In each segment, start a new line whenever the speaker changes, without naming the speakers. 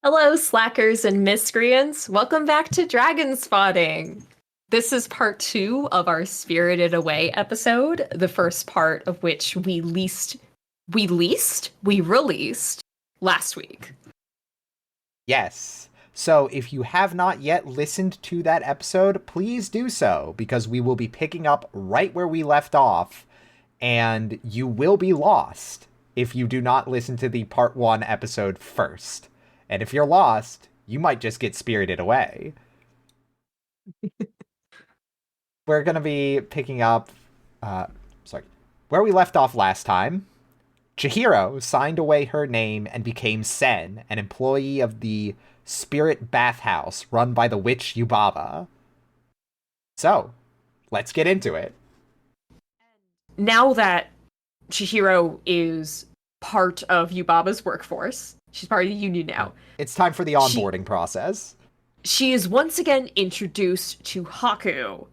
Hello, slackers and miscreants. Welcome back to Dragon Spotting. This is part two of our Spirited Away episode, the first part of which we released last week.
Yes. So if you have not yet listened to that episode, please do so, because we will be picking up right where we left off, and you will be lost if you do not listen to the part one episode first. And if you're lost, you might just get spirited away. We're going to be picking up, where we left off last time. Chihiro signed away her name and became Sen, an employee of the Spirit Bathhouse run by the witch Yubaba. So, let's get into it.
Now that Chihiro is part of Yubaba's workforce, she's part of the union now.
It's time for the onboarding process.
She is once again introduced to Haku,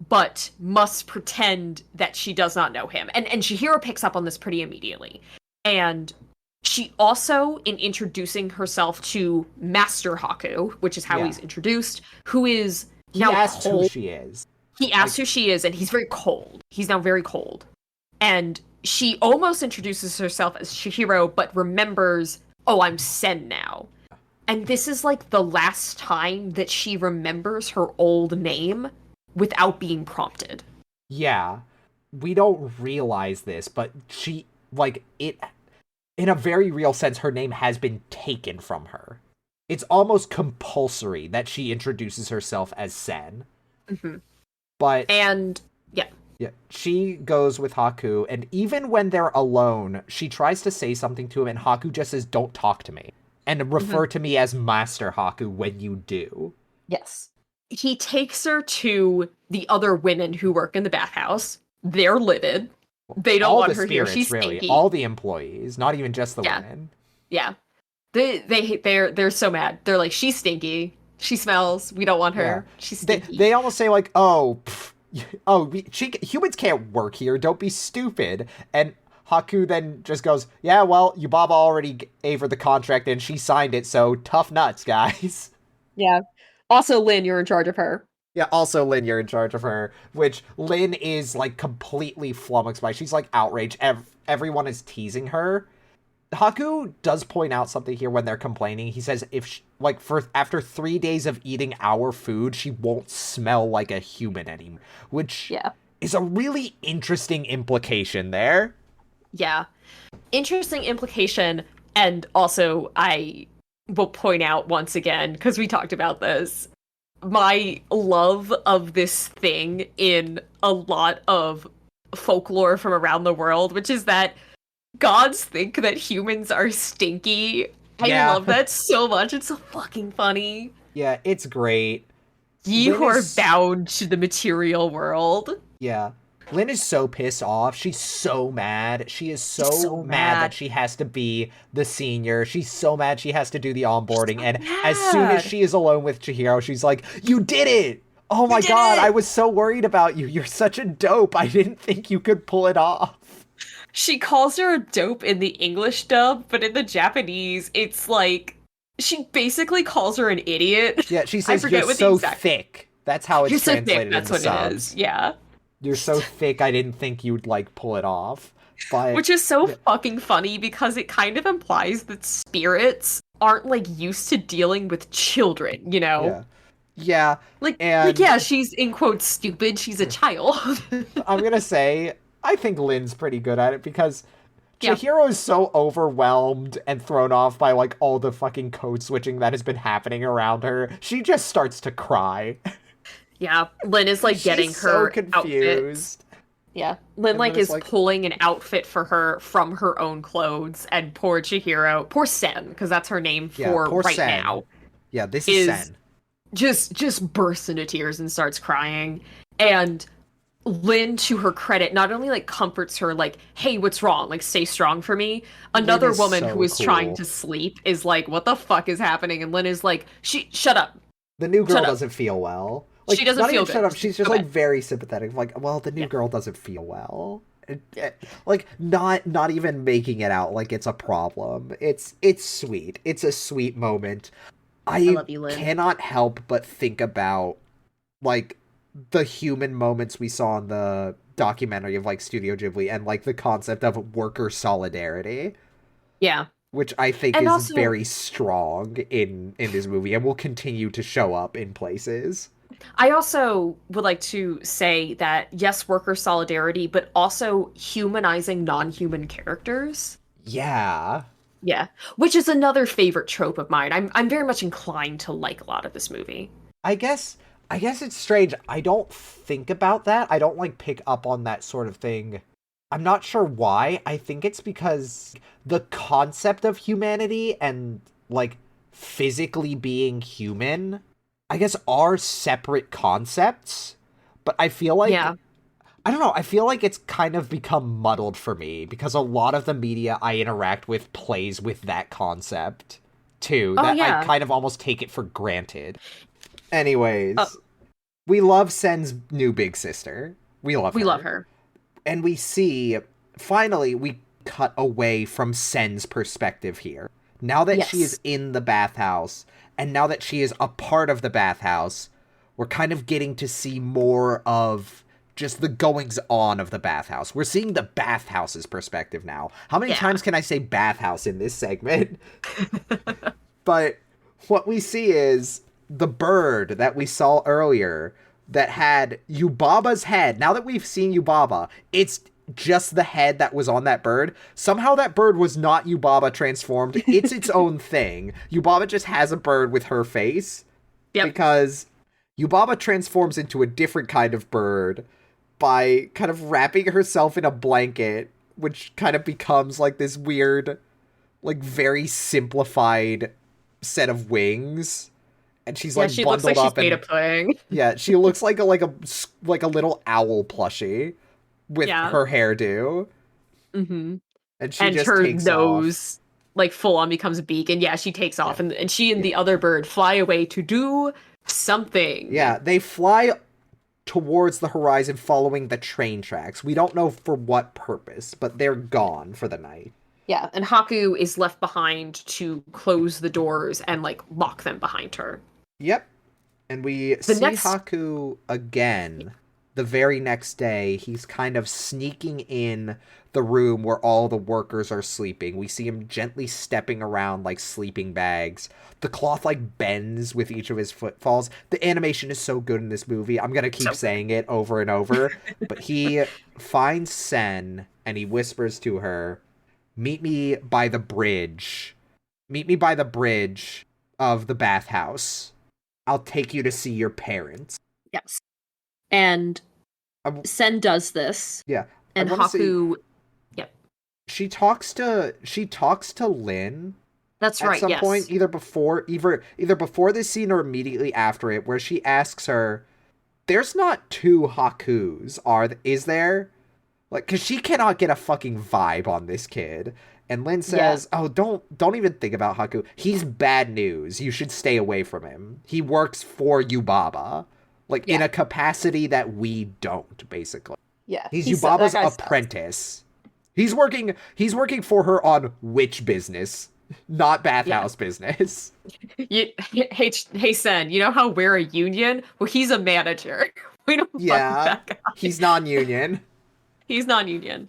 but must pretend that she does not know him. And Chihiro picks up on this pretty immediately. And she also, in introducing herself to Master Haku, which is how he's introduced, who is now cold. He asks who she is. He asks who she is, and he's very cold. He's now very cold. And she almost introduces herself as Chihiro, but remembers, oh, I'm Sen now. And this is like the last time that she remembers her old name without being prompted.
Yeah. We don't realize this, but she, in a very real sense, her name has been taken from her. It's almost compulsory that she introduces herself as Sen.
Mm-hmm.
But...
Yeah,
she goes with Haku, and even when they're alone, she tries to say something to him, and Haku just says, don't talk to me. And refer to me as Master Haku when you do.
Yes. He takes her to the other women who work in the bathhouse. They're livid. They don't want her here. She's stinky.
All the employees, not even just the women.
Yeah. They're so mad. They're like, she's stinky. She smells. We don't want her. Yeah. She's stinky.
They almost say like, humans can't work here. Don't be stupid. And Haku then just goes, yeah, well, Yubaba already gave her the contract and she signed it, so tough nuts, guys.
Yeah. Also, Lin, you're in charge of her.
Yeah, also, Lin, you're in charge of her. Which, Lin is, completely flummoxed by. She's, outraged. Everyone is teasing her. Haku does point out something here when they're complaining. He says after 3 days of eating our food, she won't smell like a human anymore. Which is a really interesting implication there.
Yeah. Interesting implication. And also, I will point out once again, because we talked about this, my love of this thing in a lot of folklore from around the world, which is that gods think that humans are stinky. I love that so much. It's so fucking funny.
Yeah, it's great.
Ye who are bound to the material world.
Yeah. Lin is so pissed off. She's so mad. She is so mad that she has to be the senior. She's so mad she has to do the onboarding. And as soon as she is alone with Chihiro, she's like, you did it! Oh my god, I was so worried about you. You're such a dope. I didn't think you could pull it off.
She calls her a dope in the English dub, but in the Japanese, it's like, she basically calls her an idiot.
Yeah, she says, you're so thick. That's how it's translated
That's
in the
what
subs.
it is, yeah.
You're so thick, I didn't think you'd, pull it off. But
which is so fucking funny, because it kind of implies that spirits aren't, used to dealing with children, you know?
Yeah.
She's, in quotes, stupid. She's a child.
I'm gonna say, I think Lin's pretty good at it, because Chihiro is so overwhelmed and thrown off by, all the fucking code switching that has been happening around her. She just starts to cry.
Yeah, Lin is, getting her
so confused.
Outfit. Yeah, Lin, is pulling an outfit for her from her own clothes, and poor Chihiro, poor Sen, because that's her name for right
Sen.
Now.
Yeah, this is Sen.
Just bursts into tears and starts crying. And Lin, to her credit, not only, comforts her, hey, what's wrong? Stay strong for me. Another woman who is trying to sleep is what the fuck is happening? And Lin is shut up.
The new girl doesn't feel well.
She doesn't feel good.
Shut up. She's just very sympathetic. The new girl doesn't feel well. Like not even making it out like it's a problem. It's sweet. It's a sweet moment.
I
I
love you, Lynn.
cannot help but think about like the human moments we saw in the documentary of like Studio Ghibli and like the concept of worker solidarity,
Yeah.
which I think
And
is
also,
very strong in this movie and will continue to show up in places.
I also would like to say that yes, worker solidarity, but also humanizing non-human characters.
Yeah.
Yeah, which is another favorite trope of mine. I'm very much inclined to like a lot of this movie.
I guess I guess it's strange. I don't think about that. I don't like pick up on that sort of thing. I'm not sure why. I think it's because the concept of humanity and like physically being human, I guess are separate concepts, but I feel like
Yeah.
I don't know, I feel like it's kind of become muddled for me because a lot of the media I interact with plays with that concept too,
Oh
that I
yeah.
kind of almost take it for granted.
Uh,
Anyways, we love Sen's new big sister. We love
we love
her.
her.
And we see, finally, we cut away from Sen's perspective here. Now that she is
Yes.
in the bathhouse, and now that she is a part of the bathhouse, we're kind of getting to see more of just the goings on of the bathhouse. We're seeing the bathhouse's perspective now. How many
Yeah.
times can I say bathhouse in this segment? But what we see is the bird that we saw earlier that had Yubaba's head. Now that we've seen Yubaba, it's just the head that was on that bird. Somehow that bird was not Yubaba transformed. It's its own thing. Yubaba just has a bird with her face
Yep.
because Yubaba transforms into a different kind of bird by kind of wrapping herself in a blanket, which kind of becomes like this weird, like very simplified set of wings, and she's
Yeah,
like
she looks like
bundled
she's
up,
made
and
of pudding.
yeah, she looks like a little owl plushie with
Yeah.
her hairdo,
Mm-hmm.
and she
And
just
her
takes off.
nose like full on becomes a beak, and yeah, she takes
Yeah,
off, and she and
yeah,
the other bird fly away to do something.
yeah. They fly towards the horizon, following the train tracks. We don't know for what purpose, but they're gone for the night.
Yeah, and Haku is left behind to close the doors and like lock them behind her.
Yep. And we
The
see
next
Haku again the very next day. He's kind of sneaking in the room where all the workers are sleeping. We see him gently stepping around like sleeping bags. The cloth like bends with each of his footfalls. The animation is so good in this movie. I'm going to keep
so
saying it over and over. But he finds Sen and he whispers to her, "Meet me by the bridge. Meet me by the bridge of the bathhouse. I'll take you to see your parents."
yes. And
I,
Sen does this,
yeah, I
and
want to see.
Haku, yep,
She talks to Lynn
that's
at
right,
some point,
yes.
either before this scene or immediately after it, where she asks her, "There's not two Hakus, is there?" Like, cause she cannot get a fucking vibe on this kid. And Lynn
Yeah,
says, "Oh, don't even think about Haku. He's bad news. You should stay away from him. He works for Yubaba, like in
yeah,
a capacity that we don't, basically.
yeah.
He's
That
Yubaba's
guy sucks.
apprentice. He's working for her on witch business, not
Yeah.
bathhouse business."
Hey Sen, you know how we're a union? Well, he's a manager. We don't fuck with
Yeah,
that guy.
he's non-union.
He's non-union.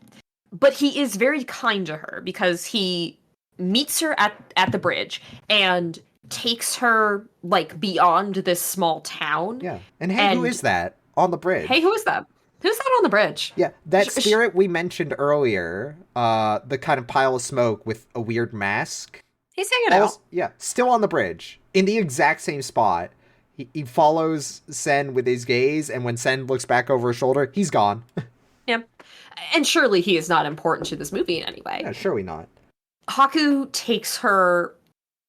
But he is very kind to her because he meets her at the bridge and takes her like beyond this small town.
Yeah. And hey, who
And
is that on the
hey,
bridge?
who is that? Who's that on the bridge?
Yeah, that
Sh- sh-
spirit we mentioned earlier, the kind of pile of smoke with a weird mask.
he's hanging out.
Yeah, still on the bridge, in the exact same spot. He follows Sen with his gaze, and when Sen looks back over his shoulder, he's gone.
Yeah. And surely he is not important to this movie in any way.
Yeah, surely not.
Haku takes her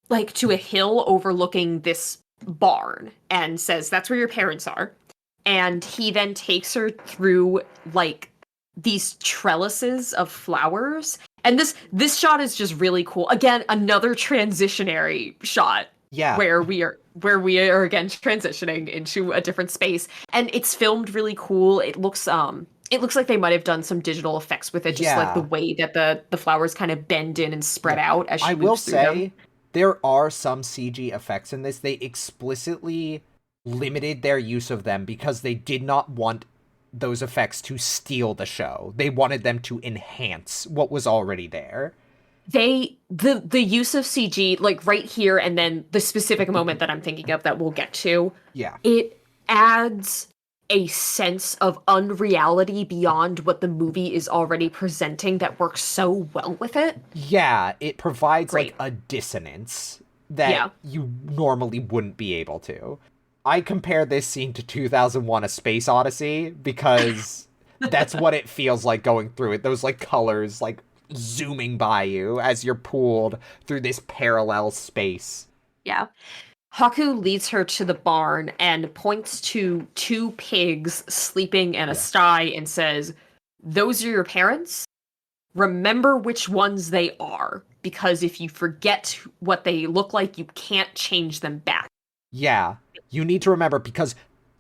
like to a hill overlooking this barn and says that's where your parents are. And he then takes her through like these trellises of flowers. And this shot is just really cool. Again, another transitionary shot
Yeah,
where we are again transitioning into a different space. And it's filmed really cool. It looks It looks like they might have done some digital effects with it, just like the
Yeah.
way that the flowers kind of bend in and spread
Yeah.
out as
I
she
will
moves through them.
say there are some CG effects in this. They explicitly limited their use of them because they did not want those effects to steal the show. They wanted them to enhance what was already there.
The use of CG, like right here and then the specific moment that I'm thinking of that we'll get to,
Yeah.
it adds a sense of unreality beyond what the movie is already presenting that works so well with it.
Yeah, it provides like
Great.
a dissonance that
Yeah.
you normally wouldn't be able to. I compare this scene to 2001 A Space Odyssey because that's what it feels like going through it. Those like colors like zooming by you as you're pulled through this parallel space.
Yeah. Haku leads her to the barn and points to two pigs sleeping in a
Yeah.
sty and says, "Those are your parents? Remember which ones they are, because if you forget what they look like, you can't change them back."
Yeah, you need to remember because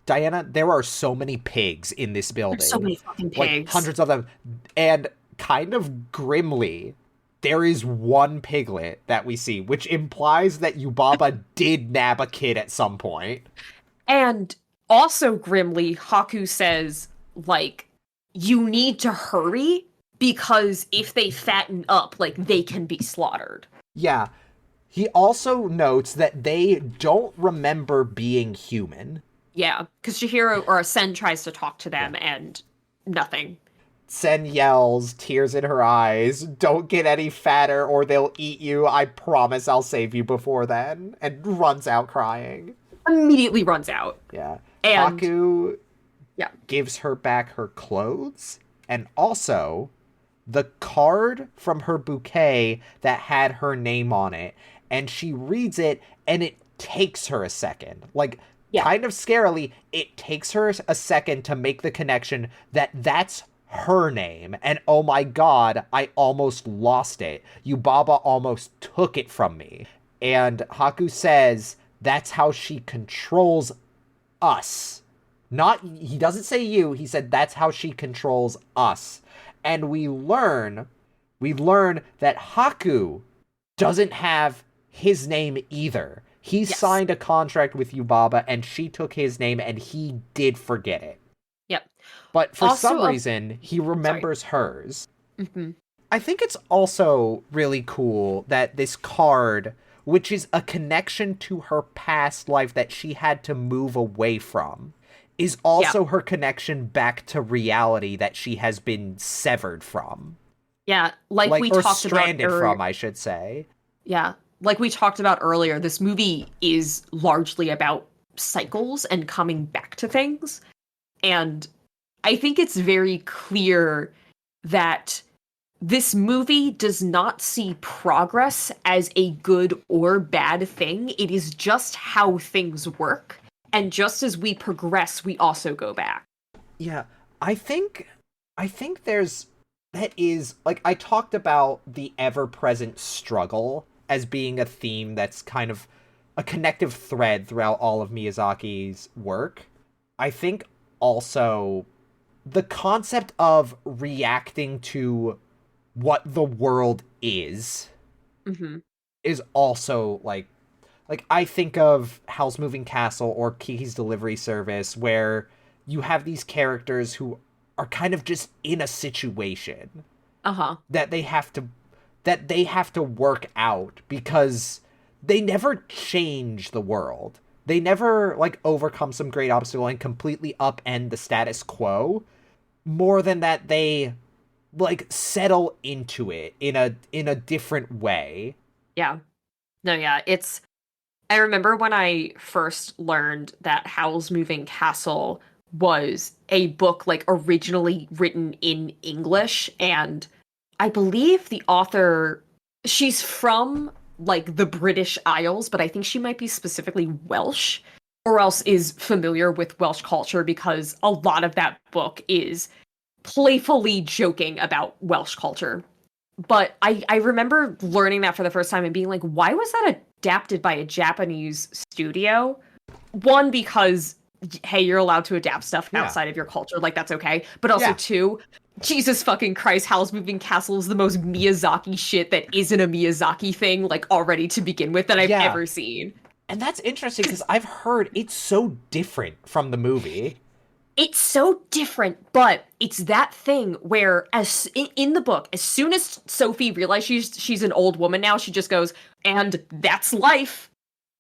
Diana, there are so many pigs in this
There's so
building.
many fucking
Like
pigs.
hundreds of them. And kind of grimly, there is one piglet that we see, which implies that Yubaba did nab a kid at some point.
And also grimly, Haku says, like, you need to hurry because if they fatten up, like, they can be slaughtered.
Yeah. He also notes that they don't remember being human.
Yeah, because Chihiro or Sen tries to talk to them and nothing.
Sen yells, tears in her eyes, "Don't get any fatter or they'll eat you. I promise I'll save you before then," and runs out crying.
Immediately runs out.
Yeah.
And
Haku
yeah,
gives her back her clothes and also the card from her bouquet that had her name on it. And she reads it and it takes her a second. Like,
yeah,
kind of scarily, it takes her a second to make the connection that that's her name. And oh my god, I almost lost it. Yubaba almost took it from me. And Haku says that's how she controls us. Not, he doesn't say you, he said that's how she controls us. And we learn that Haku doesn't have his name either. He
Yes.
signed a contract with Yubaba and she took his name and he did forget it.
yep.
But for
Also,
some reason, he remembers hers.
Mm-hmm.
I think it's also really cool that this card, which is a connection to her past life that she had to move away from, is also her connection back to reality that she has been severed from.
Yeah, like we
or
talked
stranded
about
from, I should say.
Yeah, like we talked about earlier, this movie is largely about cycles and coming back to things. And I think it's very clear that this movie does not see progress as a good or bad thing. It is just how things work. And just as we progress, we also go back.
Yeah, I think there's that is like I talked about the ever-present struggle as being a theme that's kind of a connective thread throughout all of Miyazaki's work. I think also the concept of reacting to what the world is
Mm-hmm.
is also like I think of Howl's Moving Castle or Kiki's Delivery Service where you have these characters who are kind of just in a situation
Uh-huh.
that they have to work out because they never change the world. They never like overcome some great obstacle and completely upend the status quo. More than that, they like settle into it in a different way.
Yeah. No, yeah, I remember when I first learned that Howl's Moving Castle was a book like originally written in English, and I believe the author, she's from like the British Isles, but I think she might be specifically Welsh or else is familiar with Welsh culture because a lot of that book is playfully joking about Welsh culture. But I remember learning that for the first time and being like, why was that adapted by a Japanese studio? One, because hey, you're allowed to adapt stuff
Yeah.
outside of your culture, like that's okay. But also
Yeah.
two, Jesus fucking Christ, Howl's Moving Castle is the most Miyazaki shit that isn't a Miyazaki thing, like already to begin with, that I've
Yeah.
ever seen.
And that's interesting because I've heard it's so different from the movie.
It's so different, but it's that thing where, as in the book, as soon as Sophie realizes she's an old woman now, she just goes, "And that's life.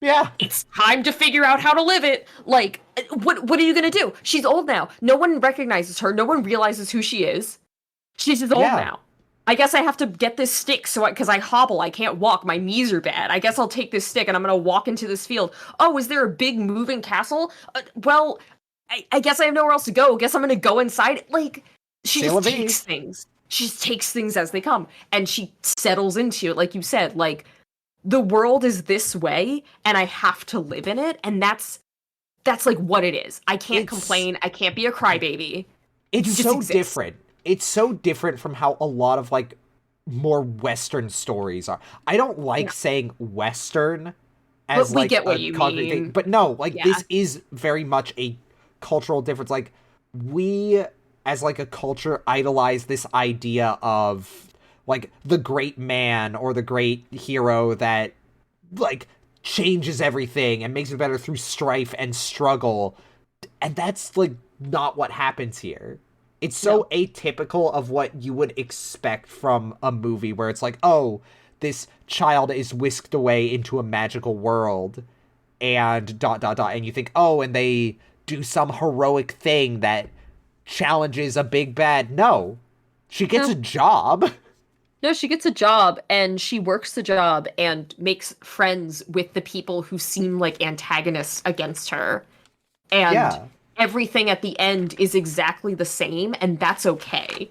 Yeah.
It's time to figure out how to live it." Like, what are you gonna do? She's old now. No one recognizes her. No one realizes who she is. She's just old now. I guess I have to get this stick because I hobble. I can't walk. My knees are bad. I guess I'll take this stick and I'm gonna walk into this field. Oh, is there a big moving castle? Well, I guess I have nowhere else to go. Guess I'm gonna go inside. Like, she just takes things. She just takes things as they come, and she settles into it, like you said. Like, the world is this way, and I have to live in it, and that's like what it is. I can't complain. I can't be a crybaby.
It's so different. It's so different from how a lot of like more Western stories are. I don't like saying Western as
but we
like
get what
a
you
concrete
mean.
thing, but no, like this is very much a cultural difference. Like, we as like a culture idolize this idea of like the great man or the great hero that like changes everything and makes it better through strife and struggle, and that's like not what happens here. It's so atypical of what you would expect from a movie where it's like, oh, this child is whisked away into a magical world and ... and you think, oh, and they do some heroic thing that challenges a big bad. No, she gets a job.
No, she gets a job, and she works the job and makes friends with the people who seem like antagonists against her. And everything at the end is exactly the same, and that's okay.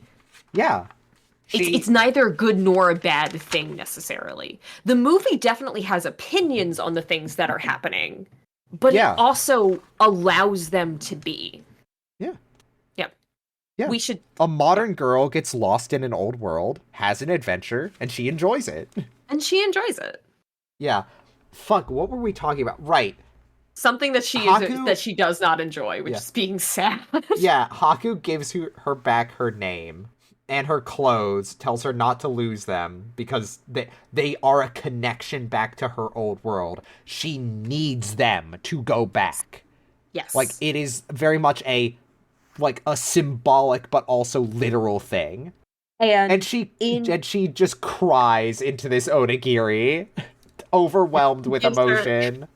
Yeah.
It's neither a good nor a bad thing, necessarily. The movie definitely has opinions on the things that are happening, but it also allows them to be.
Yeah.
Yep.
Yeah.
We should...
A modern girl gets lost in an old world, has an adventure, and she enjoys it.
And she enjoys it.
Yeah. Fuck, what were we talking about? Right.
Something that she does not enjoy, which is being sad.
Yeah, Haku gives her back her name and her clothes, tells her not to lose them because they are a connection back to her old world. She needs them to go back.
Yes.
Like, it is very much a symbolic but also literal thing. And she just cries into this onigiri, overwhelmed with emotion.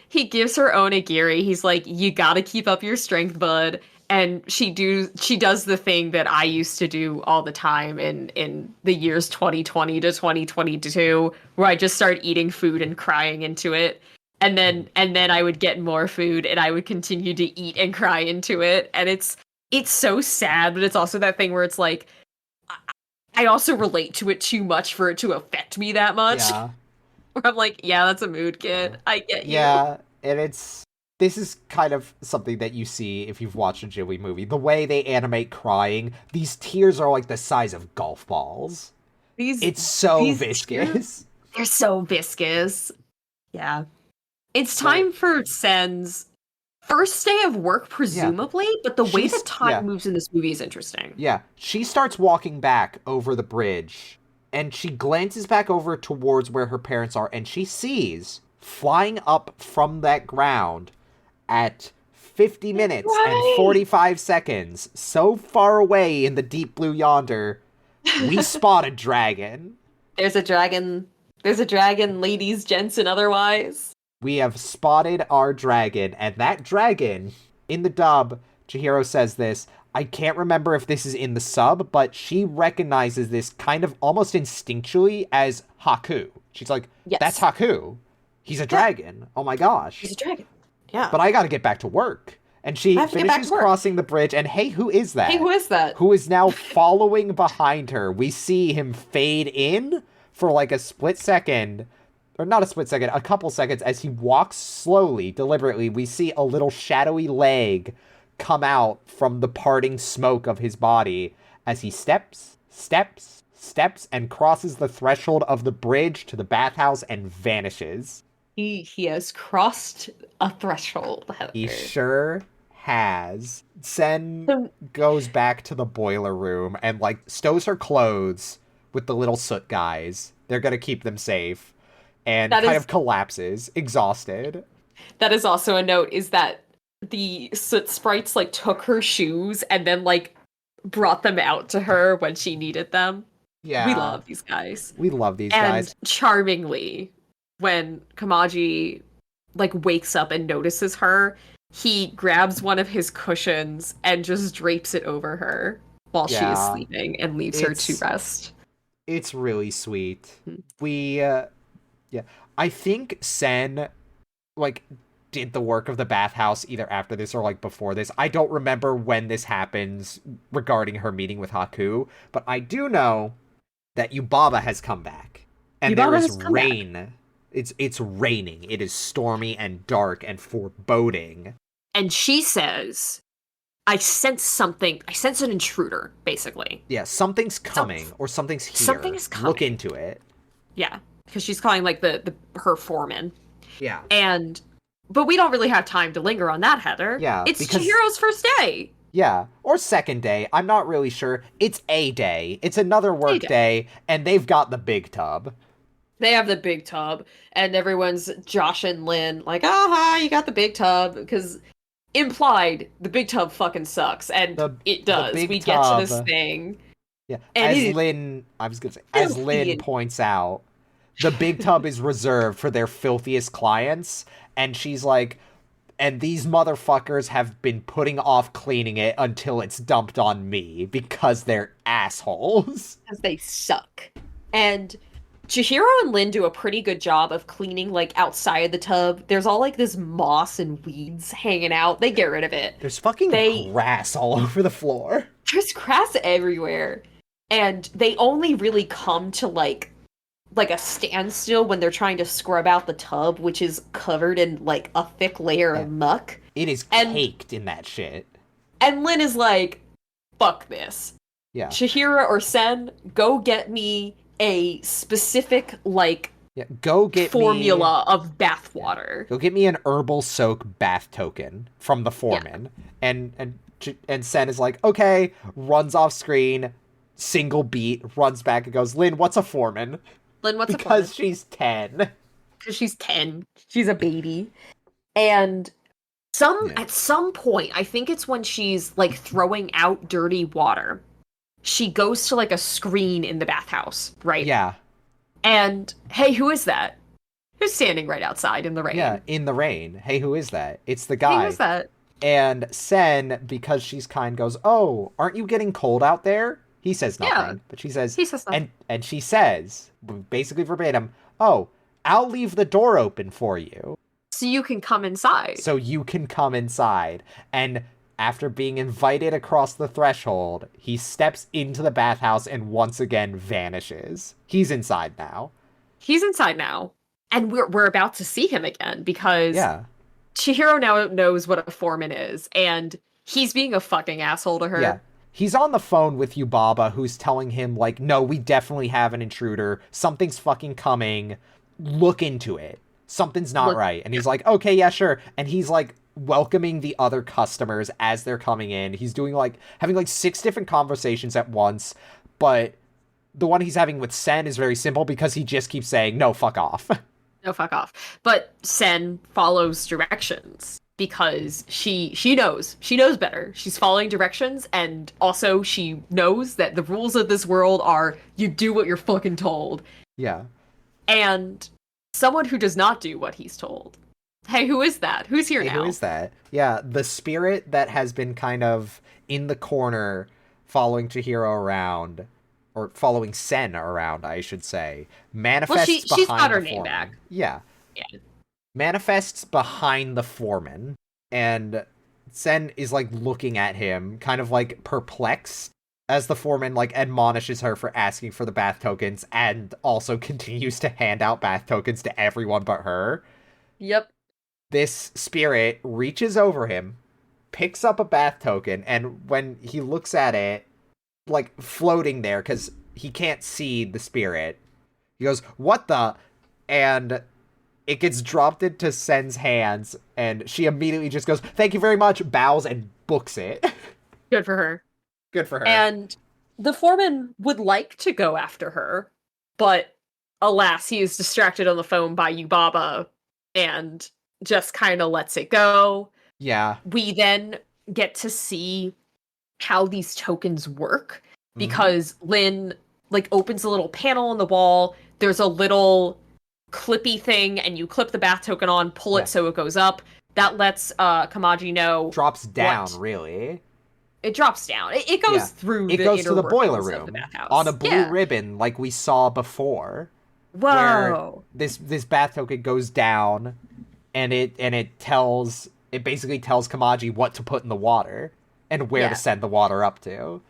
He gives her onigiri. He's like, you gotta keep up your strength, bud. And she does the thing that I used to do all the time in the years 2020 to 2022, where I just start eating food and crying into it. And then I would get more food and I would continue to eat and cry into it. And it's so sad, but it's also that thing where it's like, I also relate to it too much for it to affect me that much.
Yeah.
Where I'm like, yeah, that's a mood, kid. I get you.
Yeah, and this is kind of something that you see if you've watched a Ghibli movie. The way they animate crying, these tears are like the size of golf balls. It's so viscous.
They're so viscous. Yeah. It's time for Sen's first day of work, presumably, but the way that time moves in this movie is interesting.
Yeah. She starts walking back over the bridge, and she glances back over towards where her parents are, and she sees, flying up from that ground at 50 minutes and 45 seconds, so far away in the deep blue yonder, we spot a dragon.
There's a dragon, ladies, gents, and otherwise.
We have spotted our dragon, and that dragon, in the dub, Chihiro says this, I can't remember if this is in the sub, but she recognizes this kind of almost instinctually as Haku. She's like, that's Haku. He's a dragon. Oh my gosh.
He's a dragon. Yeah.
But I gotta get back to work. And she finishes crossing the bridge, and hey, who is that?
Hey, who is that?
Who is now following behind her. We see him fade in for like a split second, or not a split second, a couple seconds, as he walks slowly, deliberately. We see a little shadowy leg come out from the parting smoke of his body as he steps, and crosses the threshold of the bridge to the bathhouse and vanishes.
He has crossed a threshold,
He
Heather.
sure has. Sen
So
goes back to the boiler room and, like, stows her clothes with the little soot guys. They're gonna keep them safe. And
that
kind
is
of collapses, exhausted.
that is also a note, is that the soot sprites like took her shoes and then like brought them out to her when she needed them. We
Yeah,
love these guys.
we love these guys.
And charmingly, when Kamaji like wakes up and notices her, he grabs one of his cushions and just drapes it over her while she is
Yeah,
sleeping and leaves her to
it's
rest.
it's really sweet.
Hmm.
We, yeah, I think Sen, like, did the work of the bathhouse either after this or, like, before this. I don't remember when this happens regarding her meeting with Haku, but I do know that Yubaba has come back. And there
Yubaba
is
has come back.
rain. It's raining. It is stormy and dark and foreboding.
And she says, I sense something. I sense an intruder, basically.
Yeah, something's coming or something's here.
Something is coming.
Look into it.
Yeah, because she's calling like the her foreman.
Yeah.
But we don't really have time to linger on that, Heather.
Yeah,
It's
because
Chihiro's first day.
yeah, or second day. I'm not really sure. It's a day. It's another work
day.
day, and they've got the big tub.
They have the big tub, and everyone's Josh and Lynn like, aha, you got the big tub, because implied the big tub fucking sucks, and it does. We get to this thing.
Yeah,
and
as Lynn, I was gonna say, as Lynn points out, the big tub is reserved for their filthiest clients, and she's like, and these motherfuckers have been putting off cleaning it until it's dumped on me because they're assholes.
Because they suck. And Chihiro and Lynn do a pretty good job of cleaning, like, outside the tub. There's all, like, this moss and weeds hanging out. They get rid of it.
There's fucking grass all over the floor.
There's grass everywhere. And they only really come to, like a standstill when they're trying to scrub out the tub, which is covered in, like, a thick layer of muck.
It is caked in that shit.
And Lynn is like, fuck this.
Yeah.
Chihiro or Sen, go get me a specific, like,
go get
formula of bath water.
Go get me an herbal soak bath token from the foreman. Yeah. And Sen is like, okay, runs off screen, single beat, runs back and goes, Lynn, what's a foreman?
Lynn, what's a foreman?
Because she's 10.
Because she's 10. She's a baby. And at some point, I think it's when she's, like, throwing out dirty water, she goes to, like, a screen in the bathhouse, right?
Yeah.
And, hey, who is that? Who's standing right outside in the rain?
Yeah, in the rain. Hey, who is that? It's the guy.
Hey, who's that?
And Sen, because she's kind, goes, oh, aren't you getting cold out there? He says nothing. Yeah. But she says...
He says nothing.
And she says, basically verbatim, oh, I'll leave the door open for you.
So you can come inside.
And after being invited across the threshold, he steps into the bathhouse and once again vanishes. He's inside now. And we're about to see him again because Chihiro now knows what a foreman is, and he's being a fucking asshole to her. Yeah. He's on the phone with Yubaba, who's telling him, like, no, we definitely have an intruder. Something's fucking coming. Look into it. Something's not right. And he's like, okay, yeah, sure. And he's, like, welcoming the other customers as they're coming in. He's doing, like, having, like, 6 different conversations at once. But the one he's having with Sen is very simple because he just keeps saying, no, fuck off.
No, fuck off. But Sen follows directions because she knows better. She's following directions, and also she knows that the rules of this world are you do what you're fucking told.
Yeah.
And someone who does not do what he's told. Hey, who is that? Who's here now?
Who is that? Yeah, the spirit that has been kind of in the corner following Chihiro around, or following Sen around, I should say, manifests behind
she's got her
the
name
foreman.
back.
Yeah. Manifests behind the foreman, and Sen is, like, looking at him, kind of, like, perplexed, as the foreman, like, admonishes her for asking for the bath tokens, and also continues to hand out bath tokens to everyone but her.
Yep.
This spirit reaches over him, picks up a bath token, and when he looks at it, like, floating there, because he can't see the spirit, he goes, what the? And It gets dropped into Sen's hands, and she immediately just goes, "Thank you very much," bows, and books it.
Good for her.
Good for her.
And the foreman would like to go after her, but alas, he is distracted on the phone by Yubaba and just kind of lets it go.
Yeah.
We then get to see how these tokens work, because Lynn opens a little panel on the wall. There's a little clippy thing, and you clip the bath token on, pull it so it goes up. That lets Kamaji know.
Drops down, really.
It drops down. It goes through.
It goes to the boiler room
of the bathhouse.
On a blue ribbon, like we saw before.
Whoa!
Where this bath token goes down, and it basically tells Kamaji what to put in the water and where to send the water up to.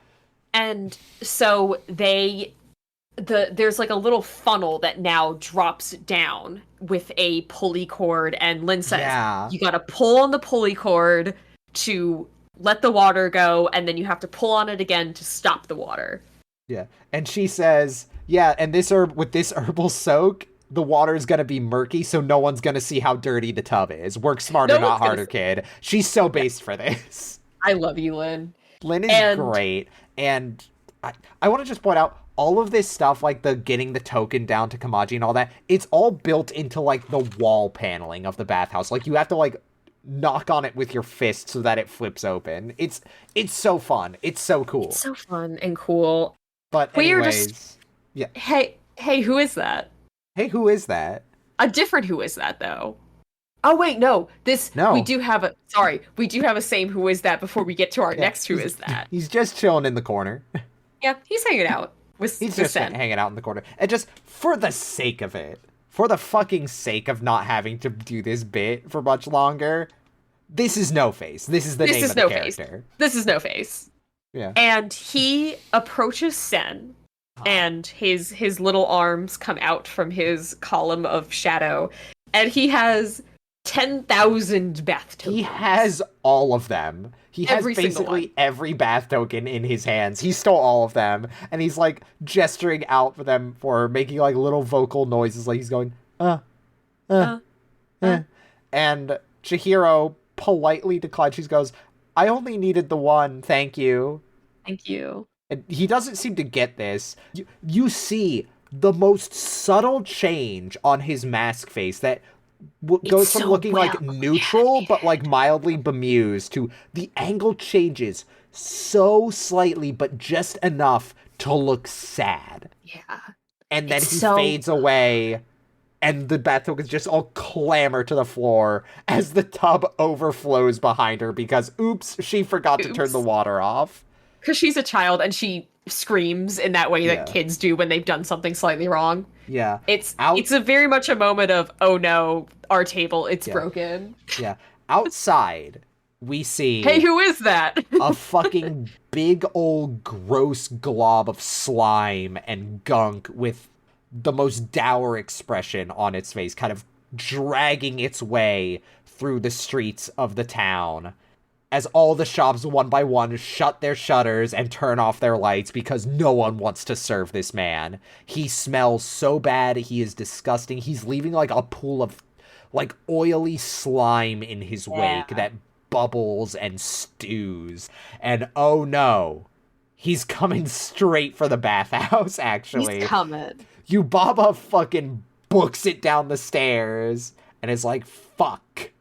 And
so there's like a little funnel that now drops down with a pulley cord, and Lynn says, you gotta pull on the pulley cord to let the water go, and then you have to pull on it again to stop the water.
Yeah, and she says, and with this herbal soak, the water is gonna be murky, so no one's gonna see how dirty the tub is. Work smarter, not harder, kid. She's so based for this.
I love you, Lynn.
Lynn is great, and I want to just point out, all of this stuff, like the getting the token down to Kamaji and all that, it's all built into, like, the wall paneling of the bathhouse. Like, you have to, like, knock on it with your fist so that it flips open. It's so fun. It's so cool.
It's so fun and cool.
But anyways,
Hey, who is that?
Hey, who is that?
A different who is that, though. Oh, wait, no. We do have a same who is that before we get to our next who is that.
He's just chilling in the corner.
Yeah, he's hanging out.
He's just hanging out in the corner. And just for the sake of it, for the fucking sake of not having to do this bit for much longer, this is No Face. This is the name of the character.
This is No Face.
Yeah.
And he approaches Sen, and his little arms come out from his column of shadow, and he has 10,000 bath tokens.
He has all of them. He has basically every bath token in his hands. He stole all of them, and he's, like, gesturing out for them, making, like, little vocal noises, like he's going, And Chihiro politely declines. She goes, "I only needed the one, thank you."
Thank you.
And he doesn't seem to get this. You see the most subtle change on his mask face that goes from looking like neutral but like mildly bemused to the angle changes so slightly but just enough to look sad.
Yeah.
And then he fades away, and the bath tokens just all clamber to the floor as the tub overflows behind her because, oops, she forgot to turn the water off.
Because she's a child and she screams in that way that kids do when they've done something slightly wrong.
Yeah.
It's a very much a moment of, oh no, our table, it's broken.
Yeah. Outside, we see...
Hey, who is that?
a fucking big old gross glob of slime and gunk with the most dour expression on its face, kind of dragging its way through the streets of the town as all the shops one by one shut their shutters and turn off their lights because no one wants to serve this man. He smells so bad, he is disgusting. He's leaving like a pool of like oily slime in his wake that bubbles and stews. And oh no, he's coming straight for the bathhouse, actually.
He's coming.
Yubaba fucking books it down the stairs and is like, fuck.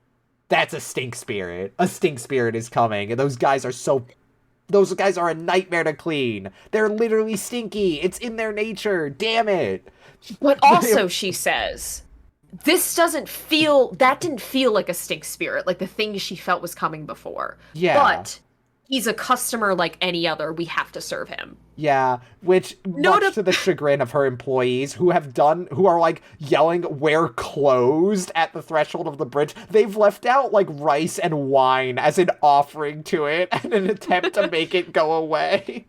That's a stink spirit. A stink spirit is coming, and those guys are a nightmare to clean. They're literally stinky. It's in their nature. Damn it.
But also, she says, that didn't feel like a stink spirit, like the thing she felt was coming before.
Yeah.
But he's a customer like any other. We have to serve him.
Yeah, which, much to the chagrin of her employees, who are, like, yelling, "We're closed," at the threshold of the bridge, they've left out, like, rice and wine as an offering to it in an attempt to make it go away.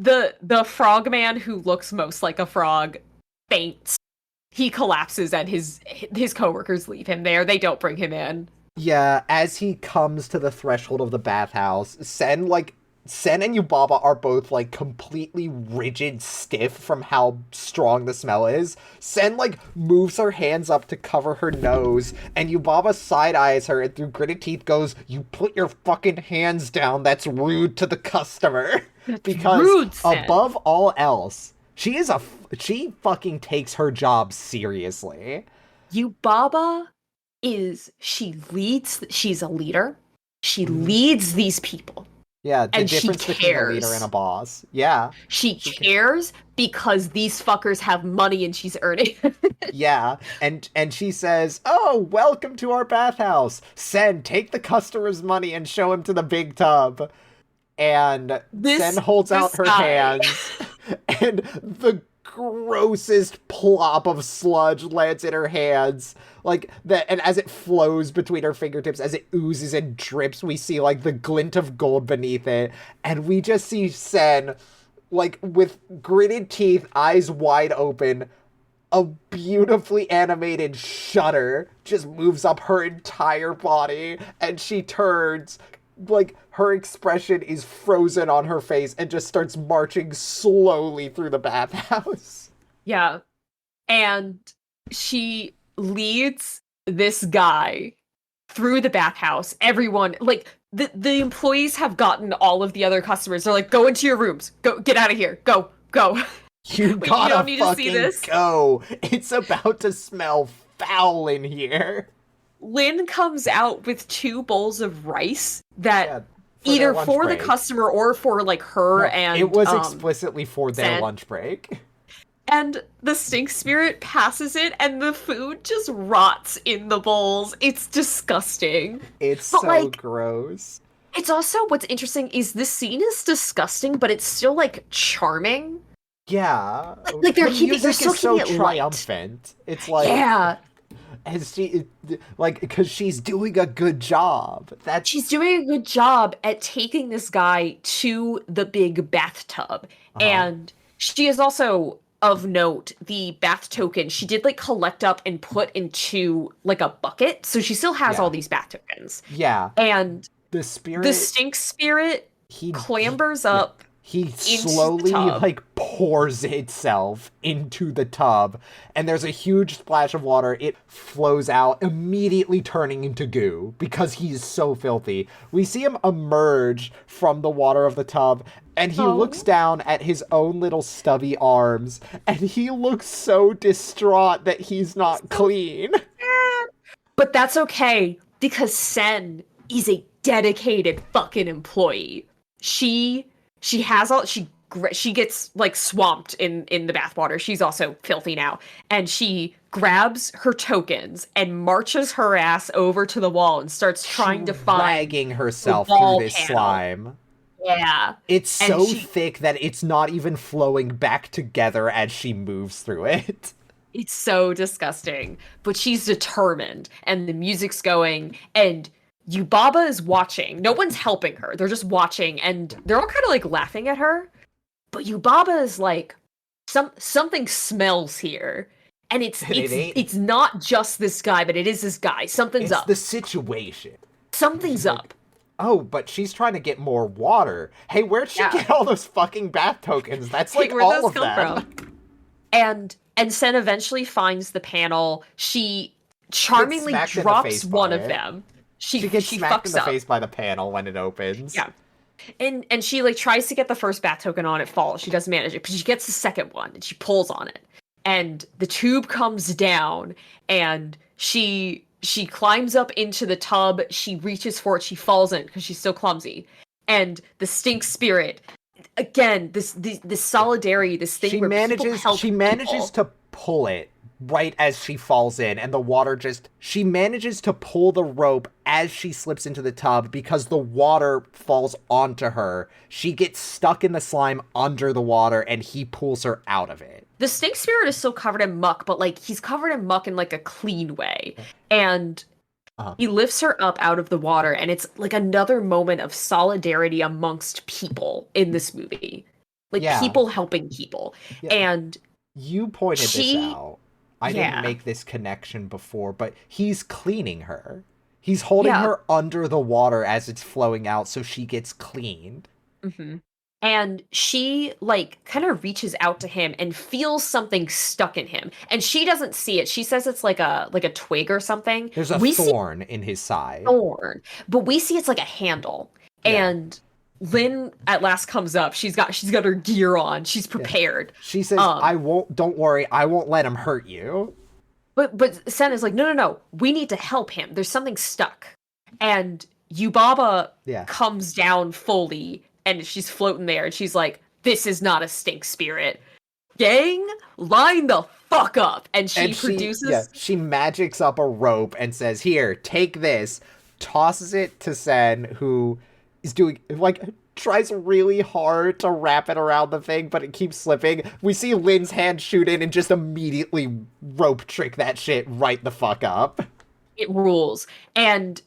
The frogman who looks most like a frog faints. He collapses and his coworkers leave him there. They don't bring him in.
Yeah, as he comes to the threshold of the bathhouse, Sen, like, Sen and Yubaba are both, like, completely rigid stiff from how strong the smell is. Sen, like, moves her hands up to cover her nose, and Yubaba side-eyes her and through gritted teeth goes, "You put your fucking hands down, that's rude to the customer."
That's
Because,
rude, Sen.
above all else, she fucking takes her job seriously.
Yubaba she's a leader. She
Mhm.
leads these people.
Yeah, the
And she
difference between a leader
cares.
and a boss. Yeah.
She cares because these fuckers have money and she's earning.
Yeah, and she says, "Oh, welcome to our bathhouse. Sen, take the customer's money and show him to the big tub." And Sen holds out
This
her
guy.
hands, and the grossest plop of sludge lands in her hands. Like that, and as it flows between her fingertips, as it oozes and drips, we see like the glint of gold beneath it, and we just see Sen, like with gritted teeth, eyes wide open, a beautifully animated shudder just moves up her entire body, and she turns, like her expression is frozen on her face, and just starts marching slowly through the bathhouse.
Yeah. And she leads this guy through the bathhouse. Everyone, like, the employees have gotten all of the other customers. They're like, go into your rooms. Go, get out of here. Go, go.
You
Wait,
gotta
you don't need to see
fucking
this?
go. It's about to smell foul in here.
Lynn comes out with 2 bowls of rice that
Yeah,
either
lunch
for
break.
the customer or for like her
No,
and
it was explicitly for their
Sen.
lunch break.
And the stink spirit passes it and the food just rots in the bowls. It's disgusting.
It's
But
so
like,
gross.
it's also what's interesting is this scene is disgusting, but it's still like charming.
Yeah,
Like they're
the music
still
is so
keeping it light.
triumphant. It's like,
Yeah,
as she, like, because she's doing a good job. That's
she's doing a good job at taking this guy to the big bathtub. And she is also, of note, the bath token she did like collect up and put into like a bucket. So she still has
Yeah.
all these bath tokens.
yeah.
And
The spirit,
the stink spirit clambers
yeah.
up.
He
the
slowly
tub.
like pours itself into the tub, and there's a huge splash of water. It flows out, immediately turning into goo because he's so filthy. We see him emerge from the water of the tub, and he looks down at his own little stubby arms, and he looks so distraught that he's not clean.
But that's okay because Sen is a dedicated fucking employee. She has all she gets like swamped in the bathwater. She's also filthy now, and she grabs her tokens and marches her ass over to the wall and starts trying to find
Dragging herself
the
through
wall
this
panel.
slime.
Yeah,
It's
and
so thick that it's not even flowing back together as she moves through it.
it's so disgusting. But she's determined, and the music's going, and Yubaba is watching. No one's helping her. They're just watching, and they're all kind of like laughing at her. But Yubaba is like, something smells here, and it's not just this guy, but it is this guy. Something's
It's
up.
the situation.
Something's up.
Oh, but she's trying to get more water. Hey, where'd she get all those fucking bath tokens? That's like
Where'd
all
those
of
come
them.
from? And Sen eventually finds the panel. She charmingly
smacked in the
drops
face
one
by
of
it.
them.
She gets smacked in
fucks
the
up.
face by the panel when it opens.
Yeah. And she like tries to get the first bath token on, it falls. She doesn't manage it, but she gets the second one and she pulls on it. And the tube comes down and she climbs up into the tub, she reaches for it, she falls in because she's so clumsy. And the stink spirit, again, this solidarity, this thing
She
where
manages
people help people.
to pull it right as she falls in, and the water she manages to pull the rope as she slips into the tub because the water falls onto her. She gets stuck in the slime under the water, and he pulls her out of it.
The stink spirit is still covered in muck, but like he's covered in muck in like a clean way. And he lifts her up out of the water, and it's like another moment of solidarity amongst people in this movie. Like people helping people.
Yeah.
And
you pointed this out. I didn't make this connection before, but he's cleaning her. He's holding her under the water as it's flowing out so she gets cleaned.
Mm-hmm. And she like kind of reaches out to him and feels something stuck in him. And she doesn't see it. She says it's like a twig or something.
There's a
We see
thorn in his side.
thorn, but we see it's like a handle.
Yeah.
And Lynn at last comes up. She's got her gear on. She's
Yeah.
prepared.
She says,
Um,
I won't, don't worry, I won't let him hurt you.
but Sen is like, no, no, no. We need to help him. There's something stuck. And Yubaba
Yeah.
comes down fully and she's floating there and she's like, this is not a stink spirit. Gang, line the fuck up. And she produces
she magics up a rope and says, here, take this, tosses it to Sen, who is doing, like, tries really hard to wrap it around the thing, but it keeps slipping. We see Lynn's hand shoot in and just immediately rope trick that shit right the fuck up.
it rules. And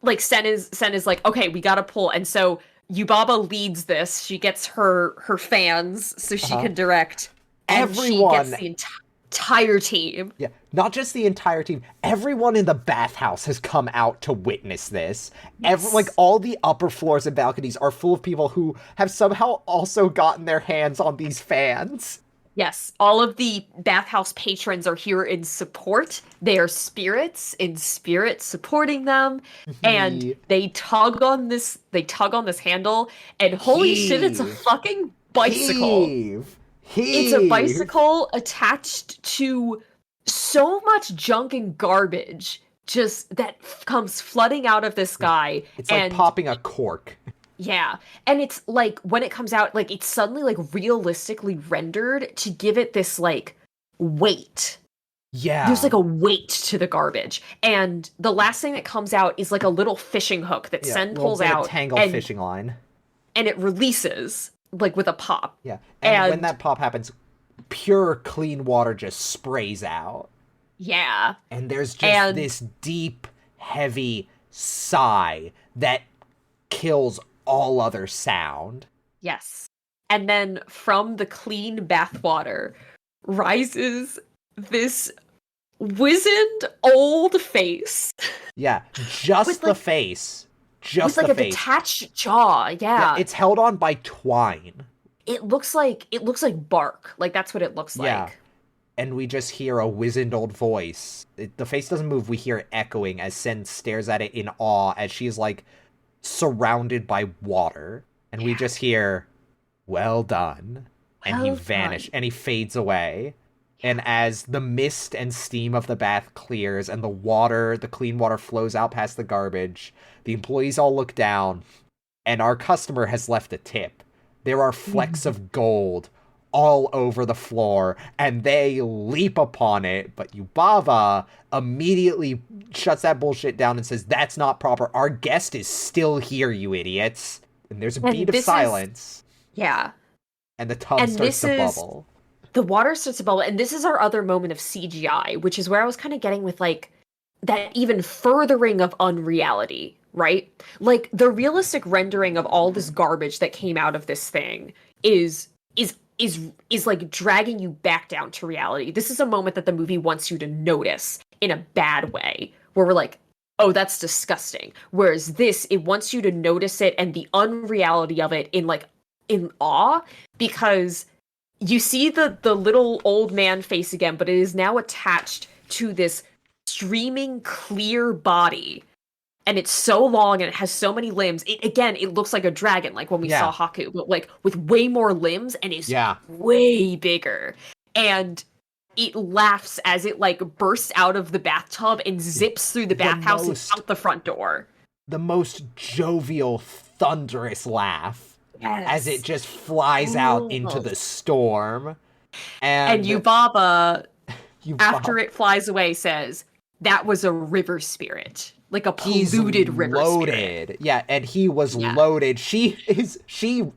like Sen is like, okay, we gotta pull. And so Yubaba leads this. She gets her fans so she can direct. And
Everyone.
she gets the entire team.
Yeah, not just the entire team. Everyone in the bathhouse has come out to witness this.
Yes.
Like, all the upper floors and balconies are full of people who have somehow also gotten their hands on these fans.
Yes, all of the bathhouse patrons are here in support. They are spirits in spirit supporting them, and they tug on this. They tug on this handle, and holy shit, it's a fucking bicycle.
Heave.
It's a bicycle attached to so much junk and garbage, just that comes flooding out of this guy.
It's like popping a cork.
Yeah. And it's like when it comes out, like it's suddenly like realistically rendered to give it this like weight.
Yeah.
There's like a weight to the garbage. And the last thing that comes out is like a little fishing hook that Sen pulls out.
A tangled fishing line.
And it releases like with a pop.
Yeah. And when that pop happens, pure clean water just sprays out.
Yeah.
And there's just this deep, heavy sigh that kills all other sound.
Yes. And then from the clean bathwater rises this wizened old face.
Yeah, just the face. Just
with like
the
a
face.
Detached jaw. Yeah.
It's held on by twine.
It looks like bark. Like that's what it looks like.
And we just hear a wizened old voice. The face doesn't move. We hear it echoing as Sen stares at it in awe as she's like surrounded by water. And we just hear, well done. And he vanishes and he fades away. And as the mist and steam of the bath clears and the clean water flows out past the garbage, the employees all look down and our customer has left a tip. There are flecks of gold all over the floor, and they leap upon it, but Yubaba immediately shuts that bullshit down and says, that's not proper. Our guest is still here, you idiots. And there's a beat of silence.
Yeah.
And the tub starts to bubble.
The water starts to bubble, and this is our other moment of CGI, which is where I was kind of getting with, like, that even furthering of unreality, right? Like, the realistic rendering of all this garbage that came out of this thing is like dragging you back down to reality. This is a moment that the movie wants you to notice in a bad way, where we're like, oh, that's disgusting. Whereas this, it wants you to notice it and the unreality of it in awe, because you see the little old man face again, but it is now attached to this streaming clear body. And it's so long and it has so many limbs. It looks like a dragon, like when we saw Haku, but like with way more limbs and is way bigger. And it laughs as it like bursts out of the bathtub and zips through the bathhouse and out the front door.
The most jovial, thunderous laugh.
Yes.
As it just flies out into the storm.
And Yubaba, after it flies away, says, that was a river spirit. Like a polluted river spirit.
Yeah, and he was loaded. She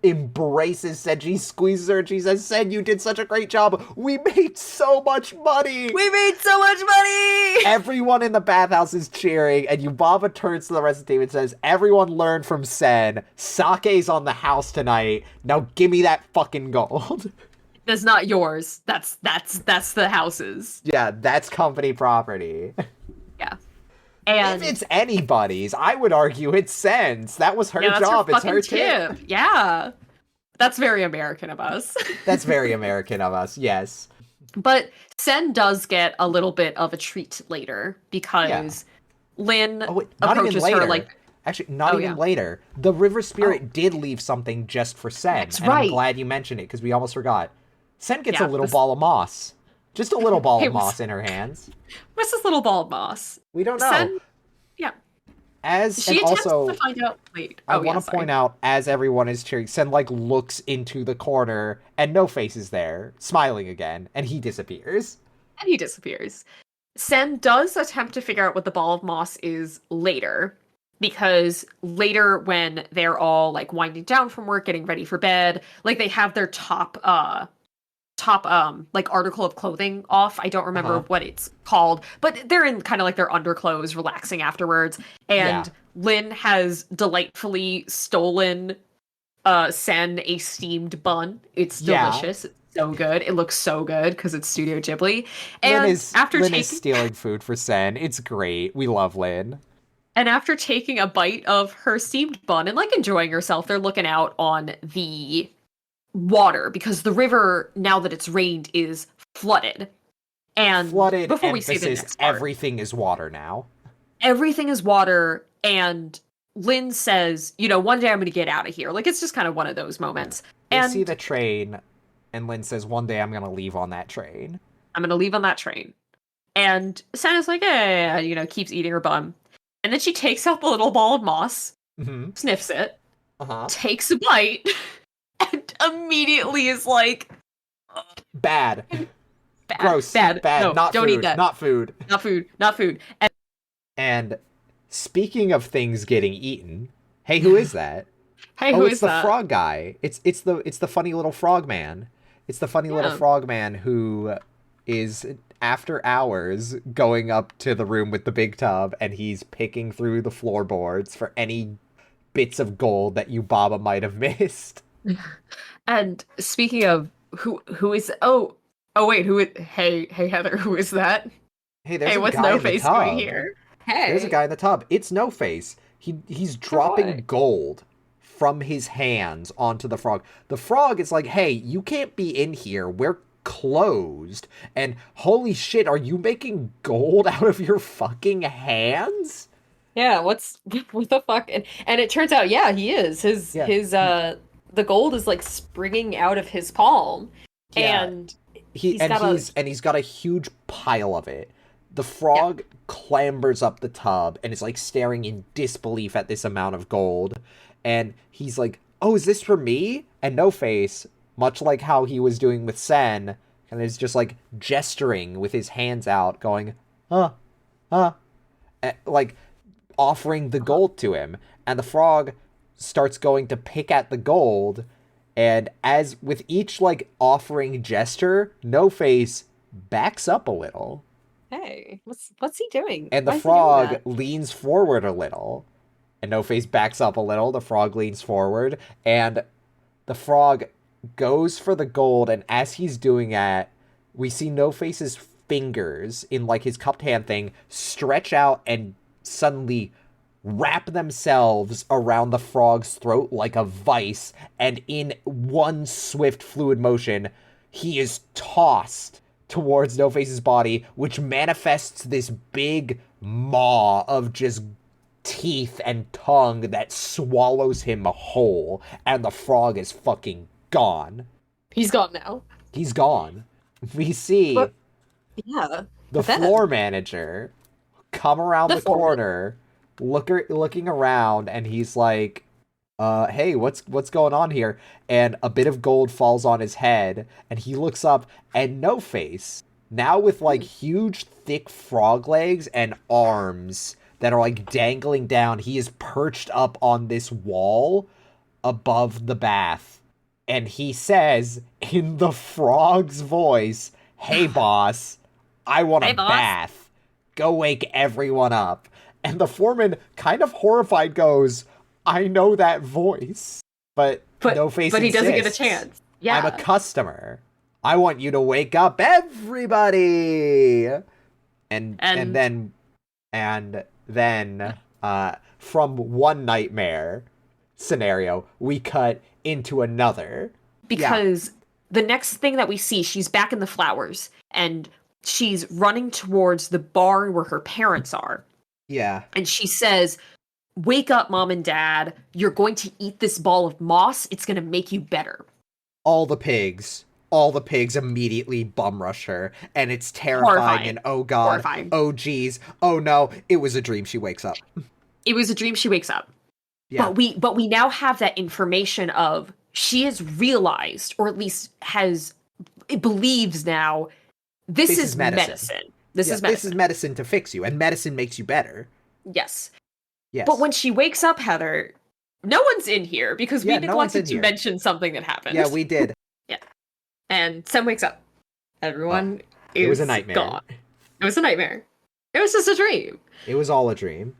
embraces Sen. She squeezes her and she says, Sen, you did such a great job. We made so much money. Everyone in the bathhouse is cheering, and Yubaba turns to the rest of the team and says, everyone learn from Sen. Sake's on the house tonight. Now give me that fucking gold.
That's not yours. That's the house's.
Yeah, that's company property.
Yeah. And
if it's anybody's, I would argue it's Sen's. That was her job. It's her tip.
Yeah. That's very American of us.
That's very American of us, yes.
But Sen does get a little bit of a treat later because Lin approaches her like...
Actually, not even later. The river spirit did leave something just for Sen.
That's
and
right.
I'm glad you mentioned it because we almost forgot. Sen gets a little ball of moss. Just a little ball of moss in her hands.
What's this little ball of moss?
We don't know.
Sen, she attempts to find out. Wait,
I want to point out, as everyone is cheering, Sen like looks into the corner, and No Face is there, smiling again, and he disappears.
Sen does attempt to figure out what the ball of moss is later, because later when they're all like winding down from work, getting ready for bed, like they have their top like article of clothing off. I don't remember what it's called, but they're in kind of like their underclothes, relaxing afterwards. And Lin has delightfully stolen Sen a steamed bun. It's delicious. It's so good. It looks so good because it's Studio Ghibli. And
Lin is stealing food for Sen. It's great. We love Lin.
And after taking a bite of her steamed bun and like enjoying herself, they're looking out on the water because the river, now that it's rained, is flooded. And before we say the next part,
everything is water now.
Everything is water, and Lin says, one day I'm going to get out of here. Like, it's just kind of one of those moments.
They see the train, and Lin says, one day I'm going to leave on that train. And Sen is like, keeps eating her bun. And then she takes out the little ball of moss, sniffs it, takes a bite, and immediately is like... Bad. Gross. Bad.
No,
not
don't
food.
Eat that.
Not food.
Not food.
And speaking of things getting eaten, hey, who is that?
Who is
the frog guy. It's the funny little frog man. It's the funny little frog man who is, after hours, going up to the room with the big tub, and he's picking through the floorboards for any bits of gold that Yubaba might have missed.
And speaking of who is hey Heather, who is that?
Hey,
what's No Face doing here? Hey,
there's a guy in the tub. It's No Face. He's dropping gold from his hands onto the frog. The frog is like, hey, you can't be in here. We're closed. And holy shit, are you making gold out of your fucking hands?
Yeah, what the fuck? And it turns out, he is. His the gold is like springing out of his palm.
Yeah.
And
he's got a huge pile of it. The frog clambers up the tub and is like staring in disbelief at this amount of gold. And he's like, oh, is this for me? And No Face, much like how he was doing with Sen, and is just like gesturing with his hands out, going, like offering the gold to him. And the frog starts going to pick at the gold. And as with each like offering gesture, No Face backs up a little.
Hey, what's he doing?
And the frog leans forward a little. And No Face backs up a little. The frog leans forward. And the frog goes for the gold. And as he's doing that, we see No Face's fingers in like his cupped hand thing stretch out and suddenly wrap themselves around the frog's throat like a vice. And in one swift fluid motion, he is tossed towards No Face's body, which manifests this big maw of just teeth and tongue that swallows him whole, and the frog is fucking gone.
He's gone now.
He's gone. We see the floor manager come around the corner, looking around, and he's like, hey, what's going on here? And a bit of gold falls on his head, and he looks up, and No Face, now with like huge thick frog legs and arms that are like dangling down, he is perched up on this wall above the bath. And he says in the frog's voice, hey boss, I want a bath. Go wake everyone up. And the foreman, kind of horrified, goes, I know that voice. But No Face
But he
insists,
doesn't get a chance. Yeah.
I'm a customer. I want you to wake up everybody. And then from one nightmare scenario, we cut into another.
Because the next thing that we see, she's back in the flowers, and she's running towards the barn where her parents are.
Yeah.
And she says, "Wake up, Mom and Dad. You're going to eat this ball of moss. It's going to make you better."
All the pigs immediately bum rush her, and it's terrifying.
Horrifying.
And oh god,
Horrifying.
Oh geez, oh no, it was a dream. She wakes up.
It was a dream. She wakes up.
Yeah.
But we now have that information of she has realized, or at least believes now, this is medicine. This is medicine.
This is medicine to fix you, and medicine makes you better.
Yes.
Yes.
But when she wakes up, Heather, no one's in here because we neglected to mention something that happened.
Yeah, we did.
Yeah. And Sam wakes up. Everyone is
it was a nightmare.
Gone. It was a nightmare. It was just a dream.
It was all a dream.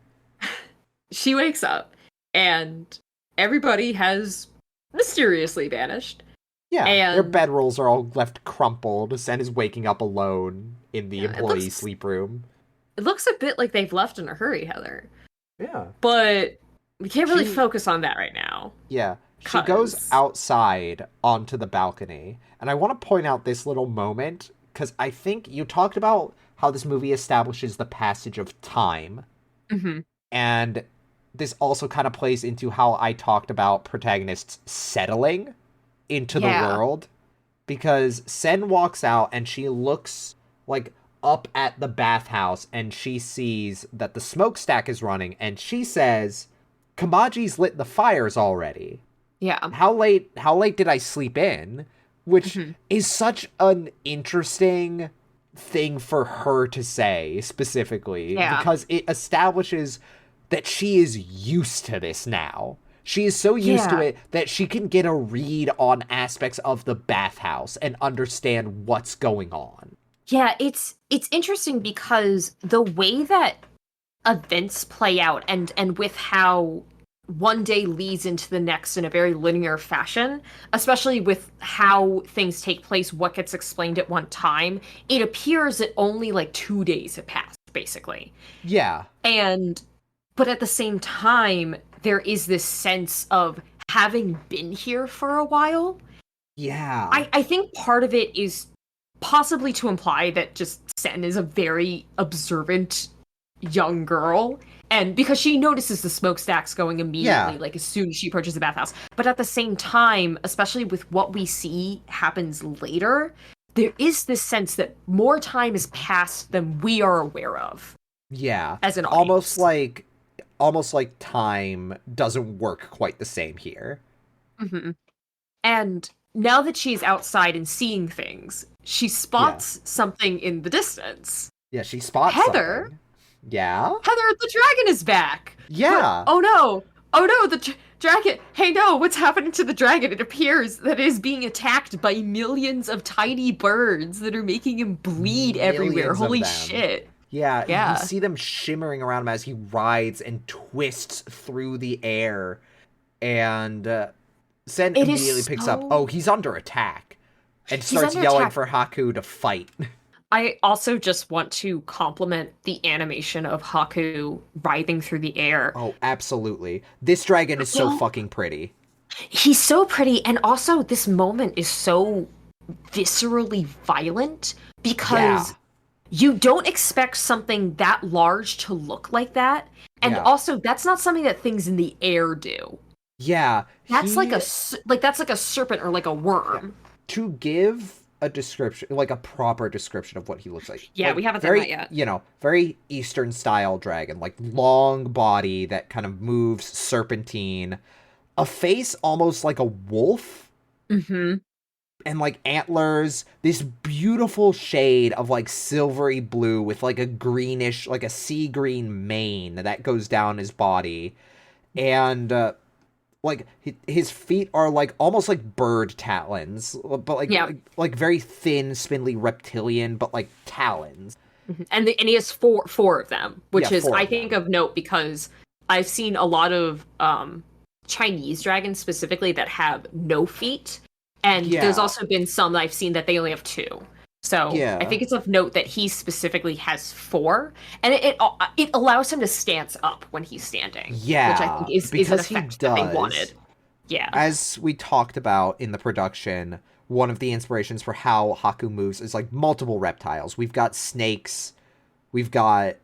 She wakes up, and everybody has mysteriously vanished.
Yeah,
and
their bedrolls are all left crumpled. Sen is waking up alone in the employee sleep room.
It looks a bit like they've left in a hurry, Heather.
Yeah.
But we can't really focus on that right now.
Yeah. She goes outside onto the balcony. And I want to point out this little moment, because I think you talked about how this movie establishes the passage of time.
Mm-hmm.
And this also kind of plays into how I talked about protagonists settling into the world. Because Sen walks out and she looks like up at the bathhouse and she sees that the smokestack is running and she says, "Kamaji's lit the fires already.
Yeah.
How late did I sleep in?" Which is such an interesting thing for her to say specifically.
Yeah.
Because it establishes that she is used to this now. She is so used to it that she can get a read on aspects of the bathhouse and understand what's going on.
Yeah, it's interesting because the way that events play out and with how one day leads into the next in a very linear fashion, especially with how things take place, what gets explained at one time, it appears that only like 2 days have passed, basically.
Yeah.
But at the same time, there is this sense of having been here for a while.
Yeah.
I think part of it is possibly to imply that just Sen is a very observant young girl. And because she notices the smokestacks going immediately, like as soon as she approaches the bathhouse. But at the same time, especially with what we see happens later, there is this sense that more time has passed than we are aware of.
Yeah.
As an audience.
Almost like time doesn't work quite the same here.
Mm-hmm. And now that she's outside and seeing things, she spots something in the distance.
Yeah, she spots
Heather.
Something. Yeah?
Heather, the dragon is back!
Yeah!
Oh no, the dragon! Hey no, what's happening to the dragon? It appears that it is being attacked by millions of tiny birds that are making him bleed everywhere. Holy shit.
Yeah, you see them shimmering around him as he rides and twists through the air. And Sen immediately picks up, oh, he's under attack. And starts yelling for Haku to fight.
I also just want to compliment the animation of Haku writhing through the air.
Oh, absolutely. This dragon is so fucking pretty.
He's so pretty, and also this moment is so viscerally violent because you don't expect something that large to look like that. And also, that's not something that things in the air do.
Yeah.
That's like a serpent or like a worm.
To give a description, like a proper description of what he looks like.
Yeah,
like,
we haven't done that yet.
You know, very Eastern style dragon, like long body that kind of moves serpentine, a face almost like a wolf.
Mm-hmm.
And like antlers, this beautiful shade of like silvery blue with like a greenish, like a sea green mane that goes down his body. And like his feet are like almost like bird talons, but like very thin, spindly reptilian, but like talons.
Mm-hmm. And he has four of them, which is I think of note because I've seen a lot of Chinese dragons specifically that have no feet, and there's also been some that I've seen that they only have 2. So I
Yeah.
think it's of note that he specifically has 4, and it allows him to stance up when he's standing, which I think
Yeah,
is an
because he
effect that they wanted.
does.
Yeah.
As we talked about in the production, one of the inspirations for how Haku moves is like multiple reptiles. We've got snakes. We've got.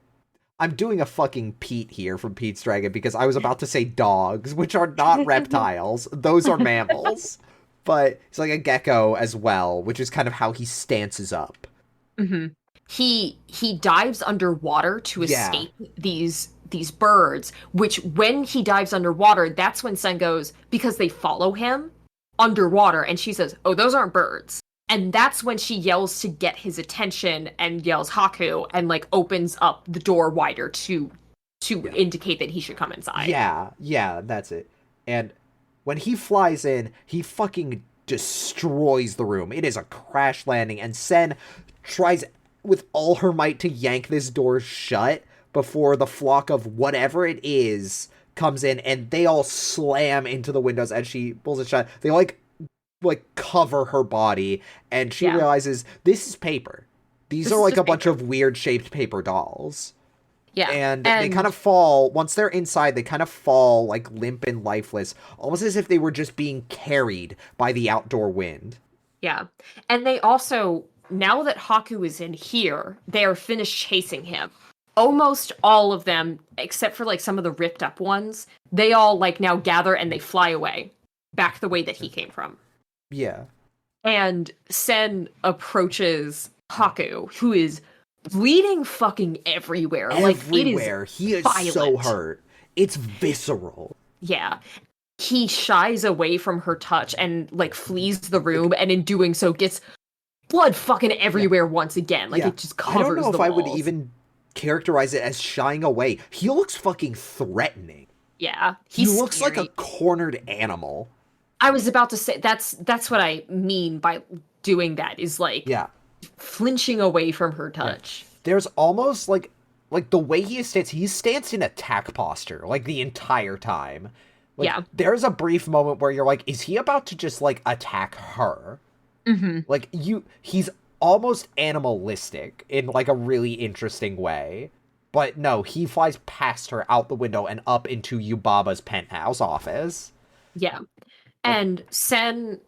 I'm doing a fucking Pete here from Pete's Dragon because I was about to say dogs, which are not reptiles. Those are mammals. But it's like a gecko as well, which is kind of how he stances up.
hmm he dives underwater to
Yeah.
escape these birds, which when he dives underwater, that's when Sen goes, because they follow him underwater, and she says, "Oh, those aren't birds." And that's when she yells to get his attention and yells Haku and like opens up the door wider to
Yeah.
indicate that he should come inside.
Yeah, that's it. And when he flies in, he fucking destroys the room. It is a crash landing, and Sen tries with all her might to yank this door shut before the flock of whatever it is comes in, and they all slam into the windows as she pulls it shut. They like cover her body, and she
Yeah.
realizes this is paper. These
This
are
is
like
just
a bunch
paper.
of weird shaped paper dolls.
Yeah.
And they kind
And
of fall, once they're inside, they kind of fall like limp and lifeless, almost as if they were just being carried by the outdoor wind.
yeah. And they also, now that Haku is in here, they are finished chasing him. Almost all of them, except for like some of the ripped up ones, they all like now gather and they fly away back the way that he came from.
Yeah.
And Sen approaches Haku, who is bleeding fucking everywhere. Like it is
Everywhere. He is so
violent.
hurt. It's visceral.
Yeah. He shies away from her touch and like flees the room, and in doing so gets blood fucking everywhere once again. Like
Yeah.
it just
I don't
covers
know
the
if I would
walls.
even characterize it as shying away. He looks fucking threatening.
Yeah,
He
he's
looks like a
scary.
cornered animal.
I was about to say that's what I mean by doing that is like
Yeah.
flinching away from her
Yeah.
touch.
There's almost like the way he stands in attack posture like the entire time. Like
Yeah.
there's a brief moment where you're like, is he about to just like attack her?
Mm-hmm.
Like he's almost animalistic in like a really interesting way. But no, he flies past her out the window and up into Yubaba's penthouse office.
Yeah.
Like,
And Sen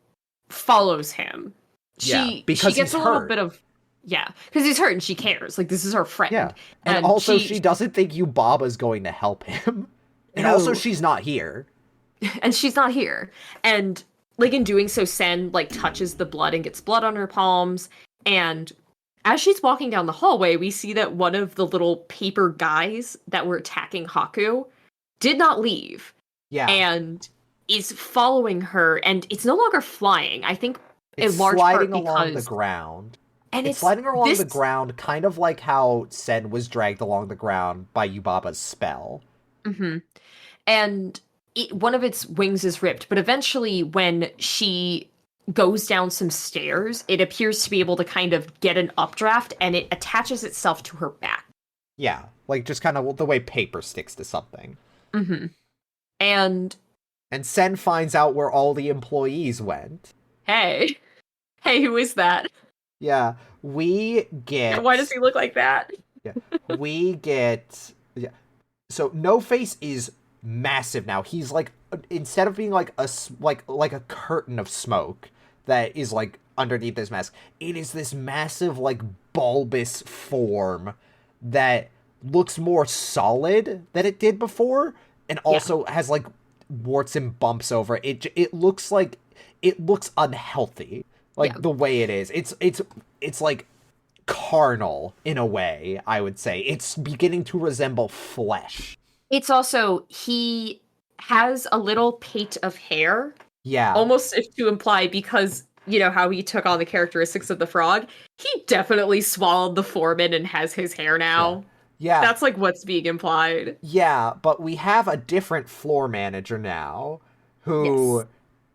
follows him.
yeah,
She
because
gets
he's
a little
hurt.
bit of yeah, because he's hurt and she cares. Like this is her
Yeah.
friend.
And also she doesn't think Yubaba's going to help him. And also
No.
she's not here.
And she's not here. And like in doing so, Sen like touches the blood and gets blood on her palms. And as she's walking down the hallway, we see that one of the little paper guys that were attacking Haku did not leave
Yeah.
and is following her. And it's no longer flying. I think
It's
in large
sliding
part
along the
because
ground.
and
It's sliding along
this
the ground, kind of like how Sen was dragged along the ground by Yubaba's spell.
Mhm. And one of its wings is ripped, but eventually when she goes down some stairs, it appears to be able to kind of get an updraft and it attaches itself to her back.
Yeah, like just kind of the way paper sticks to something.
Mm-hmm. And
And Sen finds out where all the employees went.
hey, hey, who is that?
Yeah, we get...
Why does he look like that?
Yeah, we get... Yeah. So No Face is massive now. He's like, instead of being like like a curtain of smoke that is like underneath this mask, it is this massive like bulbous form that looks more solid than it did before, and also has like warts and bumps over it. It looks like it looks unhealthy, like the way it is. It's like carnal in a way. I would say it's beginning to resemble flesh.
It's also, he has a little pate of hair.
Yeah.
Almost if to imply, because, you know, how he took on the characteristics of the frog, he definitely swallowed the foreman and has his hair now.
Yeah.
That's like what's being implied.
Yeah, but we have a different floor manager now who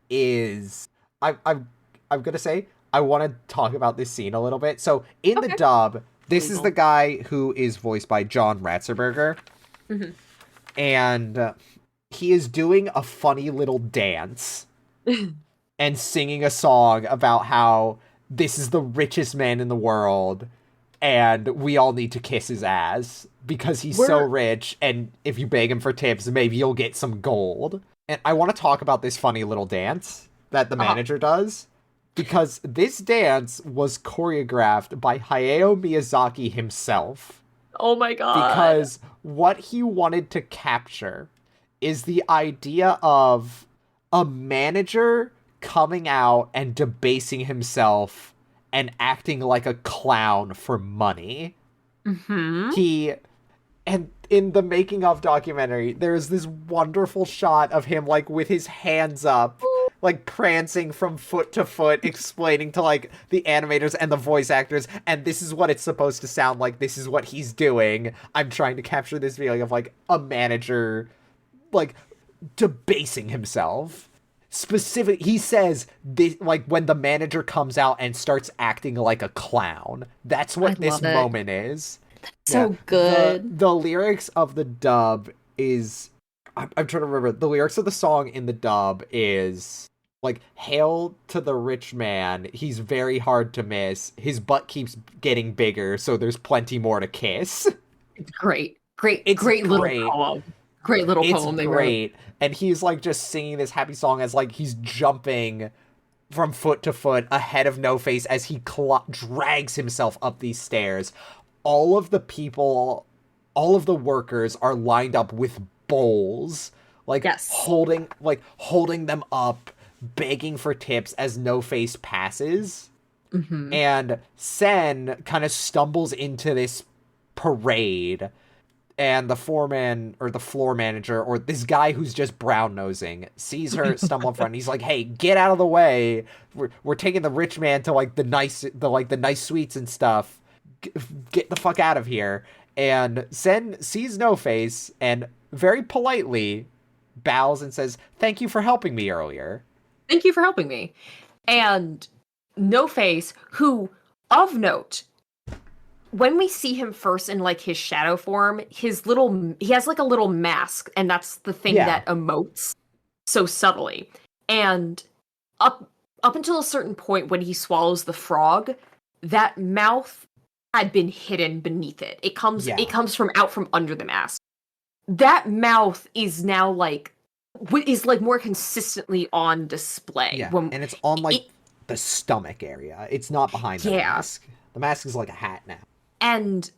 is... I'm gonna say, I want to talk about this scene a little bit. So in the dub, this is the guy who is voiced by John Ratzenberger.
Mm-hmm.
And he is doing a funny little dance and singing a song about how this is the richest man in the world, and we all need to kiss his ass because he's so rich, and if you beg him for tips, maybe you'll get some gold. And I want to talk about this funny little dance that the manager does, because this dance was choreographed by Hayao Miyazaki himself.
Oh my god.
Because what he wanted to capture is the idea of a manager coming out and debasing himself and acting like a clown for money.
Mm-hmm.
And in the making of documentary, there's this wonderful shot of him, like, with his hands up, like, prancing from foot to foot, explaining to, like, the animators and the voice actors, and this is what it's supposed to sound like, this is what he's doing. I'm trying to capture this feeling of, like, a manager, like, debasing himself. He says, this, like, when the manager comes out and starts acting like a clown. That's what this moment is.
So good.
The lyrics of the dub is... I'm trying to remember. The lyrics of the song in the dub is, like, hail to the rich man. He's very hard to miss. His butt keeps getting bigger, so there's plenty more to kiss.
It's great. Great little poem. Great little poem they wrote.
And he's, like, just singing this happy song as, like, he's jumping from foot to foot ahead of No Face as he drags himself up these stairs. All of the people, all of the workers are lined up with bowls, like, holding them up, begging for tips as No Face passes.
Mm-hmm.
And Sen kind of stumbles into this parade, and the foreman or the floor manager or this guy who's just brown nosing sees her stumble in front. And he's like, "Hey, get out of the way! We're taking the rich man to, like, the nice suites and stuff. Get the fuck out of here." And Sen sees No Face and very politely bows and says, "Thank you for helping me earlier."
Thank you for helping me. And No Face, who, of note, when we see him first in, like, his shadow form, he has, like, a little mask, and that's the thing that emotes so subtly. And up until a certain point when he swallows the frog, that mouth had been hidden beneath it. It comes from out from under the mask. That mouth is now, like, more consistently on display.
Yeah, and it's on, like, the stomach area. It's not behind the mask. The mask is like a hat now.
And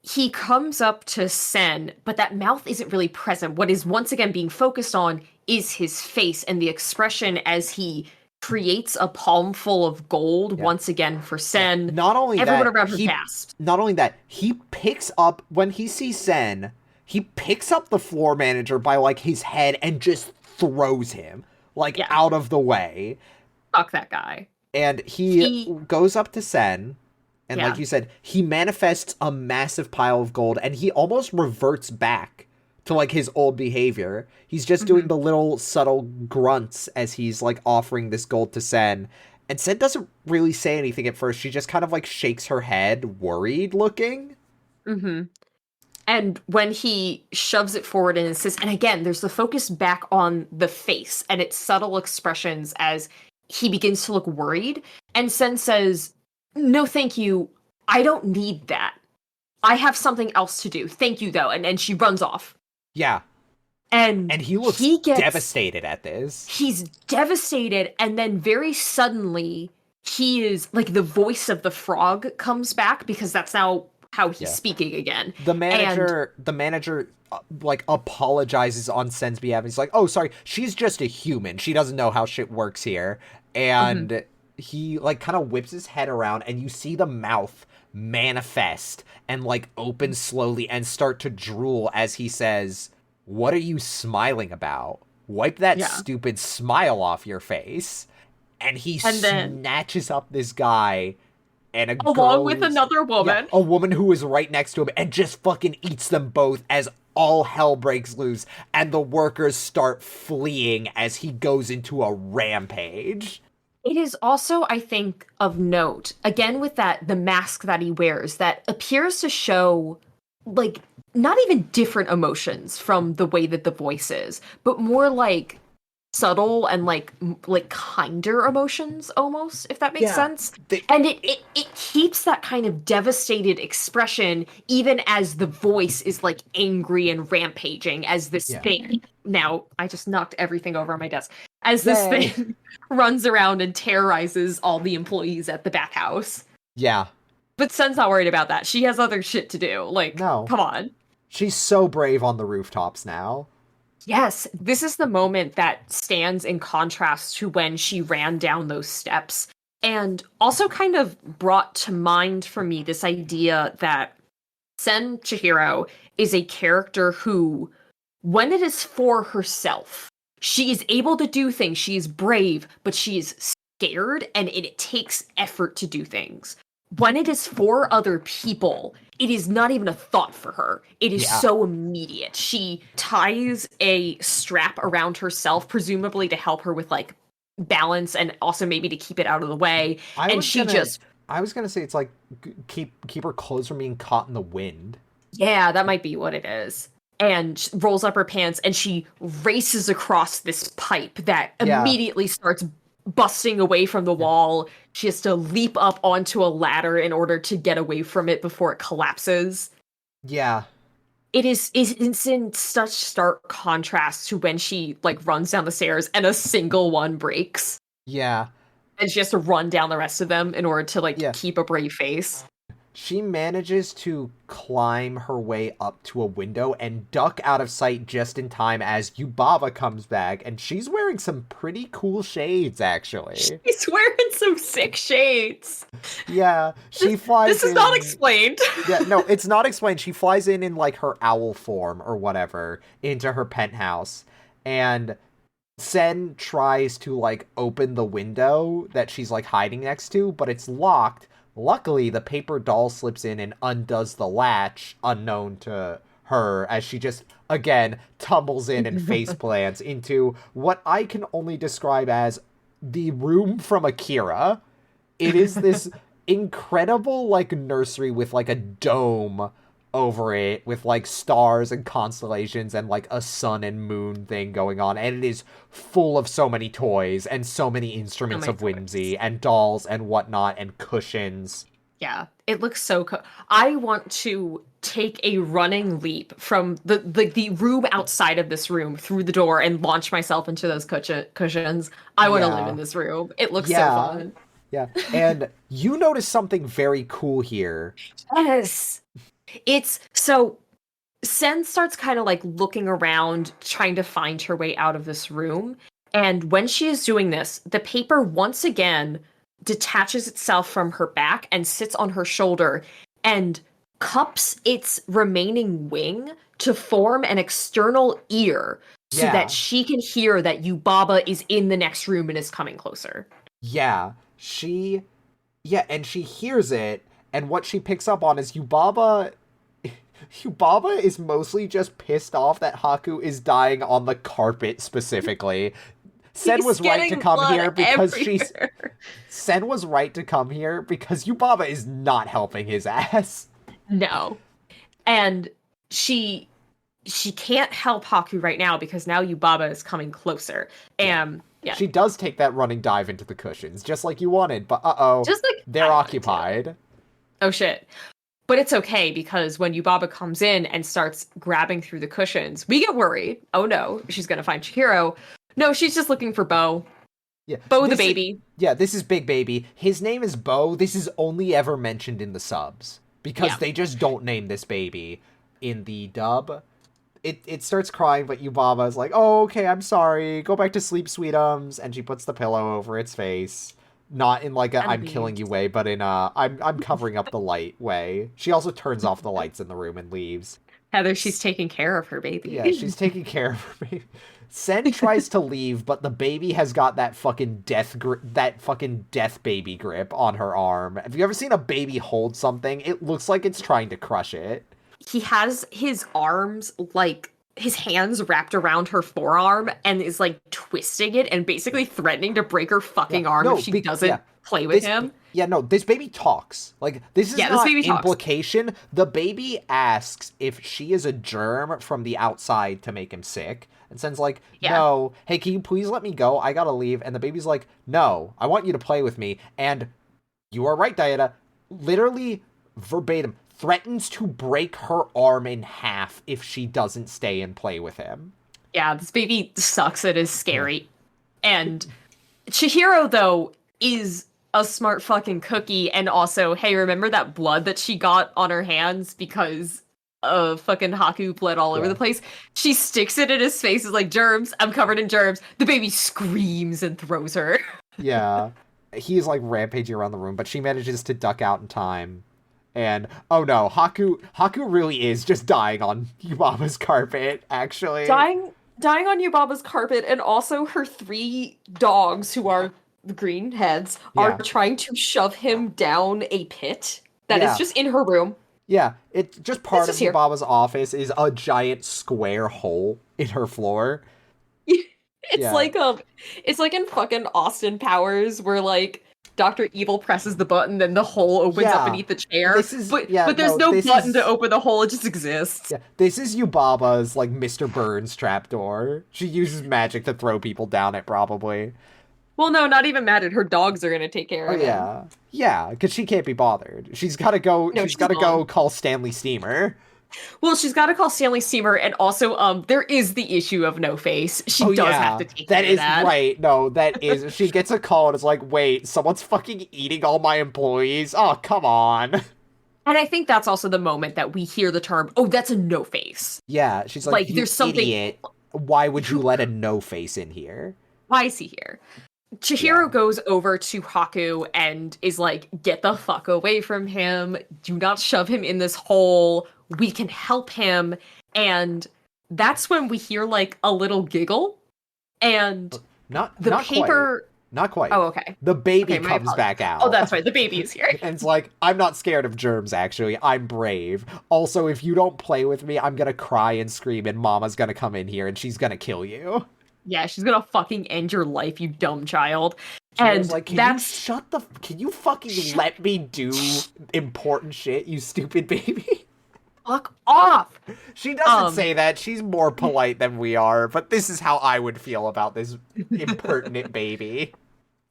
he comes up to Sen, but that mouth isn't really present. What is once again being focused on is his face and the expression as he creates a palm full of gold once again for Sen.
Not only
everyone
that,
around her gasped.
Not only that, he picks up, when he sees Sen, he picks up the floor manager by, like, his head and just throws him, like, out of the way.
Fuck that guy.
And he goes up to Sen, and like you said, he manifests a massive pile of gold, and he almost reverts back to, like, his old behavior. He's just doing the little subtle grunts as he's, like, offering this gold to Sen. And Sen doesn't really say anything at first. She just kind of, like, shakes her head, worried looking.
Mm-hmm. And when he shoves it forward and insists, and again, there's the focus back on the face and its subtle expressions as he begins to look worried. And Sen says, "No, thank you. I don't need that. I have something else to do. Thank you, though." And she runs off.
Yeah.
And
he looks devastated at this.
He's devastated, and then very suddenly, he is, like, the voice of the frog comes back, because that's now how he's speaking again.
The manager, like, apologizes on Sen's behalf. He's like, "Oh, sorry, she's just a human. She doesn't know how shit works here." And he, like, kind of whips his head around, and you see the mouth manifest and, like, open slowly and start to drool as he says, "What are you smiling about? Wipe that stupid smile off your face." And he snatches up this guy and
along with another woman.
A woman who is right next to him, and just fucking eats them both as all hell breaks loose, and the workers start fleeing as he goes into a rampage.
It is also, I think, of note, again with the mask that he wears, that appears to show, like, not even different emotions from the way that the voice is, but more like subtle and like kinder emotions almost, if that makes sense. And it keeps that kind of devastated expression even as the voice is like angry and rampaging as this thing. Now I just knocked everything over on my desk. As this thing runs around and terrorizes all the employees at the bathhouse.
Yeah.
But Sen's not worried about that. She has other shit to do. Like, no. Come on.
She's so brave on the rooftops now.
Yes, this is the moment that stands in contrast to when she ran down those steps, and also kind of brought to mind for me this idea that Sen Chihiro is a character who, when it is for herself, she is able to do things, she is brave, but she is scared, and it takes effort to do things. When it is for other people, it is not even a thought for her. It is so immediate. She ties a strap around herself, presumably to help her with like balance and also maybe to keep it out of the way. I was
gonna say it's like keep her clothes from being caught in the wind.
Yeah, that might be what it is. And rolls up her pants and she races across this pipe that immediately starts busting away from the wall. She has to leap up onto a ladder in order to get away from it before it collapses.
Yeah.
It's in such stark contrast to when she like runs down the stairs and a single one breaks.
Yeah.
And she has to run down the rest of them in order to like keep a brave face.
She manages to climb her way up to a window and duck out of sight just in time as Yubaba comes back, and she's wearing some pretty cool shades, actually.
She's wearing some sick shades.
Yeah, she flies
This is not explained.
Yeah, no, it's not explained. She flies in like her owl form or whatever into her penthouse, and Sen tries to like open the window that she's like hiding next to, but it's locked. Luckily, the paper doll slips in and undoes the latch, unknown to her, as she just, again, tumbles in and face plants into what I can only describe as the room from Akira. It is this incredible, like, nursery with, like, a dome over it with, like, stars and constellations and, like, a sun and moon thing going on. And it is full of so many toys and so many instruments of whimsy and dolls and whatnot and cushions.
Yeah, it looks so cool. I want to take a running leap from the room outside of this room through the door and launch myself into those cushions. I want to live in this room. It looks so fun.
Yeah, and you notice something very cool here.
Yes. It's so Sen starts kind of like looking around, trying to find her way out of this room. And when she is doing this, the paper once again detaches itself from her back and sits on her shoulder and cups its remaining wing to form an external ear so that she can hear that Yubaba is in the next room and is coming closer.
Yeah, and she hears it, and what she picks up on is Yubaba is mostly just pissed off that Haku is dying on the carpet specifically. Sen was right to come here because Sen was right to come here because Yubaba is not helping his ass.
No. And she can't help Haku right now because now Yubaba is coming closer. And
she does take that running dive into the cushions, just like you wanted, but they're occupied.
Oh shit. But it's okay, because when Yubaba comes in and starts grabbing through the cushions, we get worried. Oh no, she's gonna find Chihiro. No, she's just looking for Bo.
Yeah,
Bo the baby.
This is Big Baby. His name is Bo. This is only ever mentioned in the subs, because they just don't name this baby in the dub. It starts crying, but Yubaba is like, oh, okay, I'm sorry. Go back to sleep, sweetums. And she puts the pillow over its face. Not in like a I'm killing you way, but in a I'm covering up the light way. She also turns off the lights in the room and leaves.
Heather, she's taking care of her baby.
Yeah, she's taking care of her baby. Sen tries to leave, but the baby has got that fucking death baby grip on her arm. Have you ever seen a baby hold something? It looks like it's trying to crush it.
He has his arms, like, his hands wrapped around her forearm and is, like, twisting it and basically threatening to break her fucking arm if she doesn't play with him.
Yeah, no, this baby talks. Like, this is not implication. The baby asks if she is a germ from the outside to make him sick. And Sen's like, no, hey, can you please let me go? I gotta leave. And the baby's like, no, I want you to play with me. And you are right, Diana. Literally, verbatim, threatens to break her arm in half if she doesn't stay and play with him.
Yeah, this baby sucks. It is scary. And Chihiro, though, is a smart fucking cookie, and also, hey, remember that blood that she got on her hands because fucking Haku bled all over the place? She sticks it in his face, is like, germs, I'm covered in germs. The baby screams and throws her.
Yeah. He's like rampaging around the room, but she manages to duck out in time. And oh no, Haku really is just dying on Yubaba's carpet, actually.
Dying on Yubaba's carpet, and also her 3 dogs, who are the green heads, are trying to shove him down a pit that is just in her room.
Yeah, it's just part of Yubaba's office is a giant square hole in her floor.
It's like in fucking Austin Powers, where like Dr. Evil presses the button, then the hole opens up beneath the chair. But there's no button to open the hole, it just exists.
Yeah, this is Yubaba's like Mr. Burns trapdoor. She uses magic to throw people down it, probably.
Well, no, not even mad at her dogs are gonna take care of him.
Yeah, because she can't be bothered. She's gotta go. No, she's gotta go call Stanley Steamer.
Well, she's got to call Stanley Steamer, and also, there is the issue of No Face. She does have to take care of that.
That is right. No, that is. She gets a call and it's like, wait, someone's fucking eating all my employees. Oh, come on.
And I think that's also the moment that we hear the term, oh, that's a No Face.
Yeah, she's like there's something. Idiot. Why would you let a No Face in here?
Why is he here? Chihiro goes over to Haku and is like, get the fuck away from him. Do not shove him in this hole. We can help him. And that's when we hear like a little giggle. And
not paper. Not quite.
Oh, okay.
The baby comes back out.
Oh, that's right. The baby is here.
And it's like, I'm not scared of germs, actually. I'm brave. Also, if you don't play with me, I'm gonna cry and scream and Mama's gonna come in here and she's gonna kill you.
Yeah, she's gonna fucking end your life, you dumb child. And
like, can you fucking let me do important shit, you stupid baby?
Fuck off!
She doesn't say that. She's more polite than we are, but this is how I would feel about this impertinent baby.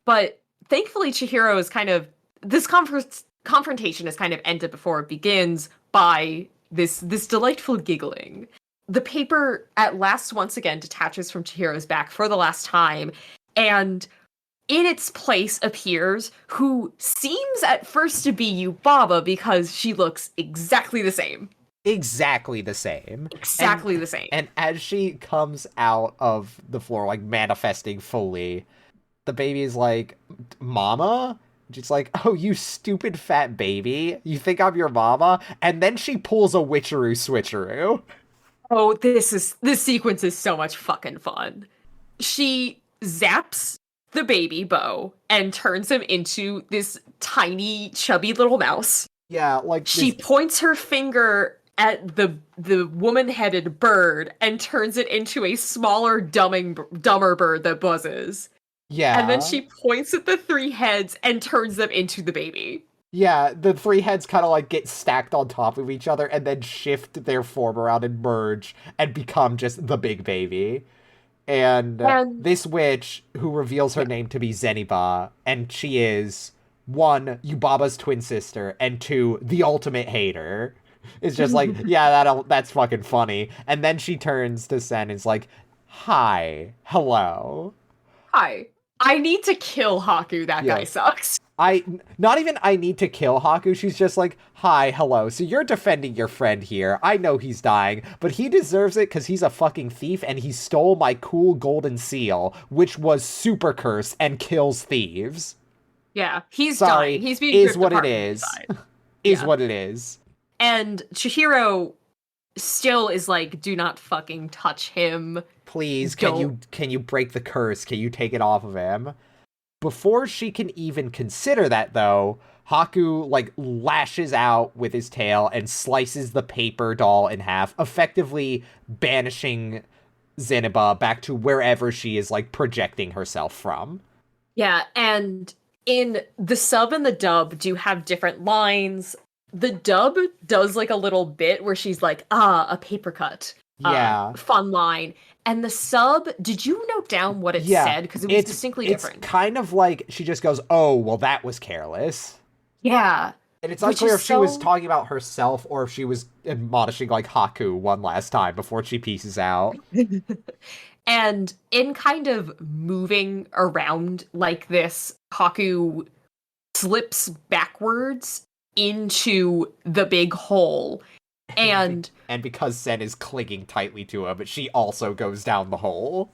But thankfully, Chihiro is kind of... This confrontation is kind of ended before it begins by this delightful giggling. The paper at last once again detaches from Chihiro's back for the last time, and in its place appears who seems at first to be Yubaba because she looks exactly the same.
Exactly the same.
Exactly the same.
And as she comes out of the floor, like manifesting fully, the baby is like, Mama? She's like, oh, you stupid fat baby. You think I'm your mama? And then she pulls a witcheroo switcheroo.
Oh, this sequence is so much fucking fun. She zaps the baby Bo and turns him into this tiny, chubby little mouse.
Yeah, like
she points her finger at the woman-headed bird and turns it into a smaller, dumber bird that buzzes.
Yeah.
And then she points at the 3 heads and turns them into the baby.
Yeah, the 3 heads kind of like get stacked on top of each other and then shift their form around and merge and become just the big baby. And this witch, who reveals her name to be Zeniba, and she is, 1, Yubaba's twin sister, and 2, the ultimate hater, is just like, yeah, that's fucking funny. And then she turns to Sen and is like, hi, hello.
Hi. I need to kill Haku, that guy sucks.
I need to kill Haku. She's just like, hi, hello. So you're defending your friend here. I know he's dying, but he deserves it because he's a fucking thief and he stole my cool golden seal, which was super cursed and kills thieves.
Yeah, he's dying. He's being
is what it is. Is what it is.
And Chihiro still is like, do not fucking touch him.
Please, can you break the curse? Can you take it off of him? Before she can even consider that, though, Haku, like, lashes out with his tail and slices the paper doll in half, effectively banishing Zeniba back to wherever she is, like, projecting herself from.
Yeah, and in the sub and the dub do have different lines. The dub does like a little bit where she's like, a paper cut.
Yeah.
Fun line. And the sub, did you note down what it said? Because it was distinctly different.
It's kind of like she just goes, oh, well, that was careless.
Yeah.
And it's unclear if she was talking about herself or if she was admonishing like Haku one last time before she pieces out.
And in kind of moving around like this, Haku slips backwards into the big hole. And
because Sen is clinging tightly to him, she also goes down the hole.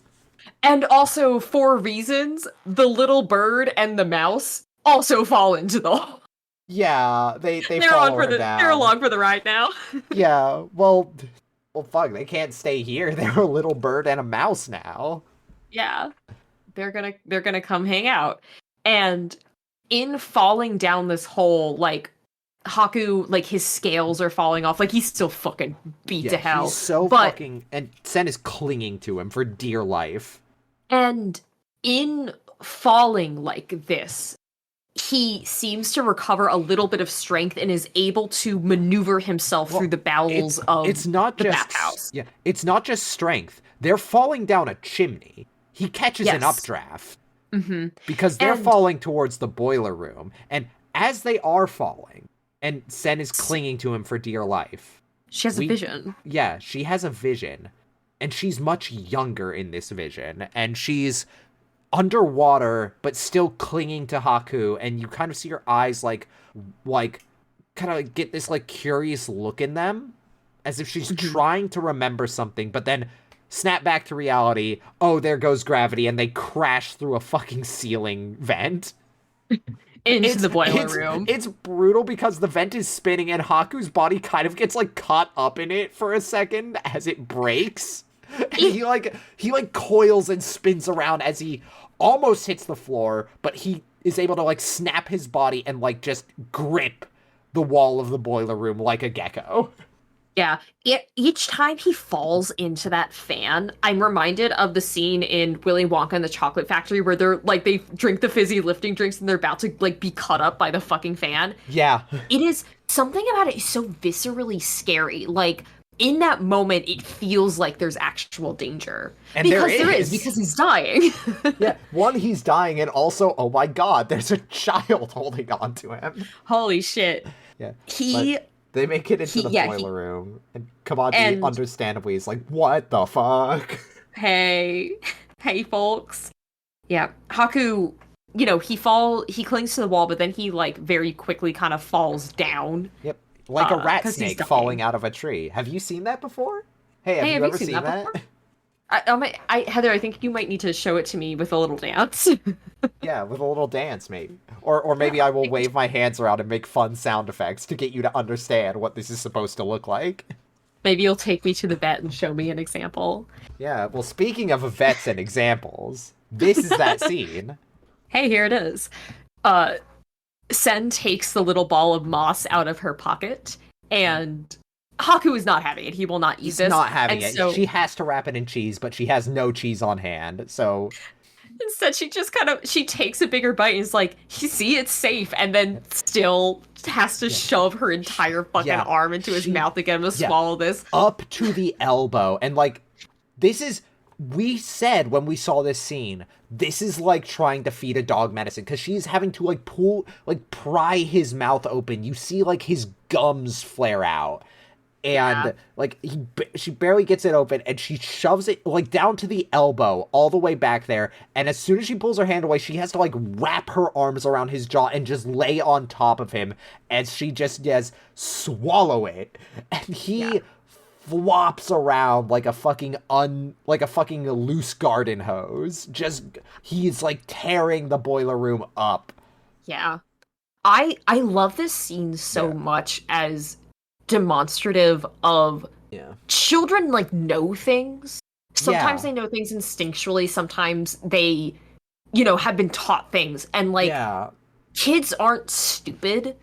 And also, for reasons, the little bird and the mouse also fall into the hole.
Yeah, they're follow her down.
They're along for the ride now.
Yeah, well, fuck, they can't stay here. They're a little bird and a mouse now.
Yeah, they're gonna come hang out. And in falling down this hole, like, Haku, like, his scales are falling off. Like, he's still fucking beat to hell.
He's so fucking... And Sen is clinging to him for dear life.
And in falling like this, he seems to recover a little bit of strength and is able to maneuver himself through the bowels of the bathhouse.
Yeah, it's not just strength. They're falling down a chimney. He catches an updraft.
Mm-hmm.
Because they're falling towards the boiler room. And as they are falling... And Sen is clinging to him for dear life.
She has a vision.
Yeah, she has a vision. And she's much younger in this vision. And she's underwater, but still clinging to Haku. And you kind of see her eyes, like kind of get this, like, curious look in them. As if she's trying to remember something, but then snap back to reality. Oh, there goes gravity. And they crash through a fucking ceiling vent.
Into the boiler room.
It's brutal because the vent is spinning and Haku's body kind of gets like caught up in it for a second as it breaks. And he coils and spins around as he almost hits the floor, but he is able to like snap his body and like just grip the wall of the boiler room like a gecko.
Yeah, each time he falls into that fan, I'm reminded of the scene in Willy Wonka and the Chocolate Factory where they're like, they drink the fizzy lifting drinks and they're about to like be cut up by the fucking fan.
Yeah.
It is, something about it is so viscerally scary. Like, in that moment, it feels like there's actual danger.
And
because there is, because he's dying.
Yeah, one, he's dying, and also, oh my god, there's a child holding on to him.
Holy shit.
Yeah. They make it into the boiler room, and Kamaji understandably is like, what the fuck?
Hey folks. Yeah, Haku, you know, he clings to the wall, but then he, like, very quickly kind of falls down.
Yep, like a rat snake falling out of a tree. Have you seen that before? Hey, have you ever seen that?
Heather, I think you might need to show it to me with a little dance.
Yeah, with a little dance, maybe. Or maybe I will wave my hands around and make fun sound effects to get you to understand what this is supposed to look like.
Maybe you'll take me to the vet and show me an example.
Yeah, well, speaking of vets and examples, this is that scene.
Hey, here it is. Sen takes the little ball of moss out of her pocket, and Haku is not having it. He will not eat this.
He's not having it.
So
she has to wrap it in cheese, but she has no cheese on hand, so...
Instead, she just she takes a bigger bite and is like, you see, it's safe, and then still has to shove her entire fucking arm into his mouth to get him to swallow this.
Up to the elbow. And, like, this is... We said when we saw this scene, this is like trying to feed a dog medicine, because she's having to, like, pry his mouth open. You see, like, his gums flare out. And, like, she barely gets it open, and she shoves it, like, down to the elbow, all the way back there, and as soon as she pulls her hand away, she has to, like, wrap her arms around his jaw and just lay on top of him, as she just does swallow it, and he flops around like a fucking loose garden hose. He's, like, tearing the boiler room up.
Yeah. I love this scene so much as demonstrative of children, like, know things. Sometimes they know things instinctually, sometimes they, you know, have been taught things, and, like, kids aren't stupid.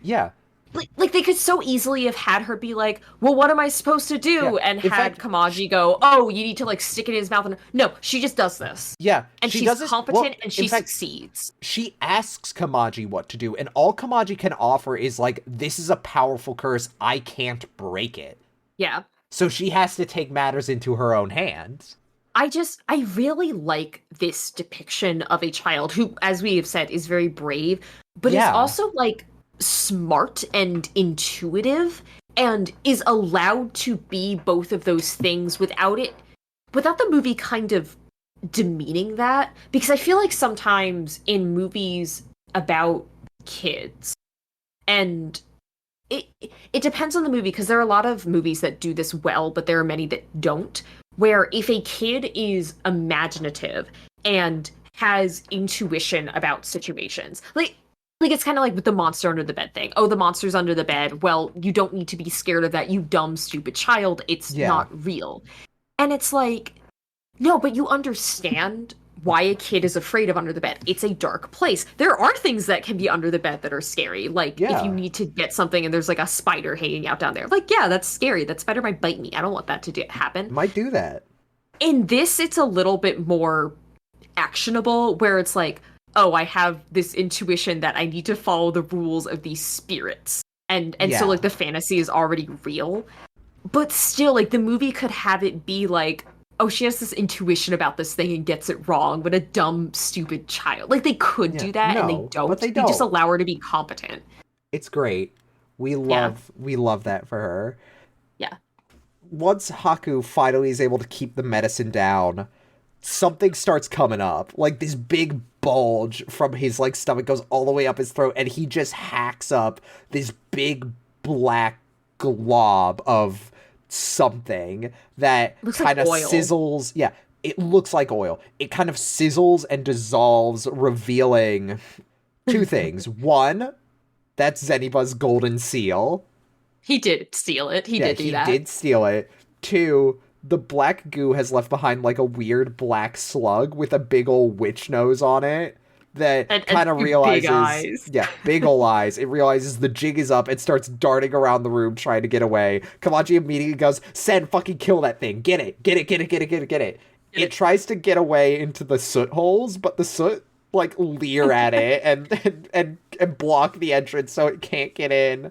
Like they could so easily have had her be like, well, what am I supposed to do?
Yeah.
And
In
had
fact,
Kamaji go, oh, you need to like stick it in his mouth. And no, she just does this.
yeah,
And
she
she's
does this.
competent
Well,
and
in
she
fact,
succeeds.
she asks Kamaji what to do, and all Kamaji can offer is like, this is a powerful curse, I can't break it.
Yeah.
So she has to take matters into her own hands.
I really like this depiction of a child who, as we have said, is very brave, but is
Yeah.
also like smart and intuitive and is allowed to be both of those things without the movie kind of demeaning that. Because I feel like sometimes in movies about kids, and it depends on the movie, because there are a lot of movies that do this well, but there are many that don't, where if a kid is imaginative and has intuition about situations, like it's kind of like with the monster under the bed thing. Oh, the monster's under the bed. Well, you don't need to be scared of that, you dumb, stupid child. It's not real. And it's like, no, but you understand why a kid is afraid of under the bed. It's a dark place. There are things that can be under the bed that are scary. Like if you need to get something and there's like a spider hanging out down there. Like, yeah, that's scary. That spider might bite me. I don't want that to happen.
Might do that.
In this, it's a little bit more actionable, where it's like, oh, I have this intuition that I need to follow the rules of these spirits. And so like the fantasy is already real. But still, like the movie could have it be like, oh, she has this intuition about this thing and gets it wrong, but a dumb, stupid child. Like, they could do that, and they don't.
But they
just allow her to be competent.
It's great. We love that for her.
Yeah.
Once Haku finally is able to keep the medicine down, something starts coming up. Like, this big bulge from his, like, stomach goes all the way up his throat, and he just hacks up this big black glob of something that kind of sizzles. Yeah, it looks like oil. It kind of sizzles and dissolves, revealing two things. One, that's Zeniba's golden seal.
He did steal it. He did do that.
He did steal it. Two, the black goo has left behind like a weird black slug with a big old witch nose on it. That kind of realizes,
big eyes.
Yeah, big ol' eyes. It realizes the jig is up and starts darting around the room trying to get away. Kamaji immediately goes, "Sen, fucking kill that thing! Get it! Get it! Get it! Get it! Get it! Get it!" It tries to get away into the soot holes, but the soot like leer at it and block the entrance so it can't get in.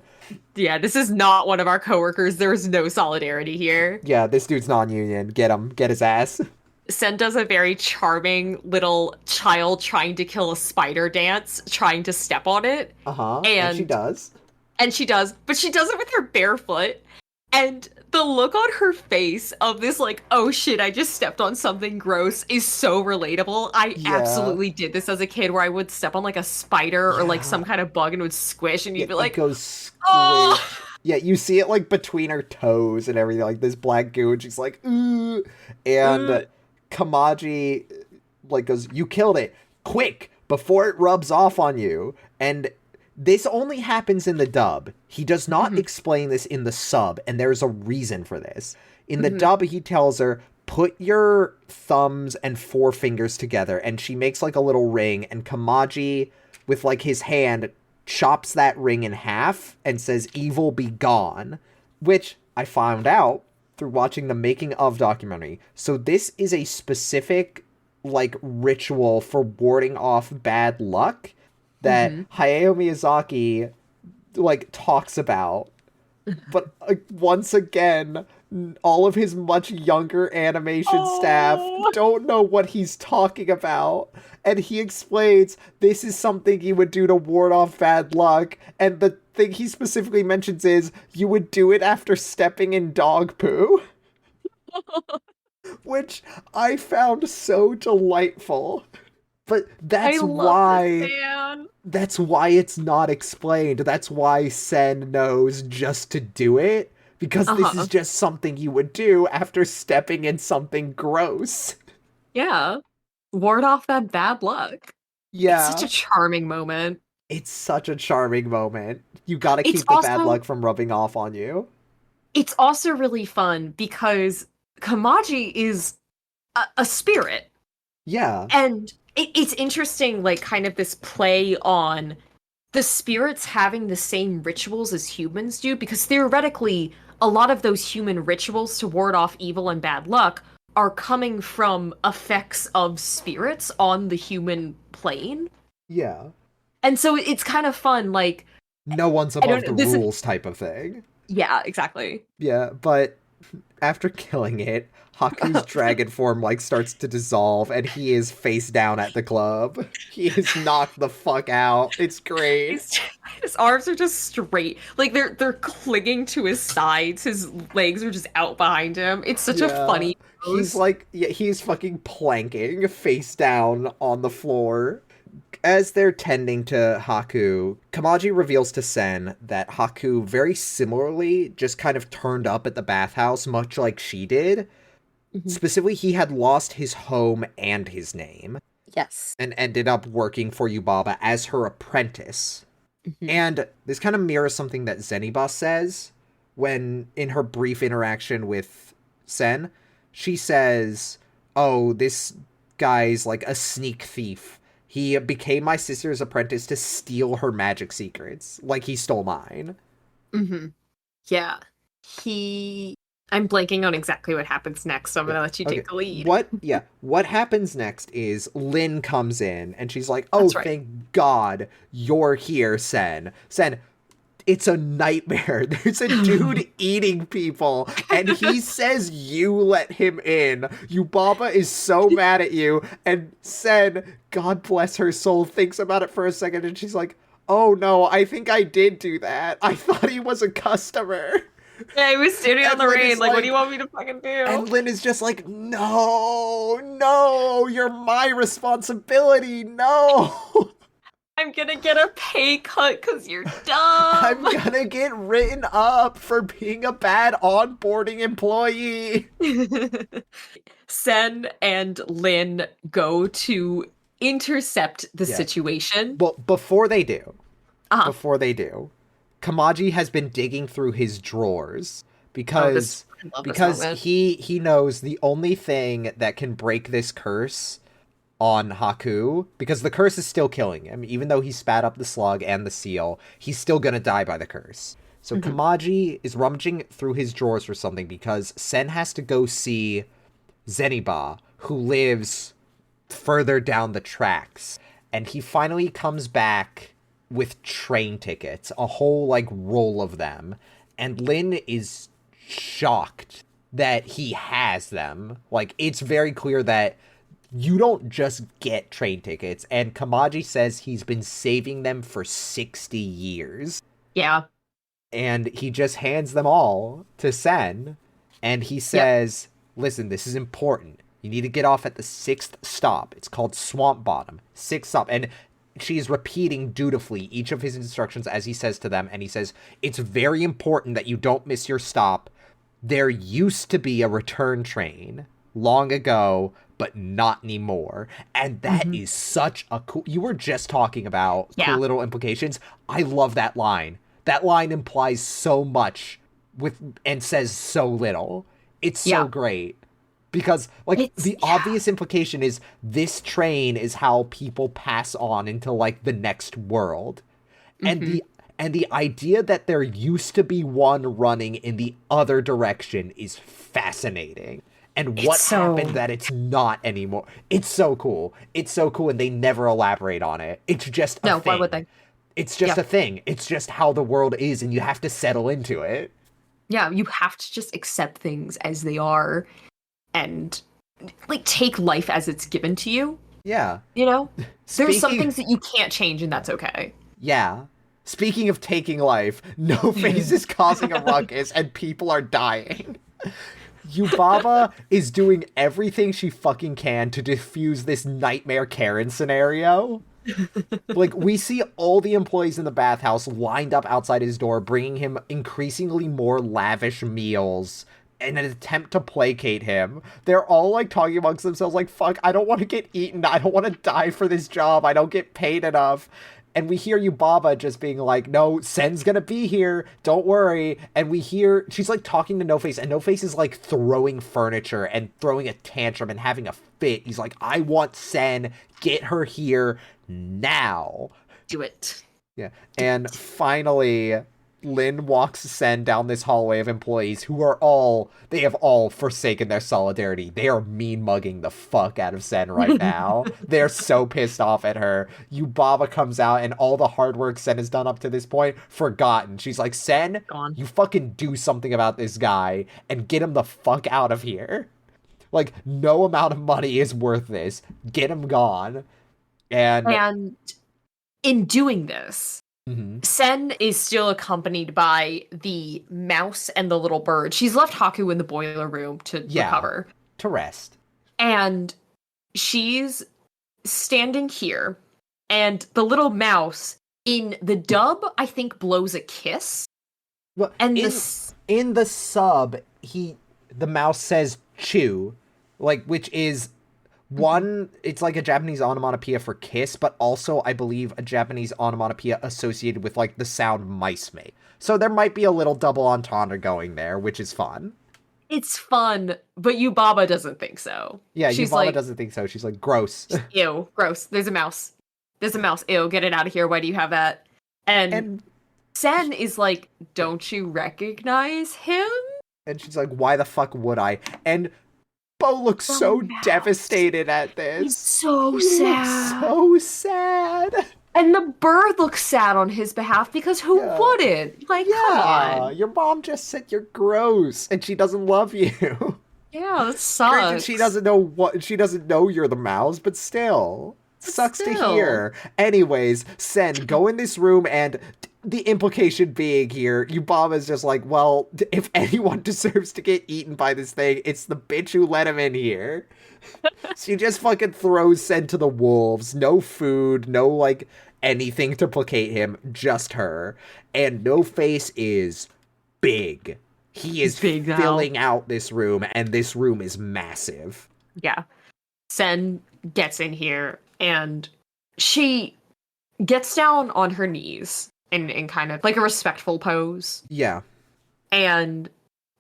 Yeah, this is not one of our coworkers. There's no solidarity here.
Yeah, this dude's non-union. Get him. Get his ass.
Sen does a very charming little child trying to kill a spider dance, trying to step on it.
And she does.
And she does, but she does it with her bare foot. And the look on her face of this, like, oh shit, I just stepped on something gross, is so relatable. I absolutely did this as a kid, where I would step on like a spider or like some kind of bug and it would squish, and you'd be like,
it goes squish. Yeah, you see it like between her toes and everything, like this black goo, and she's like, ooh. And Kamaji like goes, "You killed it, quick, before it rubs off on you." And this only happens in the dub. He does not explain this in the sub, and there's a reason for this. In the dub, he tells her, "Put your thumbs and forefingers together," and she makes like a little ring, and Kamaji, with like his hand, chops that ring in half and says, "Evil be gone," which I found out through watching the making of documentary. So this is a specific like ritual for warding off bad luck that Hayao Miyazaki like talks about. But once again, all of his much younger animation staff don't know what he's talking about. And he explains this is something you would do to ward off bad luck. And the thing he specifically mentions is you would do it after stepping in dog poo. Which I found so delightful. But that's why it's not explained. That's why Sen knows just to do it. Because this is just something you would do after stepping in something gross.
Yeah. Ward off that bad luck.
Yeah.
It's such a charming moment.
It's such a charming moment. You gotta keep the bad luck from rubbing off on you.
It's also really fun because Kamaji is a spirit.
Yeah.
And it's interesting, like, kind of this play on the spirits having the same rituals as humans do, because theoretically, a lot of those human rituals to ward off evil and bad luck are coming from effects of spirits on the human plane.
Yeah.
And so it's kind of fun, like,
no one's
I
above
don't
the
know,
rules type of thing.
Yeah, exactly.
Yeah, but after killing it, Haku's dragon form, like, starts to dissolve, and he is face down at the club. He is knocked the fuck out. It's great.
His arms are just straight. Like, they're clinging to his sides. His legs are just out behind him. It's such a funny pose.
He's like, yeah, he's fucking planking face down on the floor. As they're tending to Haku, Kamaji reveals to Sen that Haku very similarly just kind of turned up at the bathhouse, much like she did. Mm-hmm. Specifically, he had lost his home and his name.
Yes.
And ended up working for Yubaba as her apprentice. Mm-hmm. And this kind of mirrors something that Zeniba says when, in her brief interaction with Sen, she says, oh, this guy's like a sneak thief. He became my sister's apprentice to steal her magic secrets, like he stole mine.
Mm-hmm. Yeah. I'm blanking on exactly what happens next, so I'm gonna let you take the lead.
What happens next is Lin comes in, and she's like, oh, thank God you're here, Sen. Sen, it's a nightmare. There's a dude eating people, and he says you let him in. Yubaba is so mad at you, and Sen, God bless her soul, thinks about it for a second, and she's like, oh no, I think I did do that. I thought he was a customer.
Yeah, he was standing on the rain, like, what do you want me to fucking do?
And Lin is just like, no, you're my responsibility, no.
I'm gonna get a pay cut because you're dumb.
I'm gonna get written up for being a bad onboarding employee.
Sen and Lin go to intercept the situation.
Well, before they do, Kamaji has been digging through his drawers because he knows the only thing that can break this curse on Haku, because the curse is still killing him. Even though he spat up the slug and the seal, he's still gonna die by the curse. So Kamaji is rummaging through his drawers for something because Sen has to go see Zeniba, who lives further down the tracks. And he finally comes back with train tickets, a whole, like, roll of them. And Lin is shocked that he has them. Like, it's very clear that you don't just get train tickets, and Kamaji says he's been saving them for 60 years.
Yeah.
And he just hands them all to Sen, and he says, listen, this is important. You need to get off at the 6th stop. It's called Swamp Bottom. 6th stop. And she's repeating dutifully each of his instructions as he says to them, and he says, it's very important that you don't miss your stop. There used to be a return train long ago, but not anymore. And that is such a cool... You were just talking about cool little implications. I love that line. That line implies so much and says so little. It's so great. Because, like, the obvious implication is this train is how people pass on into, like, the next world. And the idea that there used to be one running in the other direction is fascinating. And what happened that it's not anymore. It's so cool. It's so cool, and they never elaborate on it. It's just a thing. No, why would they? It's just a thing. It's just how the world is, and you have to settle into it.
Yeah, you have to just accept things as they are and, like, take life as it's given to you.
Yeah.
You know? There's some things that you can't change, and that's okay.
Yeah. Speaking of taking life, No Face is causing a ruckus, and people are dying. Yubaba is doing everything she fucking can to defuse this nightmare Karen scenario. Like, we see all the employees in the bathhouse lined up outside his door, bringing him increasingly more lavish meals in an attempt to placate him. They're all, like, talking amongst themselves, like, fuck, I don't want to get eaten. I don't want to die for this job. I don't get paid enough. And we hear Yubaba just being like, no, Sen's gonna be here, don't worry. And we hear, she's like talking to No Face, and No Face is like throwing furniture and throwing a tantrum and having a fit. He's like, I want Sen, get her here now.
Do it.
Yeah. And finally, Lynn walks Sen down this hallway of employees who they have all forsaken their solidarity. They are mean mugging the fuck out of Sen right now. They're so pissed off at her. Yubaba comes out and all the hard work Sen has done up to this point, forgotten. She's like, Sen,
Gone.
you fucking do something about this guy and get him the fuck out of here. Like, no amount of money is worth this. Get him gone.
And in doing this,
mm-hmm.
Sen is still accompanied by the mouse and the little bird. She's left Haku in the boiler room to recover.
To rest.
And she's standing here, and the little mouse, in the dub, I think, blows a kiss.
Well,
and
in the sub, the mouse says chew, like, which is one, it's like a Japanese onomatopoeia for kiss, but also, I believe, a Japanese onomatopoeia associated with, like, the sound mice make. So there might be a little double entendre going there, which is fun.
It's fun, but Yubaba doesn't think so.
Yeah, Yubaba doesn't think so. She's like, gross.
Ew, gross. There's a mouse. There's a mouse. Ew, get it out of here. Why do you have that? And Sen is like, don't you recognize him?
And she's like, why the fuck would I? And Bo looks so devastated at this.
He's so sad.
So sad.
And the bird looks sad on his behalf because who wouldn't? Like, come on.
Your mom just said you're gross and she doesn't love you.
Yeah, that sucks.
Granted, she doesn't know you're the mouse, but still. Sucks to hear. Anyways, Sen, go in this room, and the implication being here, Yubama's just like, well, if anyone deserves to get eaten by this thing, it's the bitch who let him in here. She just fucking throws Sen to the wolves. No food, no, like, anything to placate him, just her. And No Face is big. He is filling out this room, and this room is massive.
Yeah. Sen gets in here, and she gets down on her knees in kind of like a respectful pose.
Yeah.
And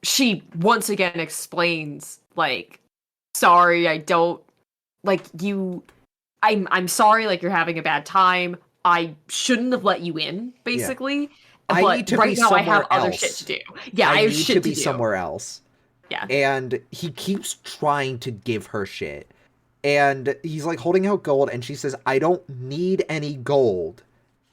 she once again explains, like, sorry, I don't, like, I'm sorry, like, you're having a bad time. I shouldn't have let you in, basically.
Yeah.
But right now I have other shit to do. Yeah, I have shit to do.
I need to be somewhere else.
Yeah.
And he keeps trying to give her shit. And he's, like, holding out gold, and she says, I don't need any gold.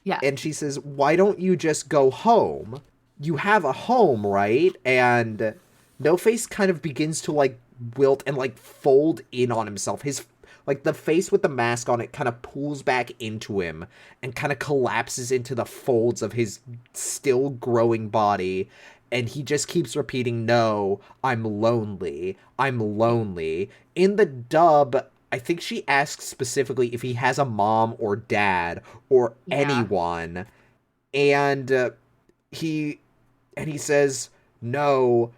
Yeah.
And she says, why don't you just go home? You have a home, right? And No Face kind of begins to, like, wilt and, like, fold in on himself. His, like, the face with the mask on it kind of pulls back into him and kind of collapses into the folds of his still growing body. And he just keeps repeating, no, I'm lonely. I'm lonely. In the dub, I think she asks specifically if he has a mom or dad or anyone. And he says no.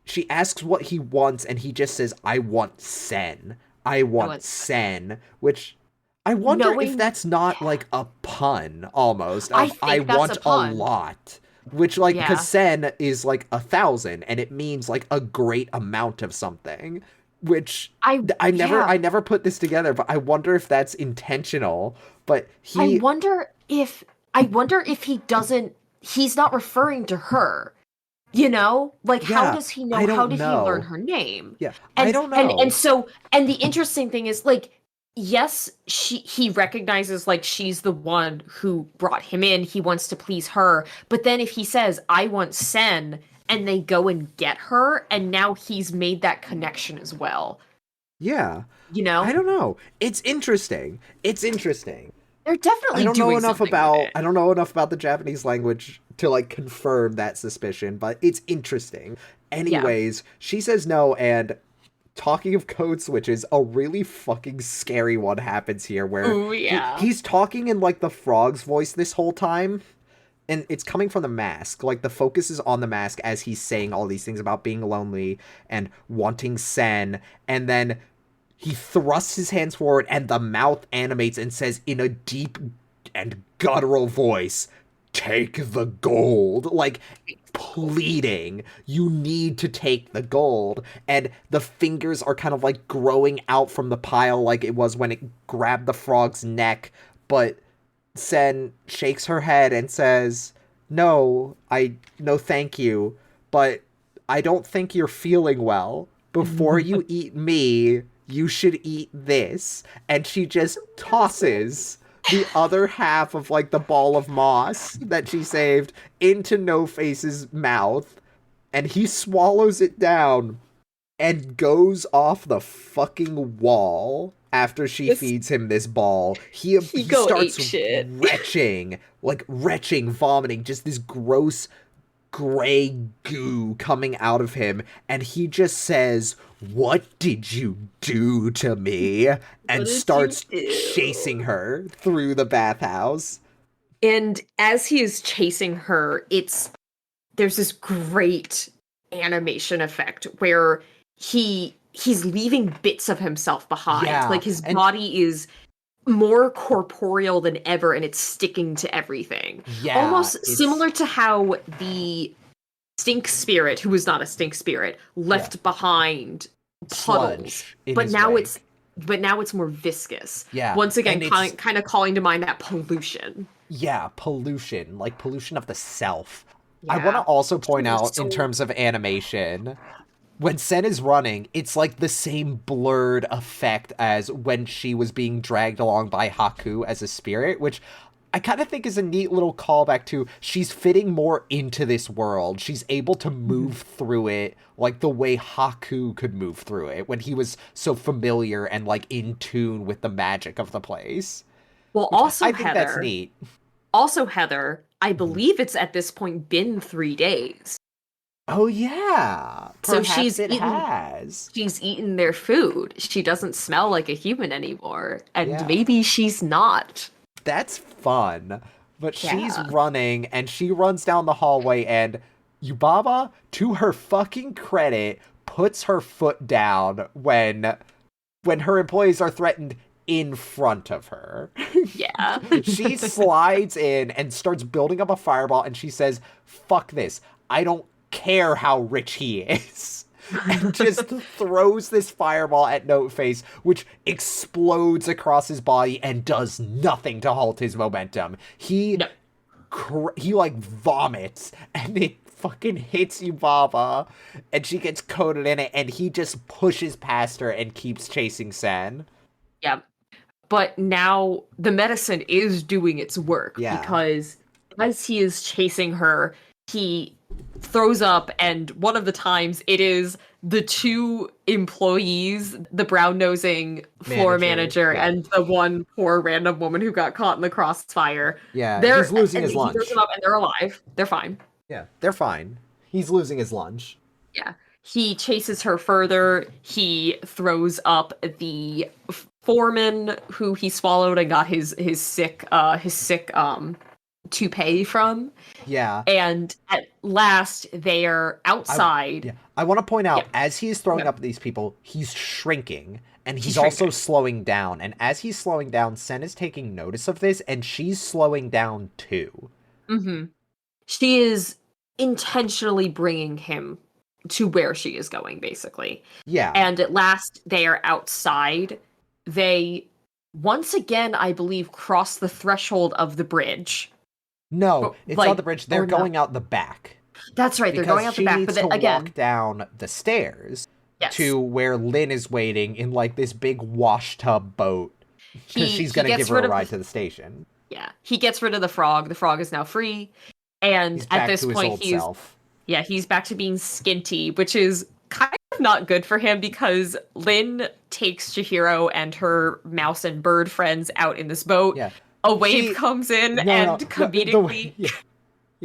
She asks what he wants, and he just says, I want Sen. I want Sen. Which I wonder if that's not like a pun almost. I want a lot. Which, like, because Sen is like 1,000, and it means like a great amount of something. Which I never put this together, but I wonder if that's intentional. But
I wonder if he's not referring to her. You know? Like, how does he know? How did he learn her name?
Yeah, I don't know.
And the interesting thing is, like, yes, he recognizes, like, she's the one who brought him in. He wants to please her. But then if he says, I want Sen, and they go and get her, and now he's made that connection as well.
Yeah.
You know?
I don't know. It's interesting. They're
definitely I don't know enough
about the Japanese language to, like, confirm that suspicion, but it's interesting. Anyways, she says no, and talking of code switches, a really fucking scary one happens here where he's talking in, like, the frog's voice this whole time. And it's coming from the mask. Like, the focus is on the mask as he's saying all these things about being lonely and wanting Sen. And then he thrusts his hands forward and the mouth animates and says in a deep and guttural voice, take the gold. Like, pleading, you need to take the gold. And the fingers are kind of, like, growing out from the pile like it was when it grabbed the frog's neck. But Sen shakes her head and says, no, no thank you, but I don't think you're feeling well. Before you eat me, you should eat this. And she just tosses the other half of, like, the ball of moss that she saved into No Face's mouth, and he swallows it down and goes off the fucking wall after she feeds him this ball. He starts retching, vomiting, just this gross gray goo coming out of him, and he just says, "What did you do to me?" and starts chasing her through the bathhouse.
And as he is chasing her, there's this great animation effect where he's leaving bits of himself behind.
Yeah,
like his body is more corporeal than ever, and it's sticking to everything.
Yeah,
almost similar to how the stink spirit, who was not a stink spirit, left behind puddles, but now it's more viscous.
Yeah,
once again, kind of calling to mind that pollution.
Yeah, pollution, like pollution of the self.
Yeah.
I want to also point out, in terms of animation, when Sen is running, it's like the same blurred effect as when she was being dragged along by Haku as a spirit, which I kind of think is a neat little callback to she's fitting more into this world. She's able to move through it like the way Haku could move through it when he was so familiar and, like, in tune with the magic of the place.
Well, also,
I think that's neat.
Also, Heather, I believe it's at this point been 3 days.
Oh, yeah. Perhaps
so she's eaten their food. She doesn't smell like a human anymore. And maybe she's not.
That's fun. But she's running, and she runs down the hallway, and Yubaba, to her fucking credit, puts her foot down when her employees are threatened in front of her.
Yeah.
She slides in and starts building up a fireball, and she says, "Fuck this. I don't care how rich he is." And just throws this fireball at Noteface, which explodes across his body and does nothing to halt his momentum. He like vomits, and it fucking hits Yubaba, and she gets coated in it, and he just pushes past her and keeps chasing Sen.
Yeah. But now the medicine is doing its work, because as he is chasing her, he throws up, and one of the times it is the 2 employees, the brown-nosing floor manager and the one poor random woman who got caught in the crossfire.
Yeah, he's losing his lunch.
He throws them up, and they're alive. They're fine.
Yeah, they're fine. He's losing his lunch.
Yeah. He chases her further. He throws up the foreman who he swallowed and got his sick toupee from.
Yeah.
And at last, they're outside.
I want to point out, as he's throwing up these people, he's shrinking. And he's also slowing down. And as he's slowing down, Sen is taking notice of this, and she's slowing down too.
Mm-hmm. She is intentionally bringing him to where she is going, basically.
Yeah.
And at last, they are outside. They, once again, I believe, cross the threshold of the bridge.
No, it's not the bridge. They're going out the back.
That's right. They're going out the back.
But then again, walk down the stairs to where Lynn is waiting in, like, this big wash tub boat, because she's going to give her a ride to the station.
Yeah, he gets rid of the frog. The frog is now free, and at this point, he's back to being skinty, which is kind of not good for him, because Lynn takes Chihiro and her mouse and bird friends out in this boat. Yeah. A wave comes in and comedically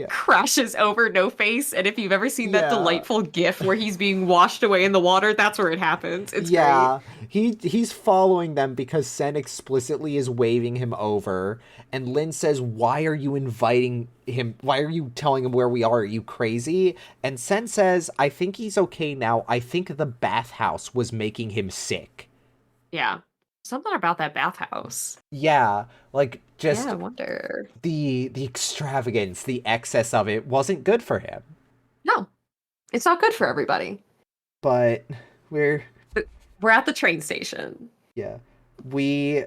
crashes over No Face. And if you've ever seen that delightful gif where he's being washed away in the water, that's where it happens. It's great.
He's following them because Sen explicitly is waving him over. And Lynn says, "Why are you inviting him? Why are you telling him where we are? Are you crazy?" And Sen says, "I think he's okay now. I think the bathhouse was making him sick."
Yeah. Something about that bathhouse.
Yeah, like, just
I wonder.
The extravagance, the excess of it wasn't good for him.
No. It's not good for everybody.
But we're
at the train station.
Yeah. We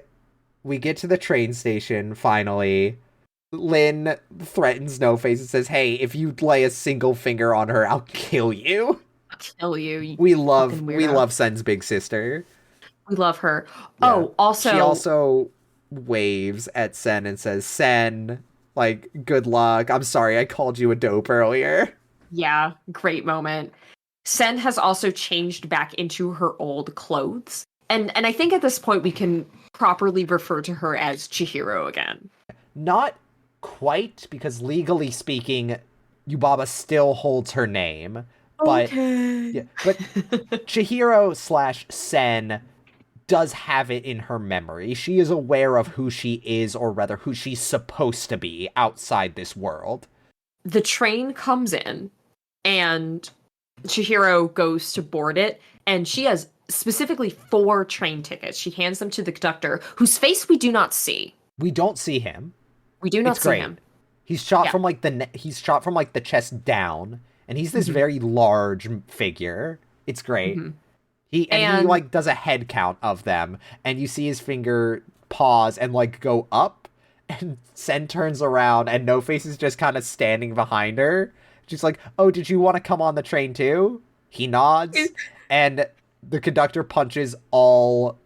we get to the train station, finally. Lynn threatens No Face and says, hey, if you lay a single finger on her, I'll kill you.
I'll kill you, you
We
fucking weirdo.
love Sen's big sister.
We love her.
Yeah.
Oh, also...
She also waves at Sen and says, Sen, like, good luck. I'm sorry I called you a dope earlier.
Yeah, great moment. Sen has also changed back into her old clothes. And I think at this point we can properly refer to her as Chihiro again.
Not quite, because legally speaking, Yubaba still holds her name. But,
okay.
But Chihiro / Sen does have it in her memory. She is aware of who she is, or rather who she's supposed to be outside this world.
The train comes in, and Chihiro goes to board it, and she has specifically 4 train tickets. She hands them to the conductor, whose face we do not see.
We don't see him.
We do not see him.
He's shot from like the chest down, and he's this very large figure. It's great. He like does a head count of them, and you see his finger pause and like go up, and Sen turns around, and No Face is just kind of standing behind her. She's like, "Oh, did you want to come on the train too?" He nods, and the conductor punches all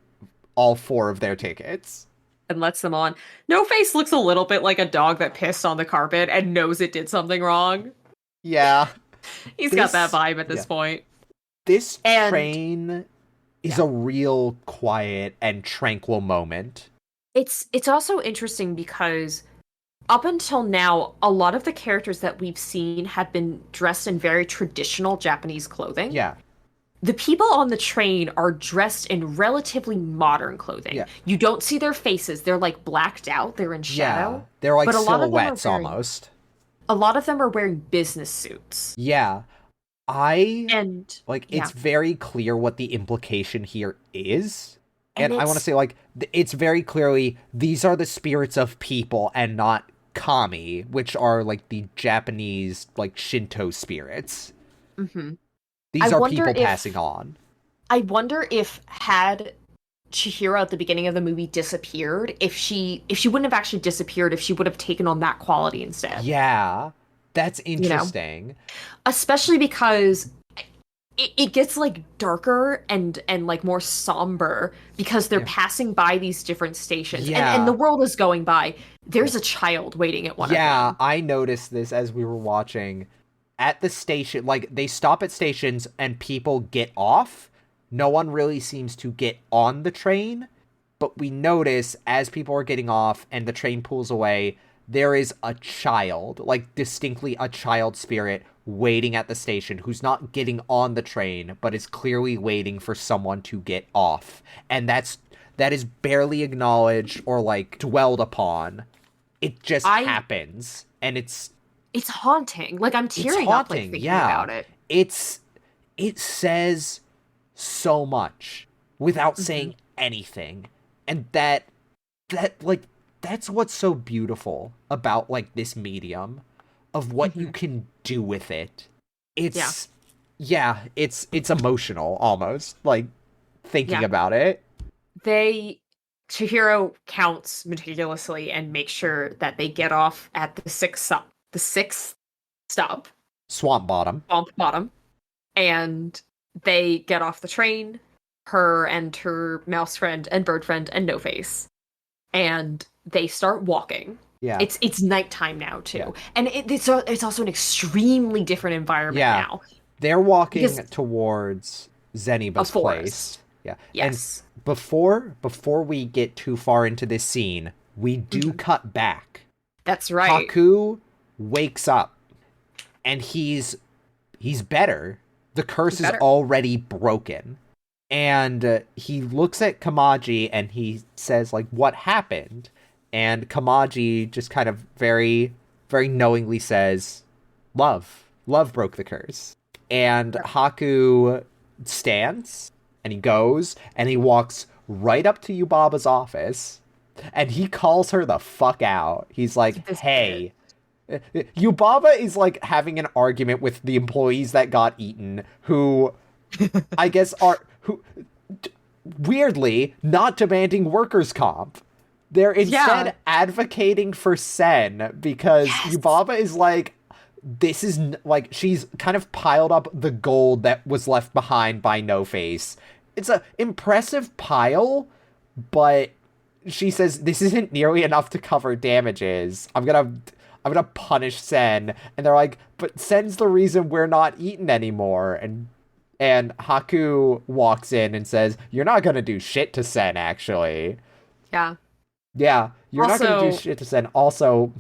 4 of their tickets.
And lets them on. No Face looks a little bit like a dog that pissed on the carpet and knows it did something wrong.
Yeah.
He's got that vibe at this point.
This train is a real quiet and tranquil moment.
It's also interesting because up until now, a lot of the characters that we've seen have been dressed in very traditional Japanese clothing.
Yeah.
The people on the train are dressed in relatively modern clothing. Yeah. You don't see their faces. They're like blacked out. They're in shadow.
Yeah. They're like silhouettes almost.
A lot of them are wearing business suits.
Yeah. It's very clear what the implication here is. And I want to say, like, it's very clearly, these are the spirits of people and not kami, which are, like, the Japanese, like, Shinto spirits.
Mm-hmm.
These are people passing on.
I wonder if had Chihiro at the beginning of the movie disappeared, if she wouldn't have actually disappeared, if she would have taken on that quality instead.
Yeah, that's interesting.
You know? Especially because it gets like darker and like more somber because they're passing by these different stations. Yeah. And the world is going by. There's a child waiting at one of them.
Yeah, I noticed this as we were watching. At the station, like, they stop at stations and people get off. No one really seems to get on the train. But we notice, as people are getting off and the train pulls away, there is a child, like, distinctly a child spirit, waiting at the station who's not getting on the train, but is clearly waiting for someone to get off. And that is barely acknowledged or, like, dwelled upon. It just happens. And it's
haunting. Like, I'm tearing up, like, thinking about it.
It says so much without saying anything. And that's what's so beautiful about, like, this medium of what you can do with it. It's emotional almost, like, thinking about it.
Chihiro counts meticulously and makes sure that they get off at the sixth stop.
Swamp Bottom.
And they get off the train, her and her mouse friend and bird friend and No Face. And they start walking.
Yeah.
It's nighttime now, too. Yeah. And it's also an extremely different environment now.
They're walking towards Zeniba's place. Yeah.
Yes.
And before we get too far into this scene, we do cut back.
That's right.
Haku wakes up, and he's better. The curse is already broken. And he looks at Kamaji, and he says, like, what happened? And Kamaji just kind of very, very knowingly says, love. Love broke the curse. And Haku stands, and he goes, and he walks right up to Yubaba's office, and he calls her the fuck out. He's like, hey. Yubaba is, like, having an argument with the employees that got eaten, who I guess are, weirdly, not demanding workers' comp. They're instead advocating for Sen because Yubaba is like, this is like, she's kind of piled up the gold that was left behind by No Face. It's a impressive pile, but she says this isn't nearly enough to cover damages. I'm gonna punish Sen. And they're like, but Sen's the reason we're not eaten anymore. And Haku walks in and says, you're not gonna do shit to Sen, actually.
Yeah.
Yeah, you're not gonna do shit to Sen. Also,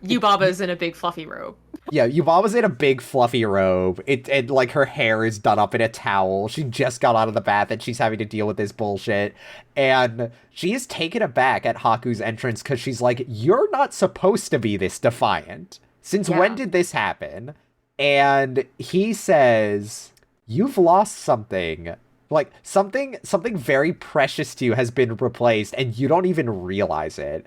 Yubaba's in a big fluffy robe.
Yeah, Yubaba's in a big fluffy robe. It like her hair is done up in a towel. She just got out of the bath and she's having to deal with this bullshit. And she is taken aback at Haku's entrance because she's like, you're not supposed to be this defiant. Since when did this happen? And he says, you've lost something. Like, something very precious to you has been replaced and you don't even realize it.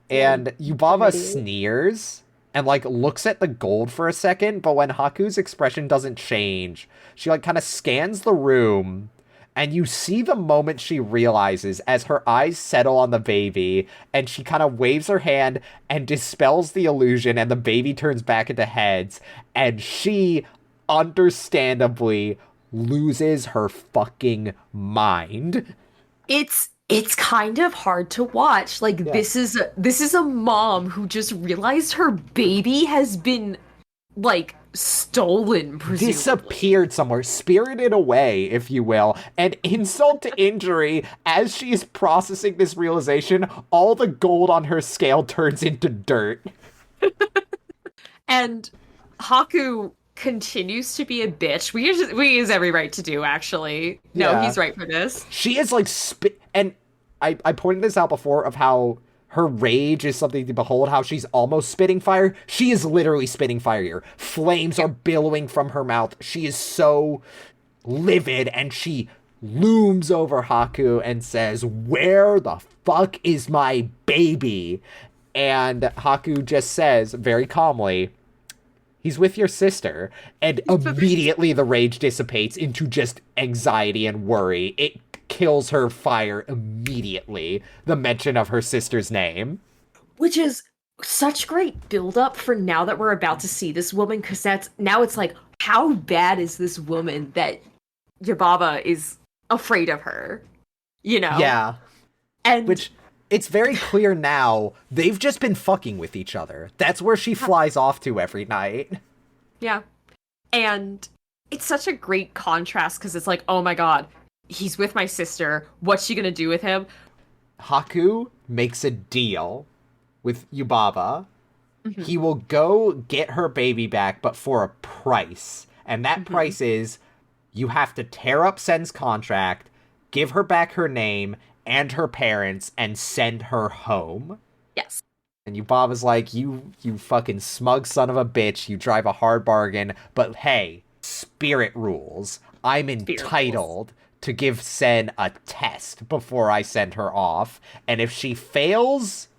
And Yubaba sneers and, like, looks at the gold for a second, but when Haku's expression doesn't change, she, like, kind of scans the room, and you see the moment she realizes as her eyes settle on the baby, and she kind of waves her hand and dispels the illusion, and the baby turns back into heads, and she, understandably, loses her fucking mind.
It's kind of hard to watch. Like, this is a mom who just realized her baby has been, like, stolen, presumably.
Disappeared somewhere, spirited away, if you will. And insult to injury, as she is processing this realization, all the gold on her scale turns into dirt.
And Haku continues to be a bitch. We use every right to do, actually. No, he's right for this.
She is like and I pointed this out before of how her rage is something to behold, how she's almost spitting fire. She is literally spitting fire here. Flames are billowing from her mouth. She is so livid, and she looms over Haku and says, where the fuck is my baby? And Haku just says very calmly, he's with your sister. And immediately the rage dissipates into just anxiety and worry. It kills her fire immediately, the mention of her sister's name.
Which is such great build-up for now that we're about to see this woman, because now it's like, how bad is this woman that Yubaba is afraid of her? You know?
Yeah.
And
which, it's very clear now, they've just been fucking with each other. That's where she flies off to every night.
Yeah. And it's such a great contrast, because it's like, oh my god, he's with my sister. What's she gonna do with him?
Haku makes a deal with Yubaba. Mm-hmm. He will go get her baby back, but for a price. And that price is, you have to tear up Sen's contract, give her back her name and her parents, and send her home.
Yes.
And Yubaba's like, you fucking smug son of a bitch, you drive a hard bargain, but hey, spirit rules. I'm entitled to give Sen a test before I send her off. And if she fails,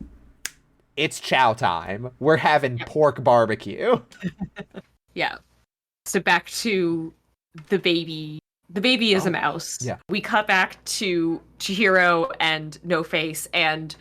it's chow time. We're having pork barbecue.
Yeah. So back to the baby. The baby is a mouse.
Yeah.
We cut back to Chihiro and No Face, and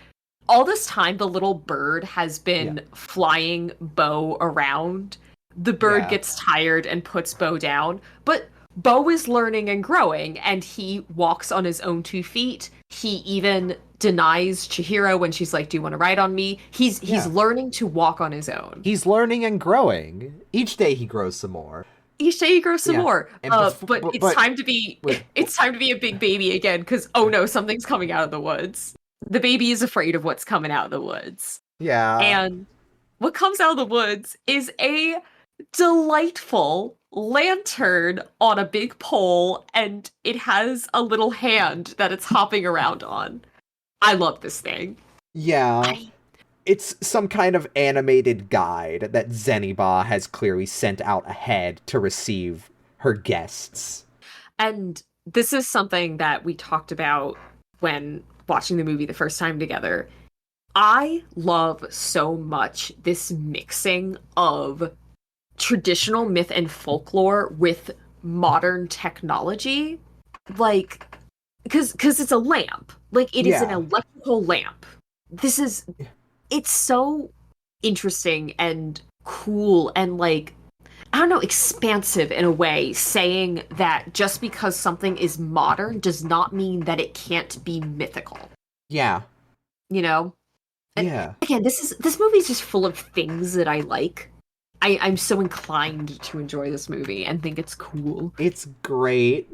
all this time the little bird has been flying Bo around. The bird gets tired and puts Bo down, but Bo is learning and growing, and he walks on his own 2 feet. He even denies Chihiro when she's like, do you want to ride on me? He's learning to walk on his own.
He's learning and growing. Each day he grows some more.
Each day he grows some more. But it's time to be it's time to be a big baby again, because oh no, something's coming out of the woods. The baby is afraid of what's coming out of the woods.
Yeah.
And what comes out of the woods is a delightful lantern on a big pole, and it has a little hand that it's hopping around on. I love this thing.
Yeah. It's some kind of animated guide that Zeniba has clearly sent out ahead to receive her guests.
And this is something that we talked about when watching the movie the first time together. I love so much this mixing of traditional myth and folklore with modern technology. Like, because it's a lamp. Like, it is an electrical lamp. it's so interesting and cool and like, I don't know, expansive in a way, saying that just because something is modern does not mean that it can't be mythical.
Yeah.
You know? And
Yeah.
again, this movie's just full of things that I like. I'm so inclined to enjoy this movie and think it's cool.
It's great.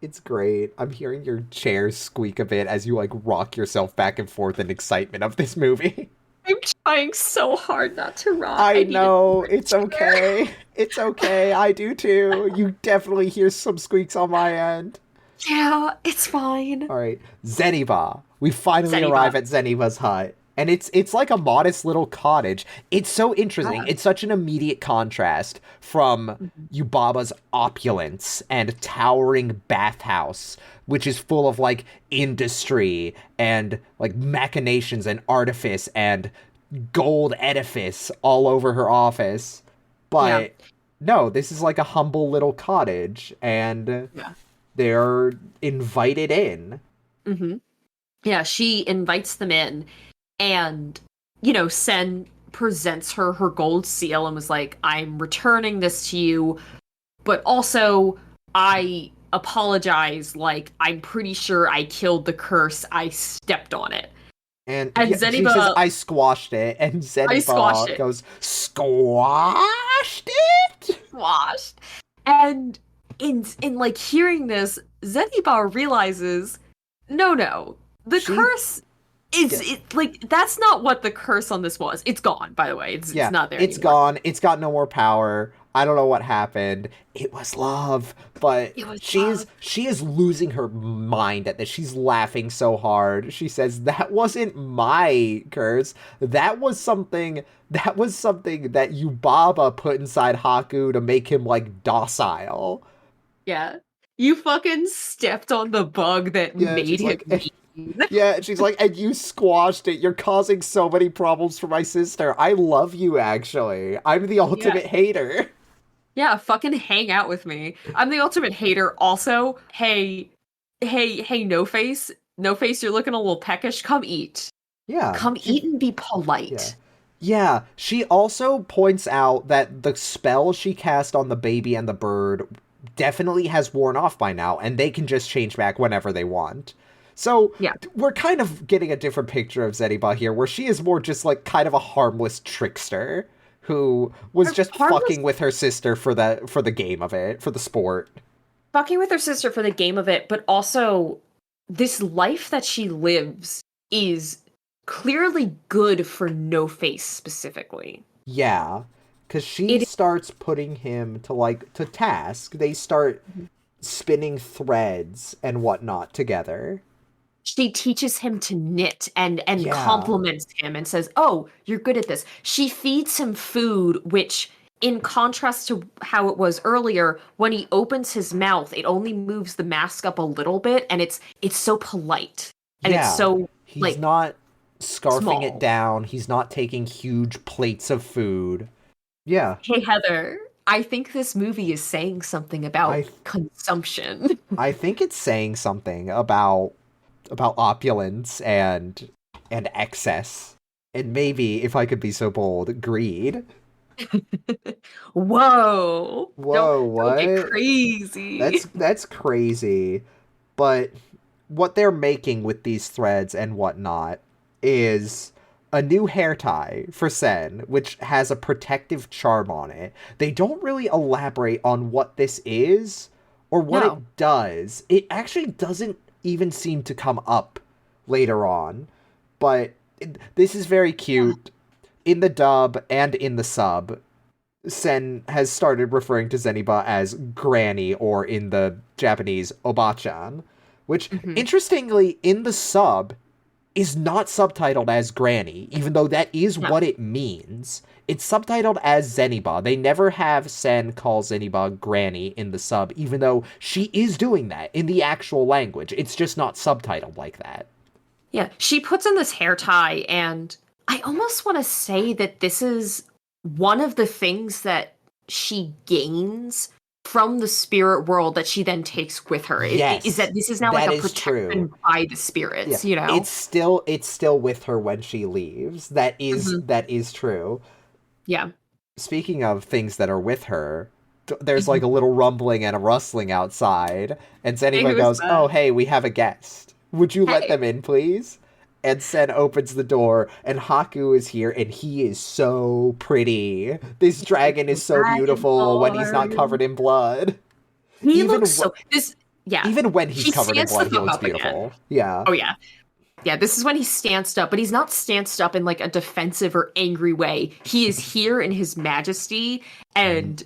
It's great. I'm hearing your chair squeak a bit as you like rock yourself back and forth in excitement of this movie.
I'm trying so hard not to rock.
I know, it's okay. It's okay. I do too. You definitely hear some squeaks on my end.
Yeah, it's fine.
All right, Zeniba. We finally
Zeniba.
arrive at Zeniba's hut. And it's like a modest little cottage. It's so interesting. It's such an immediate contrast from Yubaba's opulence and towering bathhouse, which is full of like industry and like machinations and artifice and gold edifice all over her office. But no, this is like a humble little cottage, and they're invited in.
Mm-hmm. Yeah, she invites them in. And, Sen presents her gold seal and was like, I'm returning this to you, but also I apologize. Like, I'm pretty sure I killed the curse. I stepped on it.
And
Zeniba,
she says, I squashed it. And Zeniba goes, squashed it?
Squashed. And in like hearing this, Zeniba realizes, no, the curse... that's not what the curse on this was. It's gone, by the way. It's not there
It's
anymore.
gone. It's got no more power. I don't know what happened. It was love, but she is losing her mind at this. She's laughing so hard. She says, that wasn't my curse. That was something that Yubaba put inside Haku to make him like docile.
Yeah. You fucking stepped on the bug that made him
yeah, she's like, and you squashed it. You're causing so many problems for my sister. I love you, actually. I'm the ultimate hater.
Yeah, fucking hang out with me. I'm the ultimate hater. Also, hey, No Face. No Face, you're looking a little peckish. Come eat.
Yeah.
Come eat and be polite.
Yeah, she also points out that the spell she cast on the baby and the bird definitely has worn off by now, and they can just change back whenever they want. So, we're kind of getting a different picture of Zeniba here, where she is more just like kind of a harmless trickster who was just fucking with her sister for the game of it, for the sport.
Fucking with her sister for the game of it, but also this life that she lives is clearly good for No Face specifically.
Yeah, because she starts putting him to task. They start spinning threads and whatnot together.
She teaches him to knit and compliments him and says, oh, you're good at this. She feeds him food, which, in contrast to how it was earlier, when he opens his mouth, it only moves the mask up a little bit, and it's so polite. And it's so,
he's not scarfing
small.
it down. He's not taking huge plates of food. Yeah.
Hey, Heather, I think this movie is saying something about consumption.
I think it's saying something about opulence and excess, and maybe, if I could be so bold, greed.
Whoa,
what?
Don't get crazy.
That's crazy. But what they're making with these threads and whatnot is a new hair tie for Sen, which has a protective charm on it. They don't really elaborate on what this is or what it does. It actually doesn't even seem to come up later on, but this is very cute. In the dub and in the sub, Sen has started referring to Zeniba as Granny, or in the Japanese, Obachan, which, interestingly, in the sub, is not subtitled as Granny, even though that is what it means. It's subtitled as Zeniba. They never have Sen call Zeniba Granny in the sub, even though she is doing that in the actual language. It's just not subtitled like that.
Yeah, she puts on this hair tie, and I almost want to say that this is one of the things that she gains from the spirit world that she then takes with her.
Yes,
Is that this is now
that
like a
is
protection
true.
by the spirits,
Yeah.
you know?
It's still with her when she leaves. That is true.
Yeah.
Speaking of things that are with her, there's like a little rumbling and a rustling outside, and
Hey,
Zeniba
who is
goes,
that?
"Oh, hey, we have a guest. Would you let
Hey.
them in, please?" And Sen opens the door, and Haku is here, and he is so pretty. This dragon is so beautiful when he's not covered
Dragonborn.
in blood.
He
Even
looks so this yeah.
even when he's
He
covered in
stands the
blood, he
fuck
looks
up again.
beautiful. Yeah.
Oh yeah. Yeah, this is when he's stanced up, but he's not stanced up in like a defensive or angry way. He is here in his majesty, and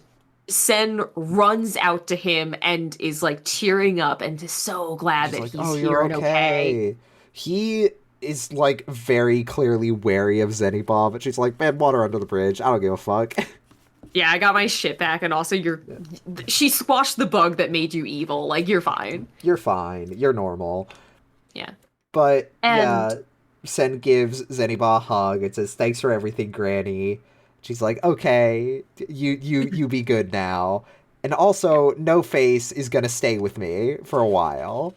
Sen runs out to him and is like tearing up and is so glad
She's
that
like,
he's
"Oh,
here
you're
and okay.
okay." He is like very clearly wary of Zenibah, but she's like, "Man, water under the bridge. I don't give a fuck."
Yeah, I got my shit back, and also she squashed the bug that made you evil. Like, you're fine.
You're fine. You're normal.
Yeah.
But
And
yeah, Sen gives Zenibah a hug and says, "Thanks for everything, Granny." She's like, "Okay, you be good now." And also, No Face is gonna stay with me for a while.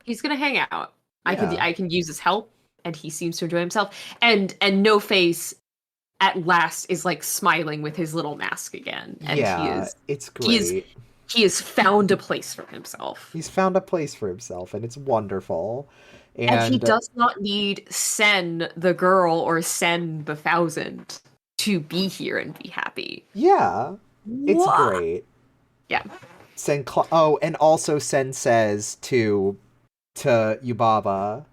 he's gonna hang out.
Yeah.
I can use his help, and he seems to enjoy himself. And No Face at last is like smiling with his little mask again, and
Yeah, it's
he is
great.
he has found a place for himself.
He's found a place for himself, and it's wonderful.
And he
And
does not need Sen the girl or Sen the thousand to be here and be happy.
yeah, it's
What?
great.
Yeah.
And also Sen says to Yubaba,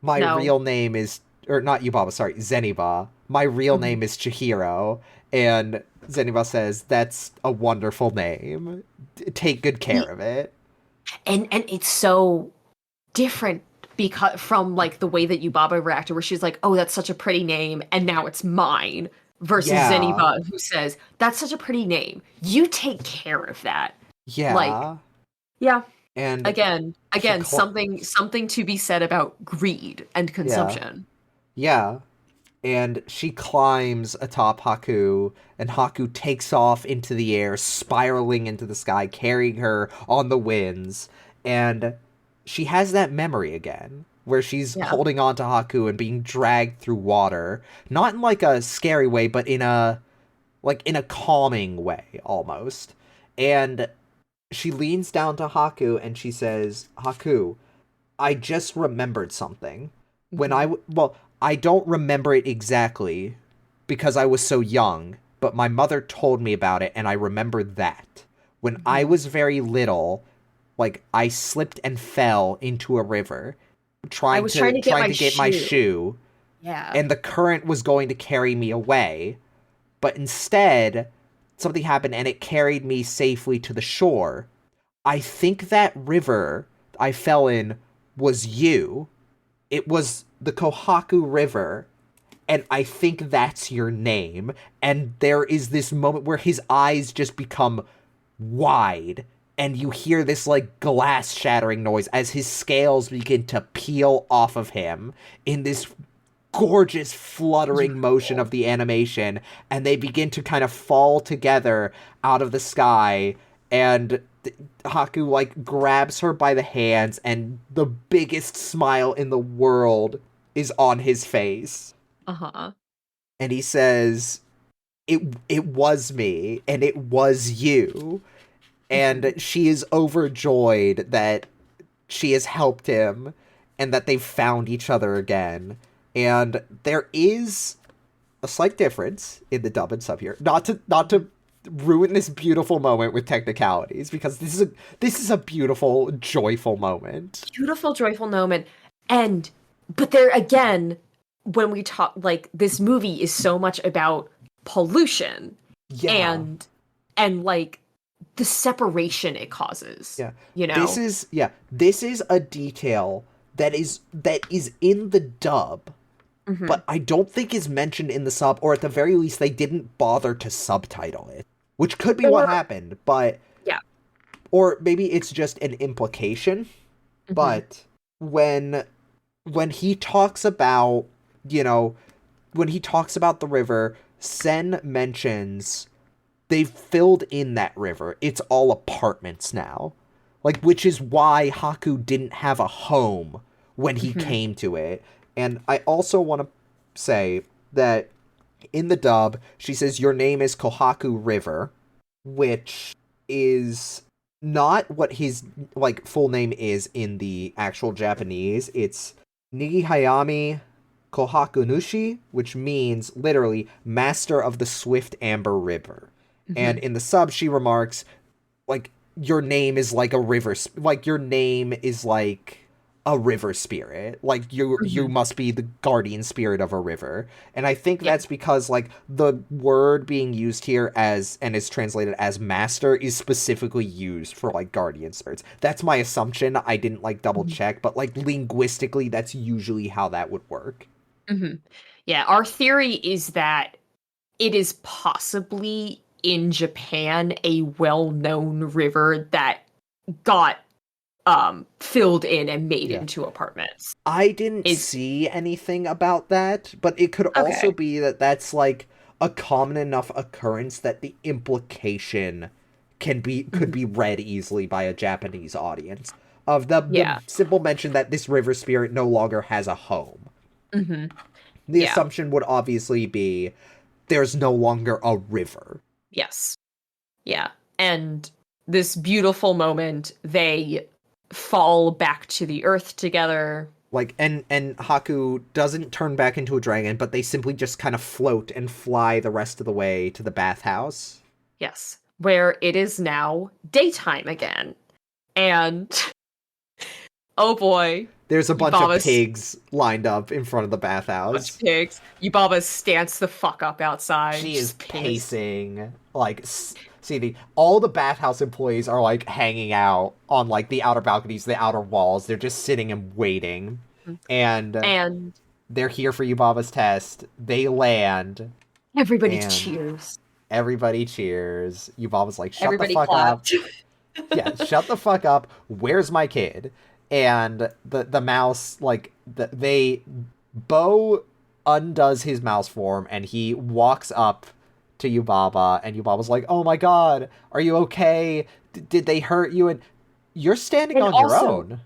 my
No.
real name is, or not Yubaba, sorry, Zeniba. My real
Mhm.
name is Chihiro, and Zeniba says that's a wonderful name. Take good care of it.
And it's so different because from like the way that Yubaba reacted, where she's like, "Oh, that's such a pretty name," and now it's mine. Versus
Yeah,
Zeniba, who says, "That's such a pretty name. You take care of that." Like,
yeah,
yeah.
and she
Again, something to be said about greed and
yeah,
consumption.
yeah. And she climbs atop Haku, and Haku takes off into the air, spiraling into the sky, carrying her on the winds. And she has that memory again, where she's
Yeah.
holding on to Haku and being dragged through water. Not in like a scary way, but in a calming way, almost. And she leans down to Haku and she says, "Haku, I just remembered something. When
Mhm.
well, I don't remember it exactly because I was so young, but my mother told me about it and I remember that. When I
Mhm.
was very little, like I slipped and fell into a river
I was trying to get
trying
my
to get my
shoe.
shoe,
Yeah.
and the current was going to carry me away, but instead something happened and it carried me safely to the shore. I think that river I fell in was you. It was the Kohaku River, and I think that's your name." And there is this moment where his eyes just become wide, and you hear this like glass shattering noise as his scales begin to peel off of him in this gorgeous fluttering motion of the animation, and they begin to kind of fall together out of the sky, and Haku like grabs her by the hands, and the biggest smile in the world is on his face,
Uh-huh.
and he says, it was me and it was you." And
Mhm.
she is overjoyed that she has helped him and that they've found each other again. And there is a slight difference in the dub and sub here. Not to ruin this beautiful moment with technicalities, because this is a beautiful, joyful moment.
Beautiful, joyful moment. And but there again, when we talk like this movie is so much about pollution
Yeah.
and like the separation it causes.
Yeah.
You
This
know?
is this is a detail that is in the dub,
Hmm.
but I don't think is mentioned in the sub, or at the very least they didn't bother to subtitle it. Which could be what
Or
happened, but
yeah.
or maybe it's just an implication.
Hmm.
But when he talks about, you know, when he talks about the river, Sen mentions they've filled in that river. It's all apartments now. Like, which is why Haku didn't have a home when he came to it. And I also want to say that in the dub, she says, your name is Kohaku River, which is not what his, like, full name is in the actual Japanese. It's Nigihayami Kohaku Nushi, which means, literally, Master of the Swift Amber River. And in the sub, she remarks, like, your name is like a river, like, your name is like a river spirit. Like, you must be the guardian spirit of a river. And I think that's because, like, the word being used here as, and is translated as master, is specifically used for, like, guardian spirits. That's my assumption. I didn't, like, double check, but, like, linguistically, that's usually how that would work.
Yeah, our theory is that it is possibly in Japan a well-known river that got filled in and made into apartments.
I didn't see anything about that, but it could also be that that's like a common enough occurrence that the implication could be read easily by a Japanese audience of the simple mention that this river spirit no longer has a home. The assumption would obviously be there's no longer a river.
Yes. Yeah. And this beautiful moment, they fall back to the earth together.
Like, and Haku doesn't turn back into a dragon, but they simply just kind of float and fly the rest of the way to the bathhouse.
Yes. Where it is now daytime again. And oh boy.
There's a bunch of pigs lined up in front of the bathhouse.
Bunch of pigs. Yubaba stance the fuck up outside.
She is pacing. Like, see, all the bathhouse employees are, like, hanging out on, like, the outer balconies, the outer walls. They're just sitting and waiting. And they're here for Yubaba's test. They land.
Everybody cheers.
Everybody cheers. Yubaba's like, shut the fuck up. Yeah, shut the fuck up. Where's my kid? And the mouse, like, Bo undoes his mouse form, and he walks up to Yubaba, and Yubaba's like, oh my god, are you okay? Did they hurt you? And you're standing on your own.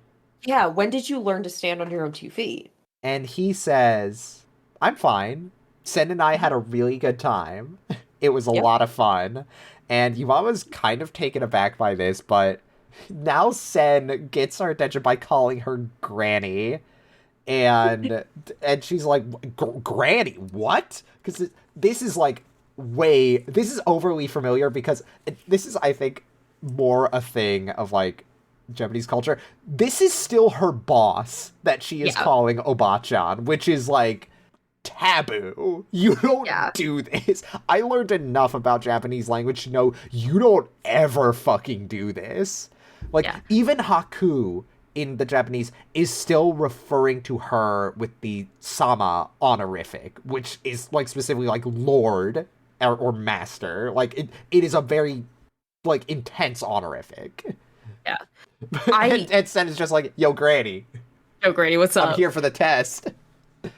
Yeah, when did you learn to stand on your own 2 feet?
And he says, I'm fine. Sen and I had a really good time. It was a lot of fun. And Yubaba's kind of taken aback by this, but now Sen gets her attention by calling her Granny. And she's like, Granny, what? Because this is like this is overly familiar because this is, I think, more a thing of like Japanese culture. This is still her boss that she is calling Oba-chan, which is like taboo. You don't do this. I learned enough about Japanese language to know you don't ever fucking do this. Like, even Haku in the Japanese is still referring to her with the sama honorific, which is, like, specifically, like, lord or master. Like, it is a very, like, intense honorific.
Yeah.
And Sen is just like, yo, Granny.
Yo, Granny, what's up?
I'm here for the test.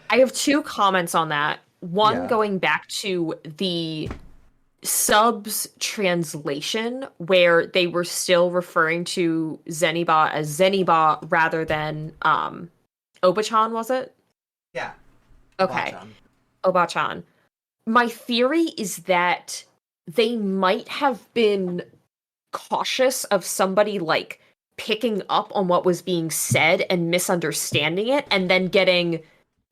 I have 2 comments on that. One, going back to the subs translation, where they were still referring to Zeniba as Zeniba rather than Oba-chan, was it?
Yeah.
Okay. Oba-chan. My theory is that they might have been cautious of somebody, like, picking up on what was being said and misunderstanding it, and then getting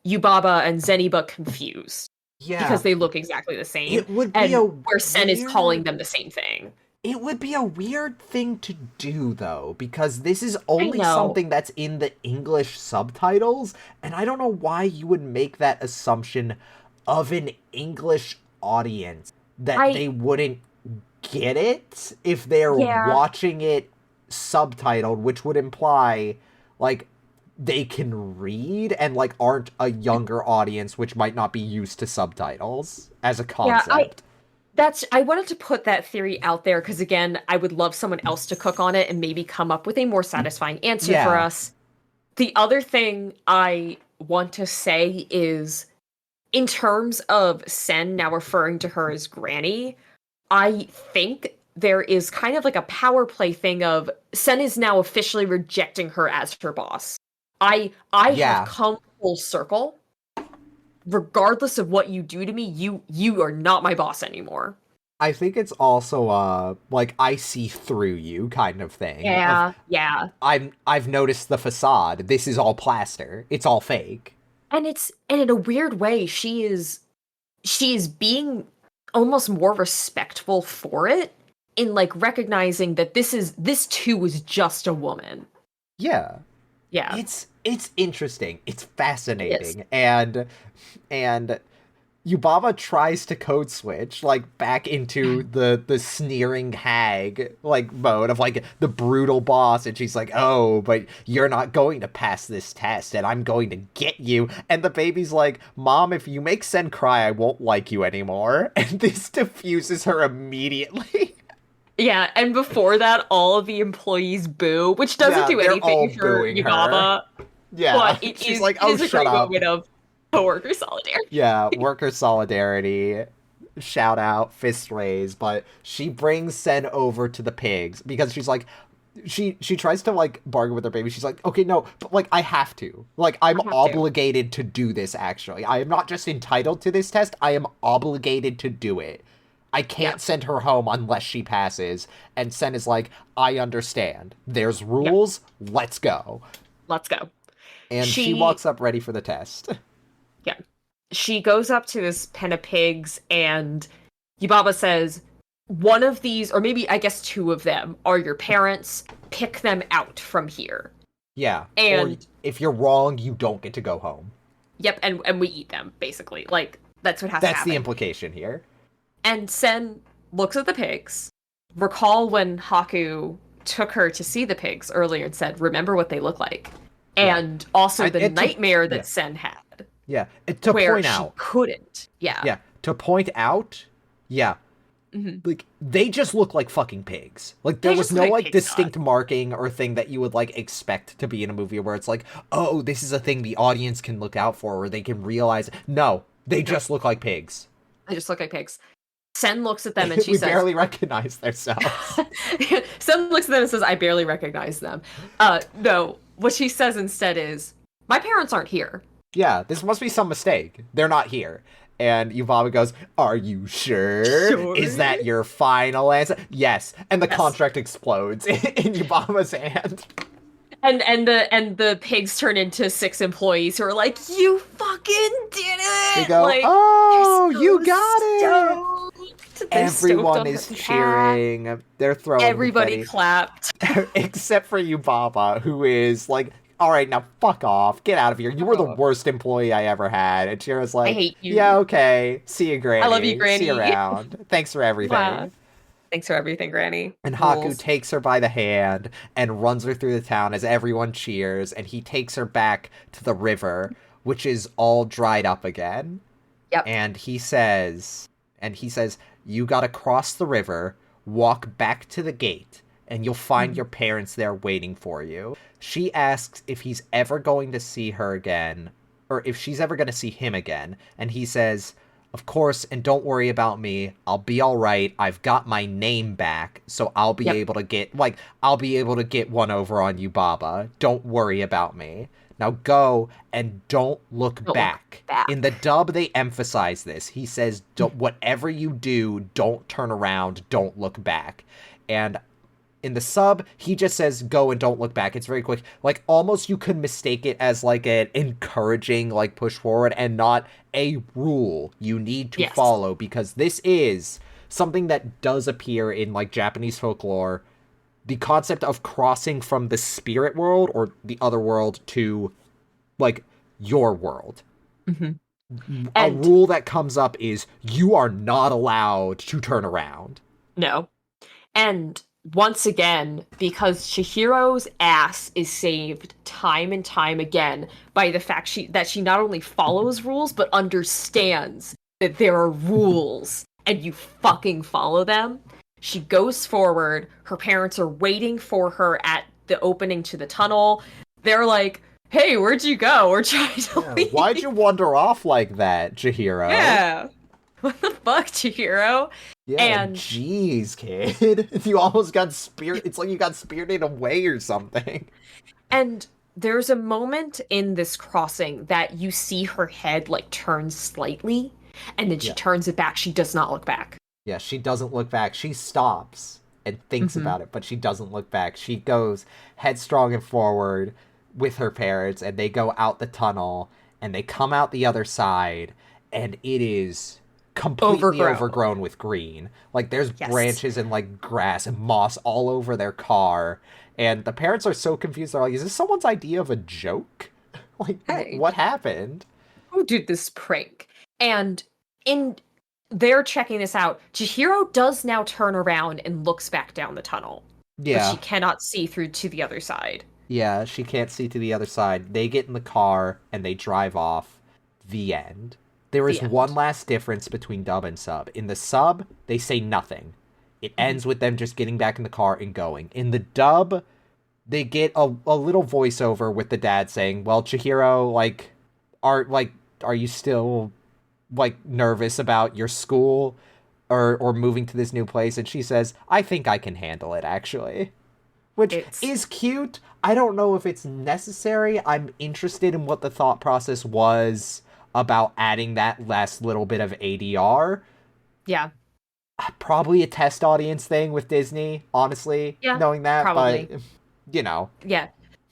Yubaba and Zeniba confused. Yeah. Because they look exactly the same. It would be where Sen is calling them the same thing.
It would be a weird thing to do, though, because this is only something that's in the English subtitles, and I don't know why you would make that assumption of an English audience, that they wouldn't get it if they're watching it subtitled, which would imply, like, they can read and, like, aren't a younger audience, which might not be used to subtitles as a concept.
I wanted to put that theory out there because, again, I would love someone else to cook on it and maybe come up with a more satisfying answer for us. The other thing I want to say is, in terms of Sen now referring to her as Granny, I think there is kind of like a power play thing of Sen is now officially rejecting her as her boss. I have come full circle. Regardless of what you do to me, you are not my boss anymore.
I think it's also like I see through you kind of thing.
Yeah.
I've noticed the facade. This is all plaster. It's all fake.
And in a weird way, she is being almost more respectful for it, in like recognizing that this too was just a woman.
Yeah.
Yeah.
It's interesting. It's fascinating. And Yubaba tries to code switch, like, back into the sneering hag, like, mode of, like, the brutal boss, and she's like, oh, but you're not going to pass this test, and I'm going to get you, and the baby's like, Mom, if you make Sen cry, I won't like you anymore, and this diffuses her immediately.
Yeah, and before that, all of the employees boo, which doesn't do anything for Yubaba.
Yeah,
but she's like, oh, shut up. Moment of worker solidarity.
Yeah, worker solidarity. Shout out, fist raise. But she brings Sen over to the pigs because she's like, she tries to like bargain with her baby. She's like, okay, no, but like I have to. Like I'm obligated to do this. Actually, I am not just entitled to this test. I am obligated to do it. I can't send her home unless she passes. And Sen is like, I understand. There's rules. Let's go.
Let's go.
And she walks up ready for the test.
Yeah. She goes up to this pen of pigs, and Yubaba says, one of these, or maybe I guess two of them, are your parents. Pick them out from here.
Yeah.
And
or if you're wrong, you don't get to go home.
Yep, and we eat them, basically. Like, that's what has to happen.
That's the implication here.
And Sen looks at the pigs. Recall when Haku took her to see the pigs earlier and said, remember what they look like. And also the nightmare that Sen had.
Yeah, to
where
point
she
out.
Couldn't. Yeah.
Yeah, to point out, like, they just look like fucking pigs. Like, there was no, like, distinct marking or thing that you would, like, expect to be in a movie where it's like, oh, this is a thing the audience can look out for or they can realize. No, they just look like pigs.
They just look like pigs. Sen looks at them and she
we
says...
We barely recognize themselves.
Sen looks at them and says, I barely recognize them. No, what she says instead is, my parents aren't here.
Yeah, this must be some mistake. They're not here. And Yubaba goes, are you sure? Is that your final answer? Yes. And the contract explodes in Yubaba's hand.
And the pigs turn into 6 employees who are like, you fucking did it!
They go,
like,
oh,
so
you got it! Everyone is cheering. They're throwing
everybody
confetti.
Clapped.
Except for Yubaba, who is like, all right, now fuck off. Get out of here. You were the worst employee I ever had. And Chira's like, I hate you. Yeah, okay. See you, Granny.
I love you, Granny.
See you around. Thanks for everything.
Wow. Thanks for everything, Granny.
And Haku takes her by the hand and runs her through the town as everyone cheers. And he takes her back to the river, which is all dried up again.
Yep.
And he says, you gotta cross the river, walk back to the gate, and you'll find your parents there waiting for you. She asks if he's ever going to see her again, or if she's ever going to see him again. And he says, of course, and don't worry about me. I'll be all right. I've got my name back, so I'll be able to get, one over on Yubaba. Don't worry about me. Now go and don't look back. In the dub, they emphasize this. He says, whatever you do, don't turn around, don't look back. And in the sub, he just says, go and don't look back. It's very quick. Like, almost you could mistake it as, like, an encouraging, like, push forward and not a rule you need to follow. Because this is something that does appear in, like, Japanese folklore. The concept of crossing from the spirit world or the other world to, like, your world.
Mm-hmm.
A rule that comes up is you are not allowed to turn around.
No. And once again, because Chihiro's ass is saved time and time again by the fact that she not only follows rules, but understands that there are rules and you fucking follow them. She goes forward. Her parents are waiting for her at the opening to the tunnel. They're like, hey, where'd you go? We're trying to leave.
Why'd you wander off like that, Chihiro?
Yeah. what the fuck, Chihiro?
Yeah,
And
jeez, kid. You almost got it's like you got spirited away or something.
and there's a moment in this crossing that you see her head like turn slightly, and then she
Yeah.
turns it back. She does not look back.
Yeah, she doesn't look back. She stops and thinks
Mm-hmm.
about it, but she doesn't look back. She goes headstrong and forward with her parents, and they go out the tunnel, and they come out the other side, and it is completely overgrown with green. Like, there's
Yes.
branches and, like, grass and moss all over their car, and the parents are so confused. They're like, is this someone's idea of a joke? Like,
Hey,
what happened?
who did this prank? And in they're checking this out. Chihiro does now turn around and looks back down the tunnel, but she
Yeah.
cannot see through to the other side.
Yeah, she can't see to the other side. They get in the car and they drive off. The end. There is
The
one
end.
last difference between dub and sub. In the sub, they say nothing. It ends with them just getting back in the car and going. In the dub, they get a little voiceover with the dad saying, "Well, Chihiro, are you still like nervous about your school or moving to this new place?" And she says, "I think I can handle it, actually." Which
It's
is cute. I don't know if it's necessary. I'm interested in what the thought process was about adding that last little bit of ADR.
yeah,
Probably a test audience thing with Disney, honestly,
yeah,
knowing that, but
probably.
you know.
Yeah.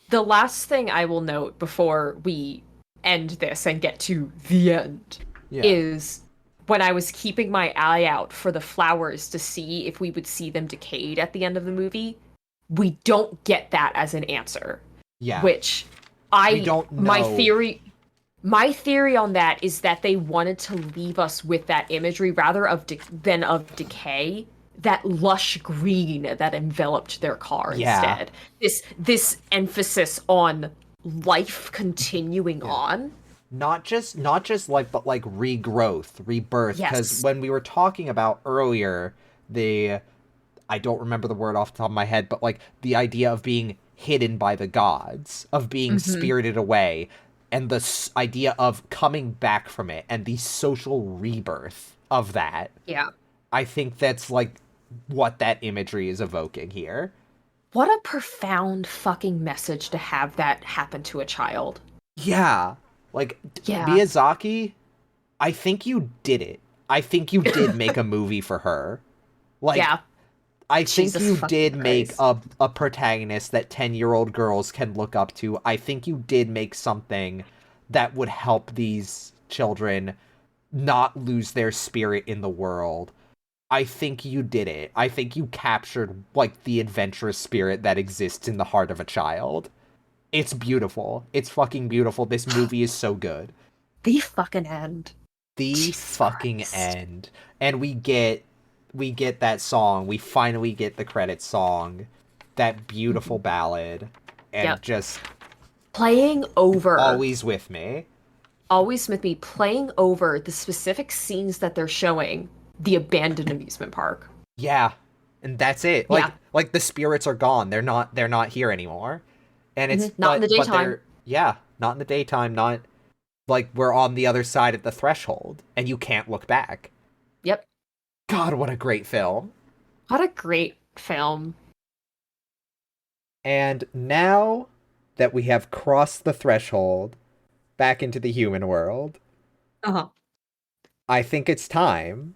The last thing I will note before we end this and get to the end
Yeah.
is when I was keeping my eye out for the flowers to see if we would see them decayed at the end of the movie, we don't get that as an answer.
Yeah.
Which
We don't know.
my theory on that is that they wanted to leave us with that imagery rather than of decay, that lush green that enveloped their car
Yeah.
instead. This emphasis on life continuing on.
Not just like, but like regrowth, rebirth. Because
Yes.
when we were talking about earlier, I don't remember the word off the top of my head, but like the idea of being hidden by the gods, of being spirited away, and the idea of coming back from it, and the social rebirth of that.
Yeah.
I think that's like what that imagery is evoking here.
What a profound fucking message to have that happen to a child.
Yeah. Like,
Yeah.
Miyazaki, I think you did it. I think you did make a movie for her. Like,
Yeah.
I think
Jesus
you
fucking
did make
Christ.
a protagonist that 10-year-old girls can look up to. I think you did make something that would help these children not lose their spirit in the world. I think you did it. I think you captured, like, the adventurous spirit that exists in the heart of a child. It's beautiful. It's fucking beautiful. This movie is so good.
The fucking end.
The
Jesus
fucking
Christ.
end. And we get that song. We finally get the credits song. That beautiful ballad. And
Yep.
just
Playing over.
always with me.
Always with me, playing over the specific scenes that they're showing the abandoned amusement park.
Yeah. And that's it.
Yeah.
Like the spirits are gone. They're not here anymore. And it's
Not in the
but
daytime.
not in the daytime, not like we're on the other side at the threshold and you can't look back.
Yep.
God, what a great film.
What a great film.
And now that we have crossed the threshold back into the human world,
Uh-huh.
I think it's time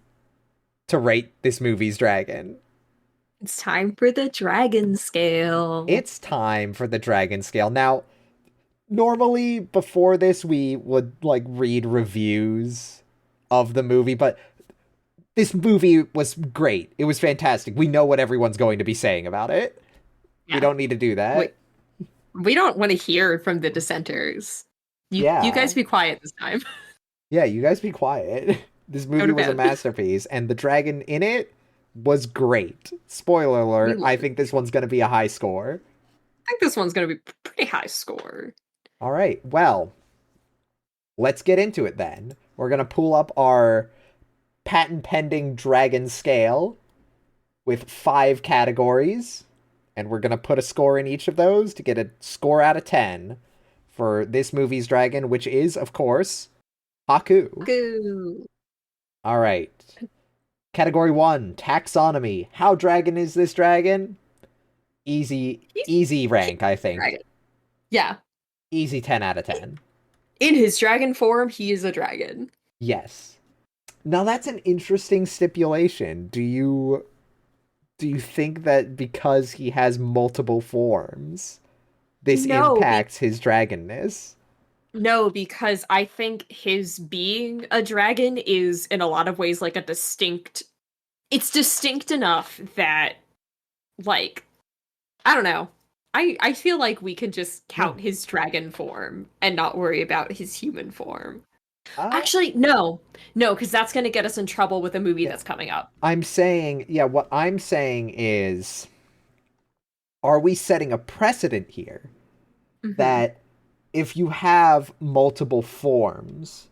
to rate this movie's dragon.
It's time for the dragon scale.
It's time for the dragon scale. Now, normally before this we would like read reviews of the movie, but this movie was great. It was fantastic. We know what everyone's going to be saying about it.
Yeah.
We don't need to do that.
Wait, we don't want to hear from the dissenters. You guys be quiet this time.
Yeah, you guys be quiet. This movie
to
was a
bed.
masterpiece, and the dragon in it was great. Spoiler alert, I think this one's going to be a high score.
I think this one's going to be pretty high score.
All right, well, let's get into it then. We're going to pull up our patent-pending dragon scale with 5 categories, and we're going to put a score in each of those to get a score out of 10 for this movie's dragon, which is, of course, Haku.
Goo.
All right. Category 1, taxonomy. How dragon is this dragon? Easy rank, I think.
Dragon. Yeah.
Easy 10 out of 10.
In his dragon form, he is a dragon.
Yes. Now that's an interesting stipulation. Do you think that because he has multiple forms, this impacts his dragonness?
No, because I think his being a dragon is in a lot of ways like it's distinct enough that, like, I don't know. I feel like we can just count his dragon form and not worry about his human form. Actually, no, because that's going to get us in trouble with a movie that's coming up.
What I'm saying is, are we setting a precedent here that if you have multiple forms,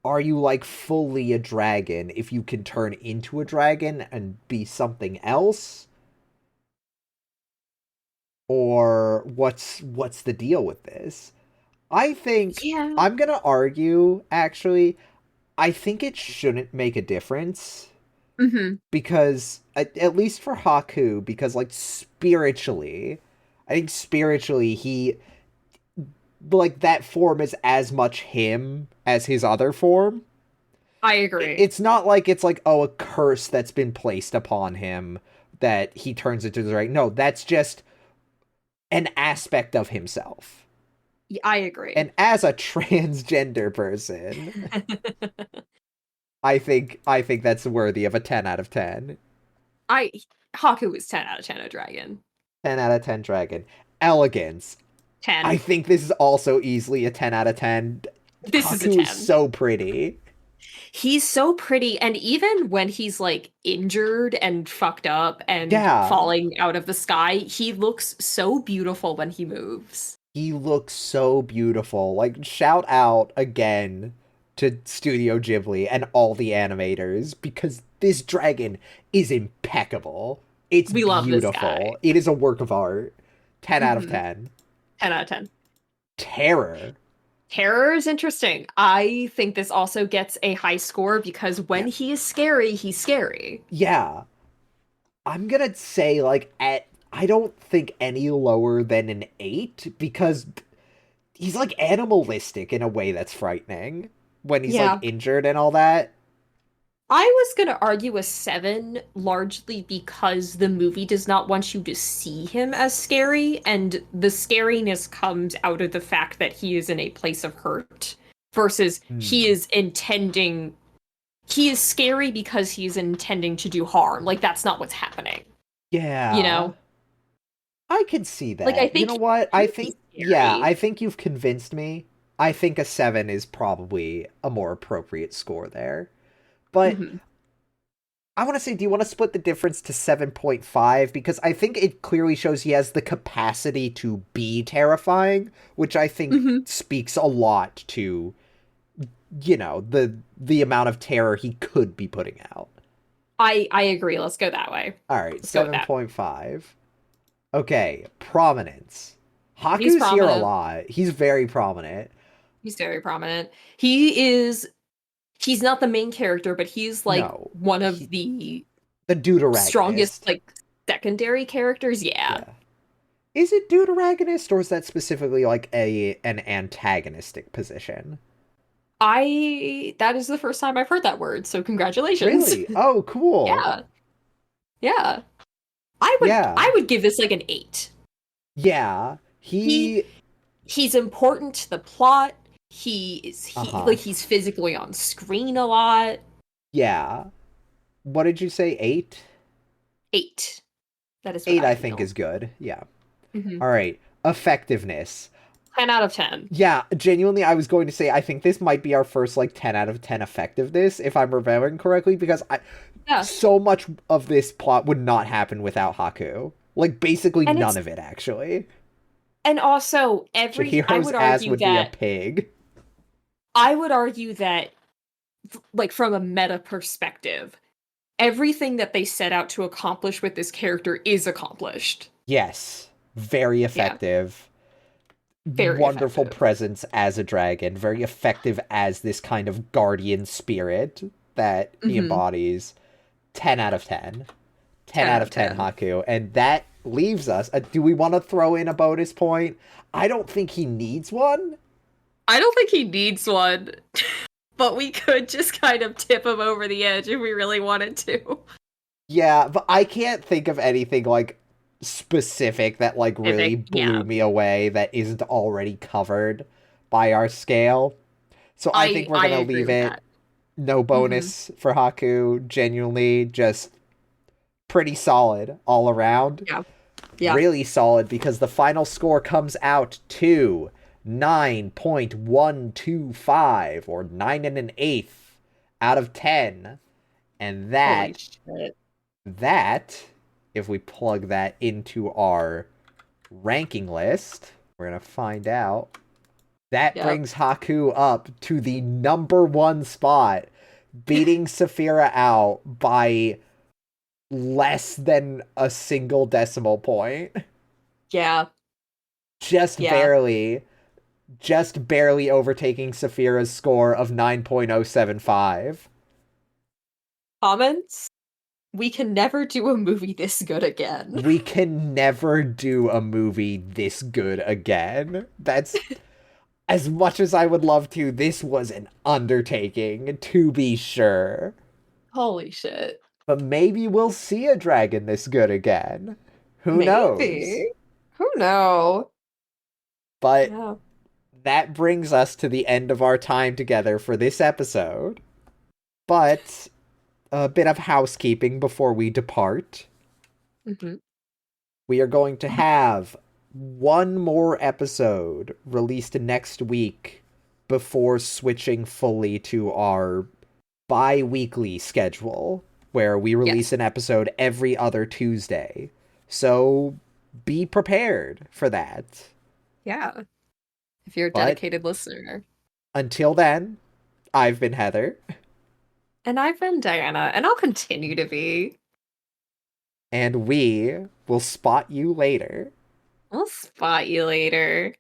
are you like fully a dragon if you can turn into a dragon and be something else? Or what's the deal with this? I think I'm gonna argue, actually, I think it shouldn't make a difference. Because, at least for Haku, because, like, spiritually, I think spiritually he, like, that form is as much him as his other form.
I agree.
It's not like it's like, oh, a curse that's been placed upon him that he turns into the dragon. No, that's just an aspect of himself.
I agree.
And as a transgender person, I think that's worthy of a 10 out of 10.
Haku is 10 out of 10 a dragon.
10 out of 10 dragon. Elegance.
10.
I think this is also easily a 10 out of 10.
This
Haku
is a 10.
is so pretty.
He's so pretty, and even when he's, like, injured and fucked up and falling out of the sky, he looks so beautiful when he moves.
He looks so beautiful. Like, shout out again to Studio Ghibli and all the animators, because this dragon is impeccable. It's beautiful. Love this guy. It is a work of art. 10 out of 10.
10 out of 10.
Terror.
Terror is interesting. I think this also gets a high score because when he is scary, he's scary.
Yeah. I'm gonna say, like, I don't think any lower than an 8, because he's, like, animalistic in a way that's frightening when he's, like, injured and all that.
I was gonna argue a 7, largely because the movie does not want you to see him as scary, and the scariness comes out of the fact that he is in a place of hurt, versus he is scary because he's intending to do harm. Like, that's not what's happening.
Yeah.
You know?
I can see that.
Like, I think,
you know what? I think you've convinced me. I think a 7 is probably a more appropriate score there. But I want to say, do you want to split the difference to 7.5? Because I think it clearly shows he has the capacity to be terrifying, which I think speaks a lot to, you know, the amount of terror he could be putting out.
I agree. Let's go that way.
All right, 7.5. Okay, prominence. Haku's here a lot. He's very prominent.
He's very prominent. He's not the main character, but he's like one of the
deuteragonist.
Strongest, like, secondary characters. Yeah.
Is it deuteragonist, or is that specifically like an antagonistic position?
That is the first time I've heard that word, so congratulations.
Really? Oh, cool.
Yeah. I would give this like an 8.
Yeah. He's
important to the plot. He's physically on screen a lot.
Yeah. What did you say? 8?
8. That is
8. I think is good. Yeah. All right. Effectiveness.
10 out of 10.
Yeah, genuinely, I was going to say I think this might be our first like 10 out of 10 effectiveness, if I'm remembering correctly, because so much of this plot would not happen without Haku. Like, basically none of it, actually.
And also,
Chihiro's ass would be a pig.
I would argue that, like, from a meta perspective, everything that they set out to accomplish with this character is accomplished.
Yes. Very effective.
Very
wonderful
effective.
Presence as a dragon. Very effective as this kind of guardian spirit. that he
Mhm.
embodies, 10 out of 10. 10
10
out of 10 Haku. And that leaves us. Do we want to throw in a bonus point? I don't think he needs one.
I don't think he needs one, but we could just kind of tip him over the edge if we really wanted to.
Yeah, but I can't think of anything like specific that like really blew me away that isn't already covered by our scale. So I think we're
I
gonna
agree
leave
with
it
that.
no bonus for Haku. Genuinely, just pretty solid all around.
Yeah. Yeah.
Really solid because the final score comes out to 9.125 or 9 and an eighth out of 10. And
Holy shit.
that, if we plug that into our ranking list, we're going to find out. That brings Haku up to the number 1 spot, beating Saphira out by less than a single decimal point.
Yeah.
Just barely overtaking Saphira's score of 9.075.
Comments? We can never do a movie this good again.
We can never do a movie this good again. That's as much as I would love to, this was an undertaking, to be sure.
Holy shit.
But maybe we'll see a dragon this good again. Who knows?
Who knows?
But that brings us to the end of our time together for this episode. But a bit of housekeeping before we depart.
Mm-hmm.
We are going to have one more episode released next week before switching fully to our bi-weekly schedule, where we release an episode every other Tuesday. So be prepared for that.
Yeah. If you're a dedicated listener.
Until then, I've been Heather.
And I've been Diana, and I'll continue to be.
And we will spot you later.
I'll spot you later.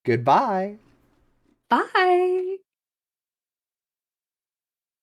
Goodbye.
Bye.